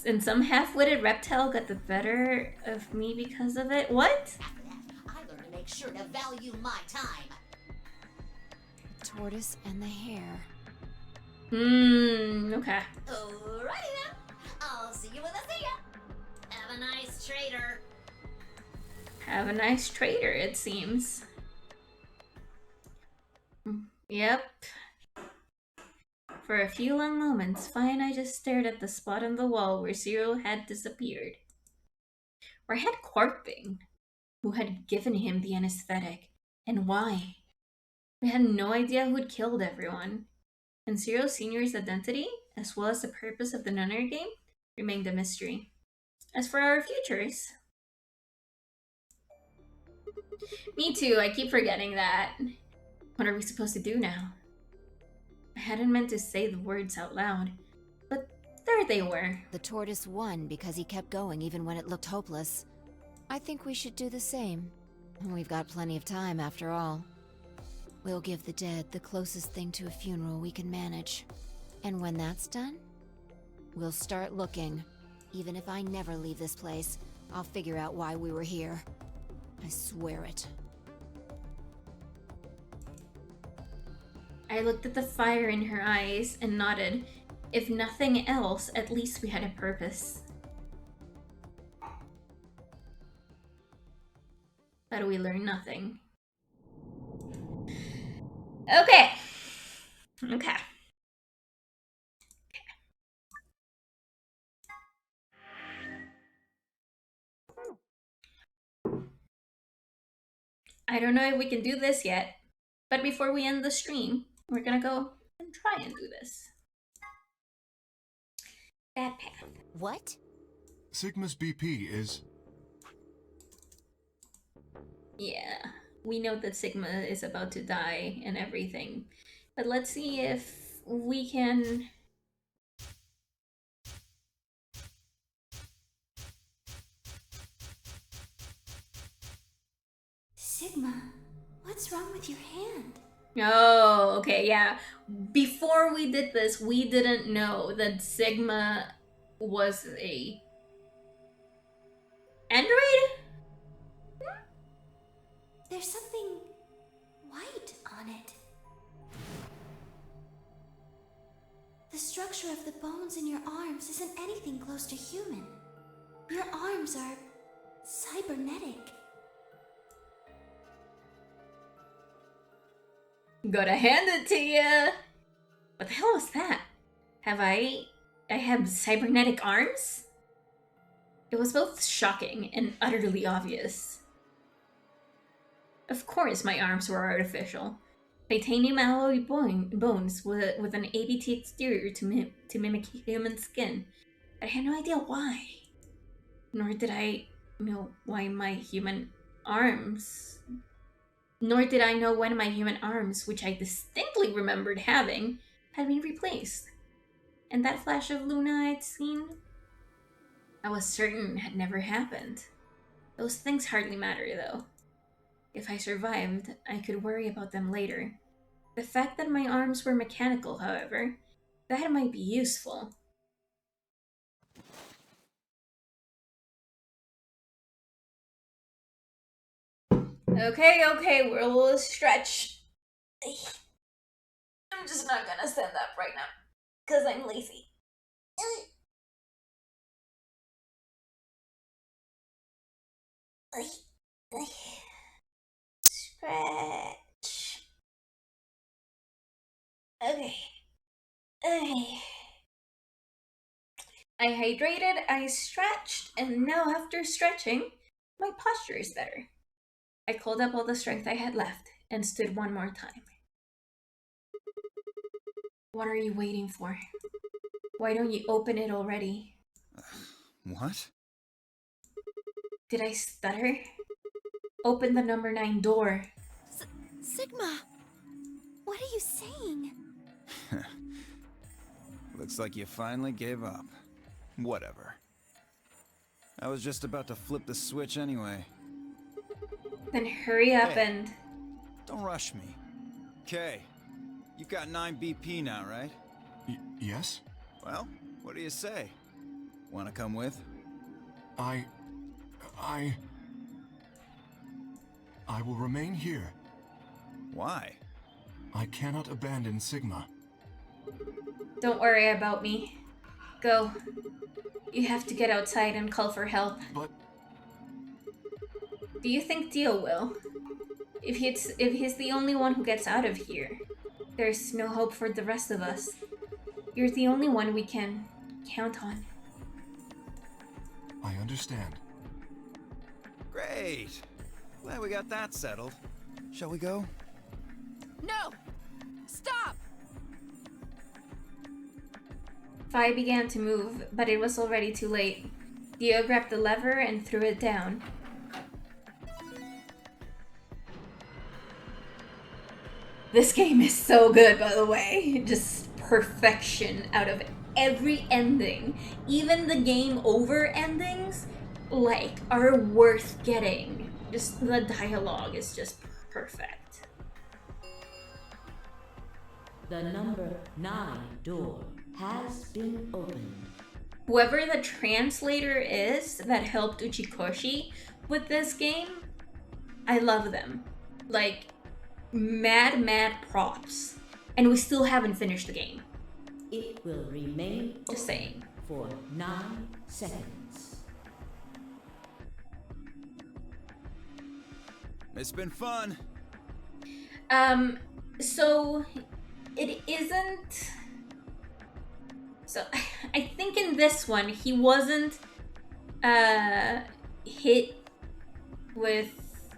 And some half-witted reptile got the better of me because of it? What? After that, I learned to make sure to value my time. The tortoise and the hare. Okay. Alrighty then. I'll see you when I see ya. Have a nice trader. Have a nice trader, it seems. Yep. For a few long moments, Fi and I just stared at the spot on the wall where Zero had disappeared. Where had Quark been? Who had given him the anesthetic? And why? We had no idea who'd killed everyone. And Zero Senior's identity, as well as the purpose of the Nunner game, remained a mystery. As for our futures... Me too, I keep forgetting that. What are we supposed to do now? I hadn't meant to say the words out loud, but there they were. The tortoise won because he kept going even when it looked hopeless. I think we should do the same. We've got plenty of time after all. We'll give the dead the closest thing to a funeral we can manage. And when that's done, we'll start looking. Even if I never leave this place, I'll figure out why we were here. I swear it. I looked at the fire in her eyes and nodded. If nothing else, at least we had a purpose. But we learned nothing. Okay. Okay. I don't know if we can do this yet, but before we end the stream, we're gonna go and try and do this. That path. What? Sigma's BP is... Yeah, we know that Sigma is about to die and everything, but let's see if we can... Sigma, what's wrong with your hand? Oh, okay, yeah. Before we did this, we didn't know that Sigma was a android? There's something white on it. The structure of the bones in your arms isn't anything close to human. Your arms are cybernetic. Gotta hand it to ya. What the hell is that? I have cybernetic arms? It was both shocking and utterly obvious. Of course my arms were artificial. Titanium alloy bones with an ABT exterior to mimic human skin. But I had no idea why. Nor did I know when my human arms, which I distinctly remembered having, had been replaced. And that flash of Luna I'd seen I was certain had never happened. Those things hardly matter, though. If I survived, I could worry about them later. The fact that my arms were mechanical, however, that might be useful. Okay, we'll stretch. I'm just not gonna stand up right now, because I'm lazy. Stretch. Okay. I hydrated, I stretched, and now after stretching, my posture is better. I called up all the strength I had left and stood one more time. What are you waiting for? Why don't you open it already? What? Did I stutter? Open the number 9 door. Sigma! What are you saying? Looks like you finally gave up. Whatever. I was just about to flip the switch anyway. Then hurry up Hey. and... Don't rush me. Okay, you've got 9 BP now, right? Yes? Well, what do you say? Wanna come with? I will remain here. Why? I cannot abandon Sigma. Don't worry about me. Go. You have to get outside and call for help. But Do you think Dio will? If he's the only one who gets out of here, there's no hope for the rest of us. You're the only one we can count on. I understand. Great! Glad we got that settled. Shall we go? No! Stop! Fi began to move, but it was already too late. Dio grabbed the lever and threw it down. This game is so good, by the way. Just perfection out of every ending. Even the game over endings, like, are worth getting. Just the dialogue is just perfect. The number 9 door has been opened. Whoever the translator is that helped Uchikoshi with this game, I love them. Like, mad props. And we still haven't finished the game. It will remain Just open saying. for 9 seconds. It's been fun. So it isn't. So I think in this one he wasn't hit with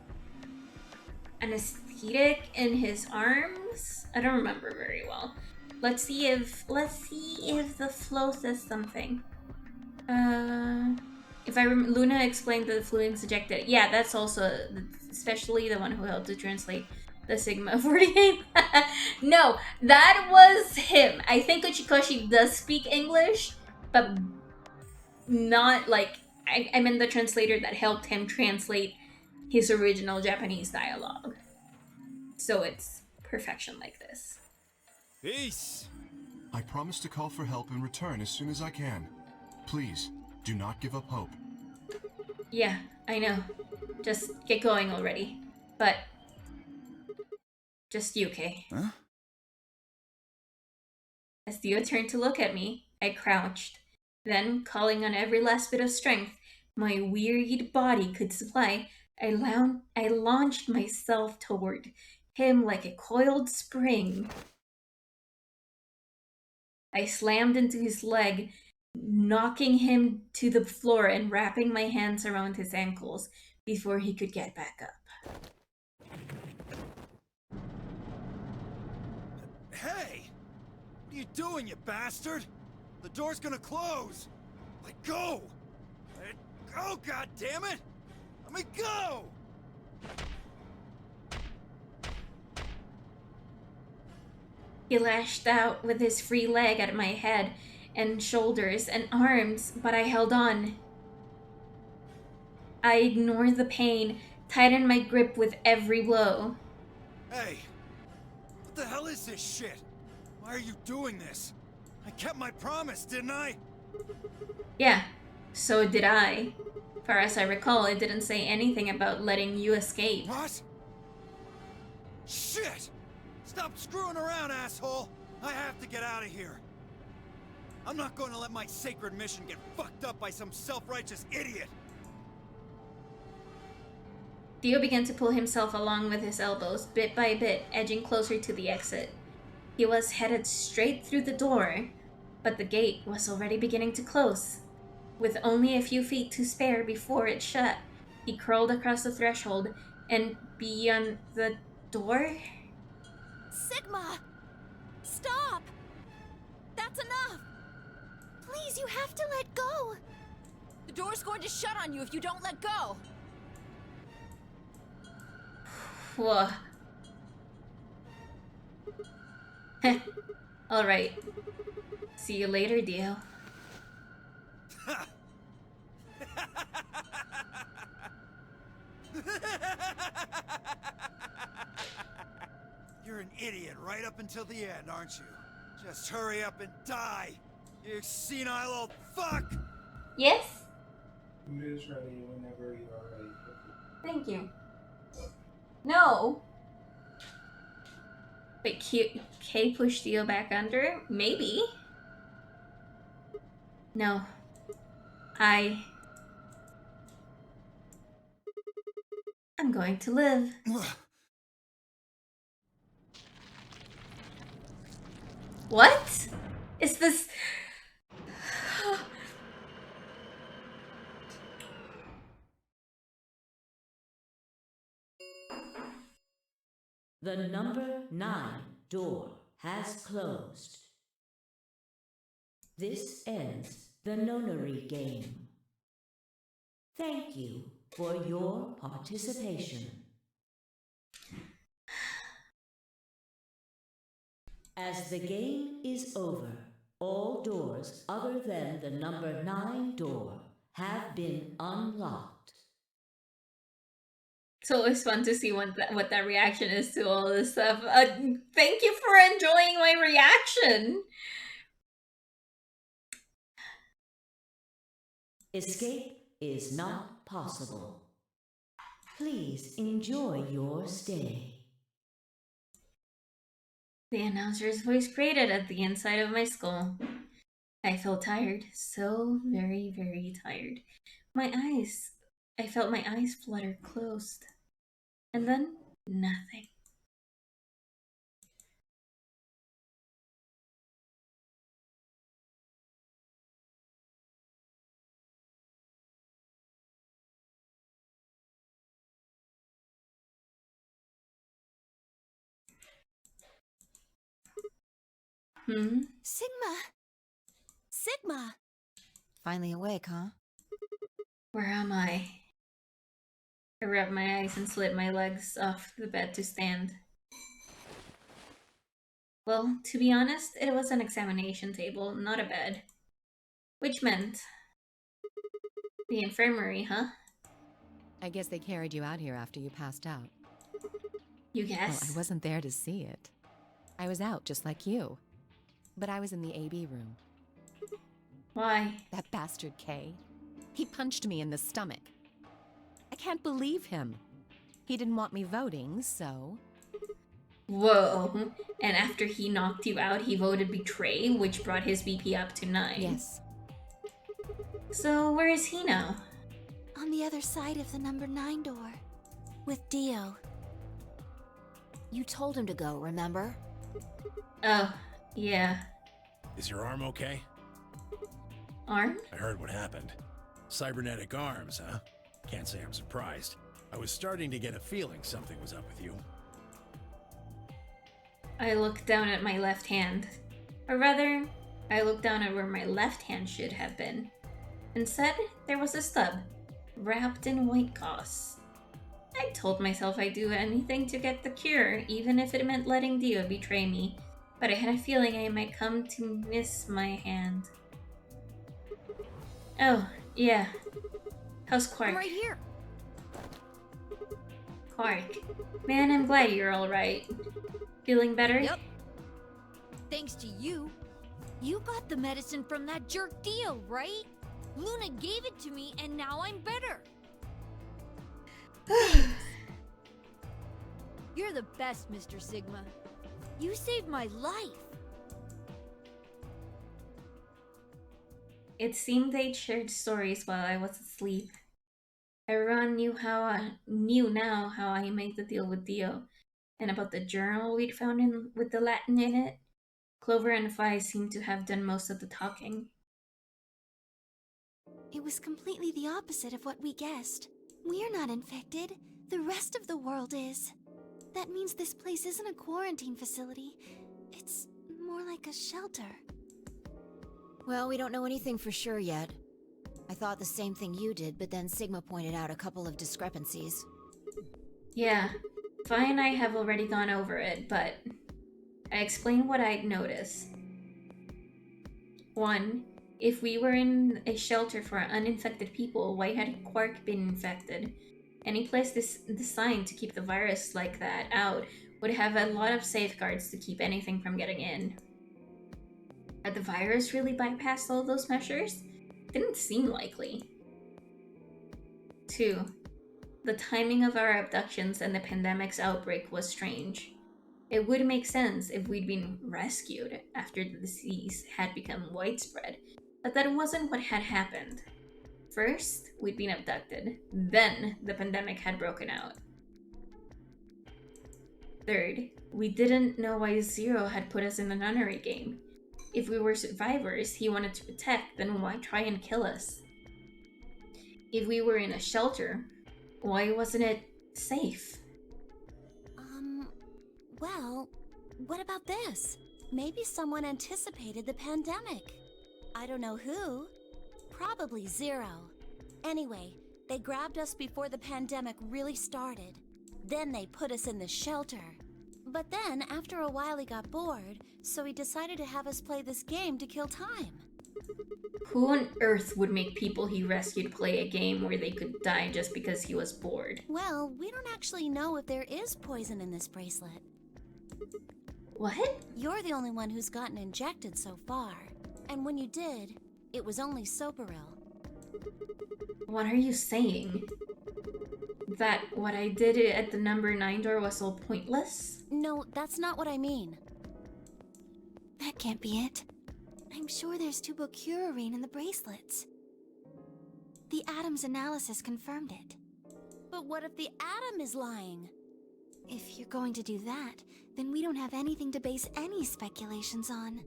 anesthetic in his arms. I don't remember very well. Let's see if the flow says something. If Luna explained that the fluids ejected. Yeah, that's also especially the one who helped to translate the Sigma 48. No, that was him. I think Uchikoshi does speak English, but not like I meant the translator that helped him translate his original Japanese dialogue. So it's perfection like this. Peace! I promise to call for help and return as soon as I can. Please, do not give up hope. Yeah, I know. Just get going already. But just you, Kay. Huh? As Dio turned to look at me, I crouched. Then, calling on every last bit of strength my wearied body could supply, I launched myself toward him like a coiled spring. I slammed into his leg, knocking him to the floor and wrapping my hands around his ankles before he could get back up. Hey! What are you doing, you bastard? The door's gonna close! Let go! Let go, goddammit! Let me go! He lashed out with his free leg at my head and shoulders and arms, but I held on. I ignored the pain, tightened my grip with every blow. Hey! What the hell is this shit? Why are you doing this? I kept my promise, didn't I? Yeah, so did I. Far as I recall, it didn't say anything about letting you escape. What? Shit! Stop screwing around, asshole! I have to get out of here. I'm not going to let my sacred mission get fucked up by some self-righteous idiot. Dio began to pull himself along with his elbows, bit by bit, edging closer to the exit. He was headed straight through the door, but the gate was already beginning to close. With only a few feet to spare before it shut, he crawled across the threshold and beyond the door. Sigma! Stop! That's enough! Please, you have to let go! The door's going to shut on you if you don't let go! Whoa. Heh. Alright. See you later, Dio. You're an idiot right up until the end, aren't you? Just hurry up and die, you senile old fuck! Yes? Food is ready whenever you are ready. Thank you. No! Wait, Kay pushed Dio back under? Maybe. No. I'm going to live. What? Is this... The number 9 door has closed. This ends the nonary game. Thank you for your participation. As the game is over, all doors other than the number 9 door have been unlocked. It's always fun to see what that reaction is to all this stuff. Thank you for enjoying my reaction. Escape is not possible. Please enjoy your stay. The announcer's voice grated at the inside of my skull. I felt tired, so very, very tired. I felt my eyes flutter closed. And then, nothing. Sigma! Sigma! Finally awake, huh? Where am I? I rubbed my eyes and slid my legs off the bed to stand. Well, to be honest, it was an examination table, not a bed. Which meant... the infirmary, huh? I guess they carried you out here after you passed out. You Well, guess? I wasn't there to see it. I was out just like you. But I was in the AB room. Why? That bastard Kay. He punched me in the stomach. I can't believe him. He didn't want me voting, so... Whoa. And after he knocked you out, he voted betray, which brought his BP up to 9. Yes. So where is he now? On the other side of the number 9 door. With Dio. You told him to go, remember? Oh, yeah. Is your arm okay? Arm? I heard what happened. Cybernetic arms, huh? Can't say I'm surprised. I was starting to get a feeling something was up with you. I looked down at my left hand. Or rather, I looked down at where my left hand should have been. Instead, there was a stub, wrapped in white gauze. I told myself I'd do anything to get the cure, even if it meant letting Dio betray me, but I had a feeling I might come to miss my hand. Oh, yeah. How's Quark? I'm right here. Quark. Man, I'm glad you're alright. Feeling better? Yep. Thanks to you. You got the medicine from that jerk Dio, right? Luna gave it to me and now I'm better. You're the best, Mr. Sigma. You saved my life. It seemed they'd shared stories while I was asleep. Everyone knew now how I made the deal with Dio, and about the journal we'd found with the Latin in it. Clover and Fi seemed to have done most of the talking. It was completely the opposite of what we guessed. We're not infected. The rest of the world is. That means this place isn't a quarantine facility. It's more like a shelter. Well, we don't know anything for sure yet. I thought the same thing you did, but then Sigma pointed out a couple of discrepancies. Yeah, Fi and I have already gone over it, but I explained what I'd noticed. 1. If we were in a shelter for uninfected people, why had Quark been infected? Any place designed to keep the virus like that out would have a lot of safeguards to keep anything from getting in. Had the virus really bypassed all those measures? Didn't seem likely. 2. The timing of our abductions and the pandemic's outbreak was strange. It would make sense if we'd been rescued after the disease had become widespread, but that wasn't what had happened. First, we'd been abducted, then the pandemic had broken out. 3rd, we didn't know why Zero had put us in the nunnery game. If we were survivors he wanted to protect, then why try and kill us? If we were in a shelter, why wasn't it safe? Well, what about this? Maybe someone anticipated the pandemic. I don't know who. Probably Zero. Anyway, they grabbed us before the pandemic really started. Then they put us in the shelter. But then, after a while, he got bored, so he decided to have us play this game to kill time. Who on earth would make people he rescued play a game where they could die just because he was bored? Well, we don't actually know if there is poison in this bracelet. What? You're the only one who's gotten injected so far. And when you did, it was only Soparil. What are you saying? That what I did at the number 9 door was all pointless? No, that's not what I mean. That can't be it. I'm sure there's tubocurarine in the bracelets. The Atom's analysis confirmed it. But what if the Atom is lying? If you're going to do that, then we don't have anything to base any speculations on.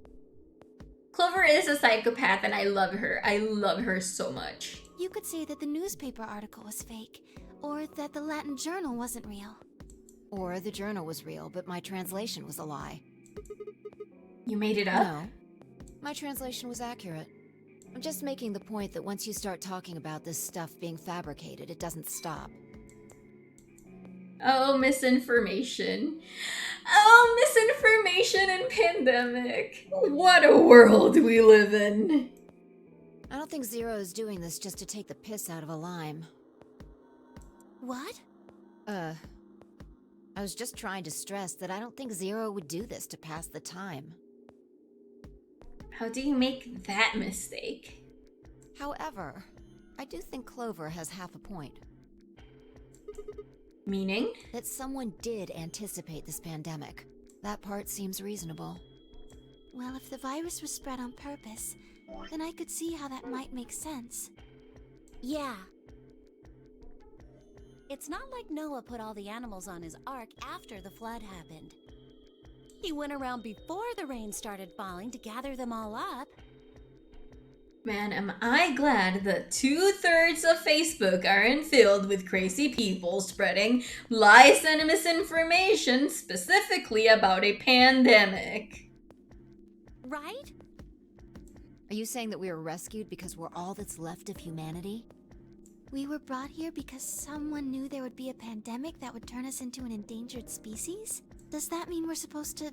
Clover is a psychopath and I love her. I love her so much. You could say that the newspaper article was fake, or that the Latin journal wasn't real. Or the journal was real, but my translation was a lie. You made it up? No. My translation was accurate. I'm just making the point that once you start talking about this stuff being fabricated, it doesn't stop. Oh, misinformation. Oh, misinformation and pandemic. What a world we live in. I don't think Zero is doing this just to take the piss out of a lime. What? I was just trying to stress that I don't think Zero would do this to pass the time. How do you make that mistake? However, I do think Clover has half a point. Meaning? That someone did anticipate this pandemic. That part seems reasonable. Well, if the virus was spread on purpose, then I could see how that might make sense. Yeah. It's not like Noah put all the animals on his ark after the flood happened. He went around before the rain started falling to gather them all up. Man, am I glad that 2/3 of Facebook aren't filled with crazy people spreading lies and misinformation specifically about a pandemic. Right? Are you saying that we were rescued because we're all that's left of humanity? We were brought here because someone knew there would be a pandemic that would turn us into an endangered species? Does that mean we're supposed to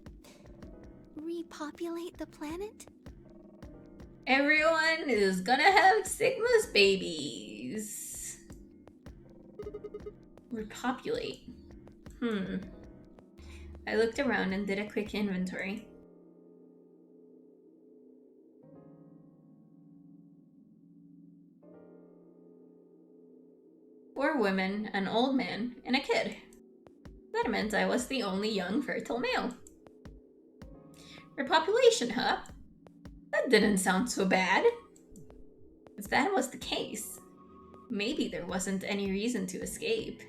repopulate the planet? Everyone is gonna have Sigma's babies. Repopulate. I looked around and did a quick inventory. Four women, an old man, and a kid. That meant I was the only young fertile male. Her population, huh? That didn't sound so bad. If that was the case, maybe there wasn't any reason to escape.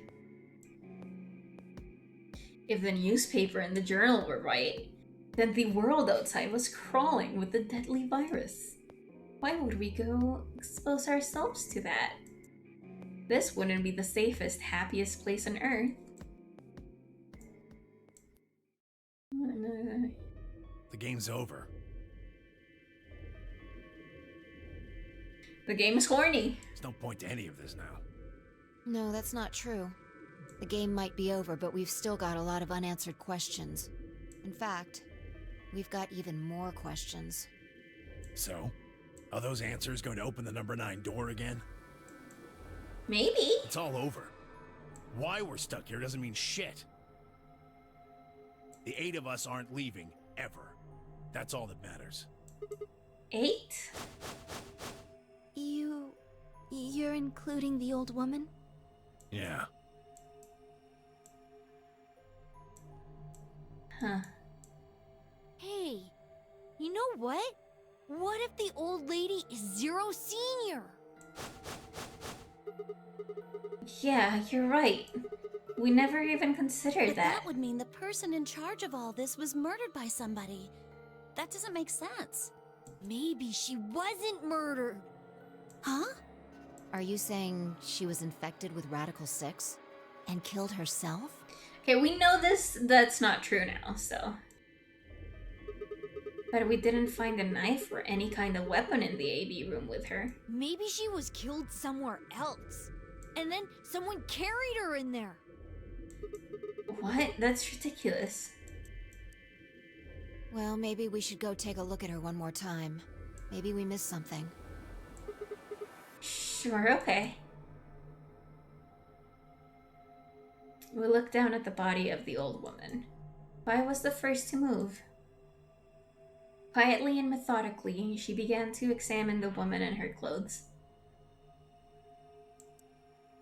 If the newspaper and the journal were right, then the world outside was crawling with the deadly virus. Why would we go expose ourselves to that? This wouldn't be the safest, happiest place on Earth. The game's over. The game's horny. There's no point to any of this now. No, that's not true. The game might be over, but we've still got a lot of unanswered questions. In fact, we've got even more questions. So, are those answers going to open the number 9 door again? Maybe. It's all over. Why we're stuck here doesn't mean shit. The 8 of us aren't leaving, ever. That's all that matters. 8? You're including the old woman? Yeah. Huh. Hey, you know what? What if the old lady is Zero Senior? Yeah, you're right. We never even considered But that. that would mean the person in charge of all this was murdered by somebody. That doesn't make sense. Maybe she wasn't murdered. Huh? Are you saying she was infected with Radical 6 and killed herself? Okay, we know that's not true now, so. But we didn't find a knife or any kind of weapon in the AB room with her. Maybe she was killed somewhere else. And then someone carried her in there. What? That's ridiculous. Well, maybe we should go take a look at her one more time. Maybe we missed something. Sure, okay. We looked down at the body of the old woman. I was the first to move. Quietly and methodically, she began to examine the woman and her clothes.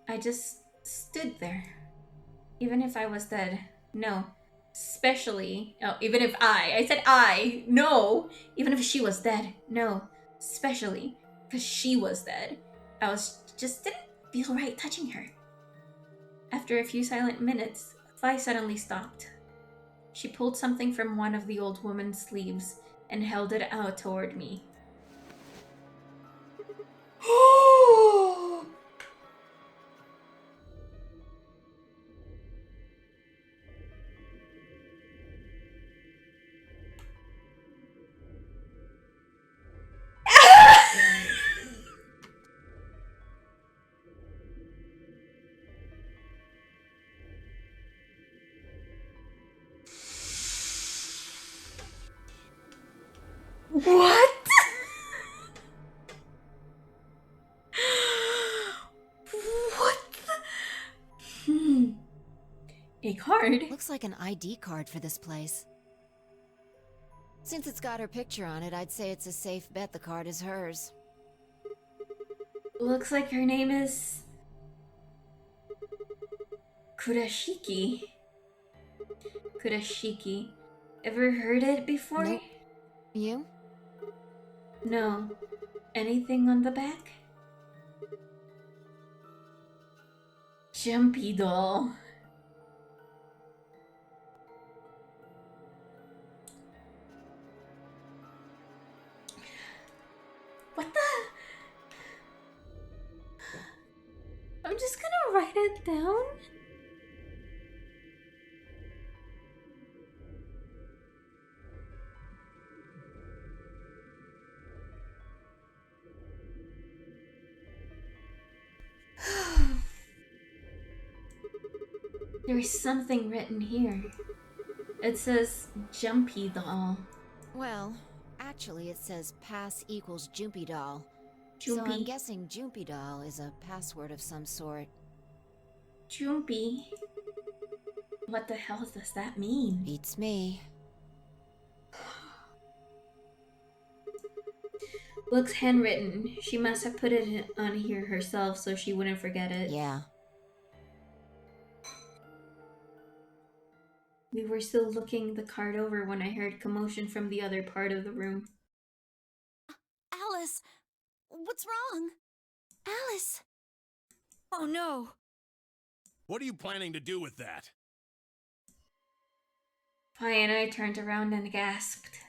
I just stood there. Even if I was dead. No. Especially... Oh, even if I said I! No! Even if she was dead. No. Especially because she was dead. Just didn't feel right touching her. After a few silent minutes, Vi suddenly stopped. She pulled something from one of the old woman's sleeves and held it out toward me. What? What the? A card? Looks like an ID card for this place. Since it's got her picture on it, I'd say it's a safe bet the card is hers. Looks like her name is... Kurashiki. Kurashiki. Ever heard it before? Nope. You? No. Anything on the back? Jumpy doll. What the? I'm just gonna write it down. There's something written here. It says Jumpy doll. Well, actually it says pass equals Jumpy doll. So I'm Jumpy. guessing Jumpy doll is a password of some sort. Jumpy. What the hell does that mean? Beats me. Looks handwritten. She must have put it on here herself so she wouldn't forget it. Yeah. We were still looking the card over when I heard commotion from the other part of the room. Alice, what's wrong? Alice! Oh no. What are you planning to do with that? Pi and I turned around and gasped.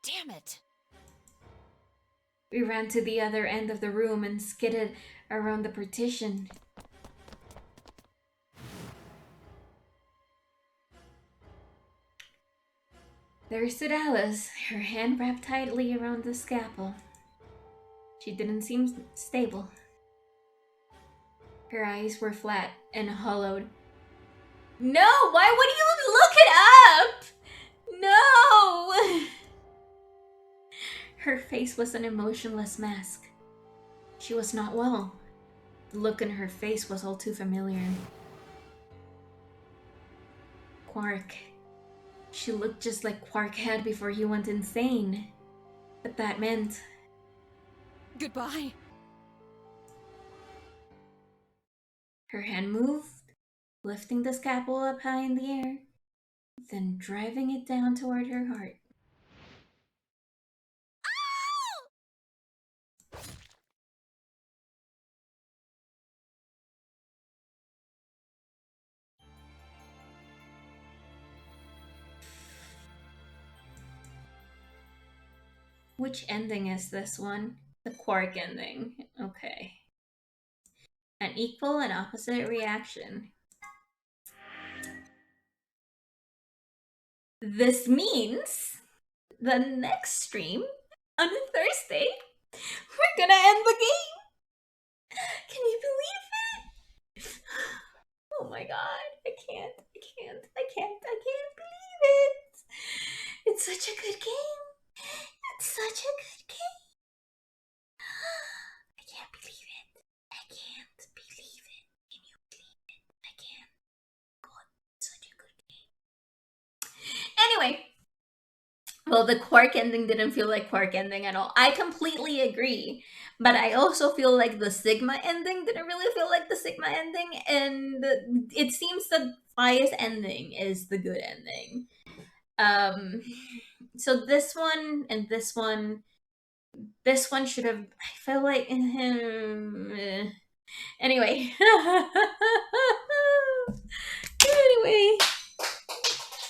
Damn it. We ran to the other end of the room and skidded around the partition. There stood Alice, her hand wrapped tightly around the scalpel. She didn't seem stable. Her eyes were flat and hollowed. No! Why would you look it up? No! Her face was an emotionless mask. She was not well. The look in her face was all too familiar. Quark. She looked just like Quark had before he went insane. But that meant... Goodbye. Her hand moved, lifting the scalpel up high in the air, then driving it down toward her heart. Which ending is this one? The Quark ending. Okay. An equal and opposite reaction. This means the next stream on Thursday, we're gonna end the game. Can you believe it? Oh my god, I can't believe it. It's such a good game. It's such a good game. I can't believe it. I can't believe it. Can you believe it? I can't. God, such a good game. Anyway, well, the Quark ending didn't feel like Quark ending at all. I completely agree. But I also feel like the Sigma ending didn't really feel like the Sigma ending. And it seems that Fi's ending is the good ending. So this one and this one should have, I feel like, anyway. Anyway,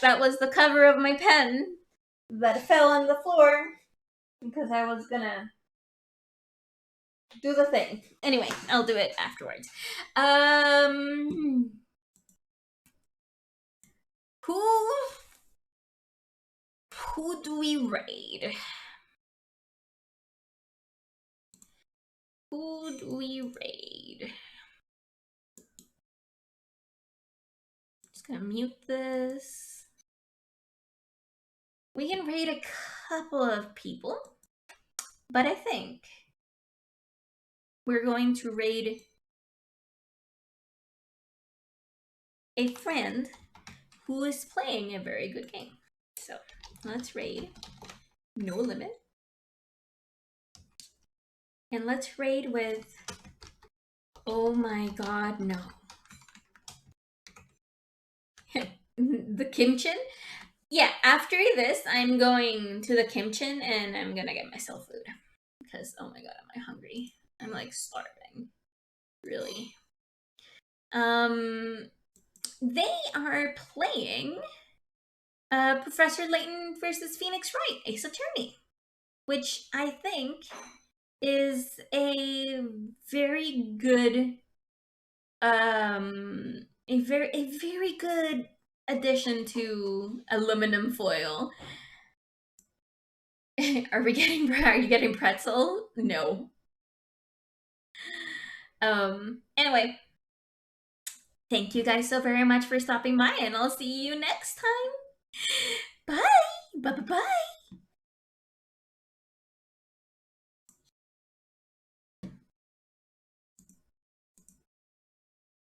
that was the cover of my pen that fell on the floor because I was gonna do the thing. Anyway, I'll do it afterwards. Who do we raid? Who do we raid? Just gonna mute this. We can raid a couple of people, but I think we're going to raid a friend who is playing a very good game. So let's raid No Limit. And let's raid with, oh my god, no. The Kimchin? Yeah, after this, I'm going to the Kimchin and I'm gonna get myself food. Because, oh my god, am I hungry. I'm like starving. Really. They are playing Professor Layton versus Phoenix Wright, Ace Attorney. Which I think is a very good a very good addition to aluminum foil. Are you getting pretzel? No. Anyway, thank you guys so very much for stopping by, and I'll see you next time. Bye. Bye.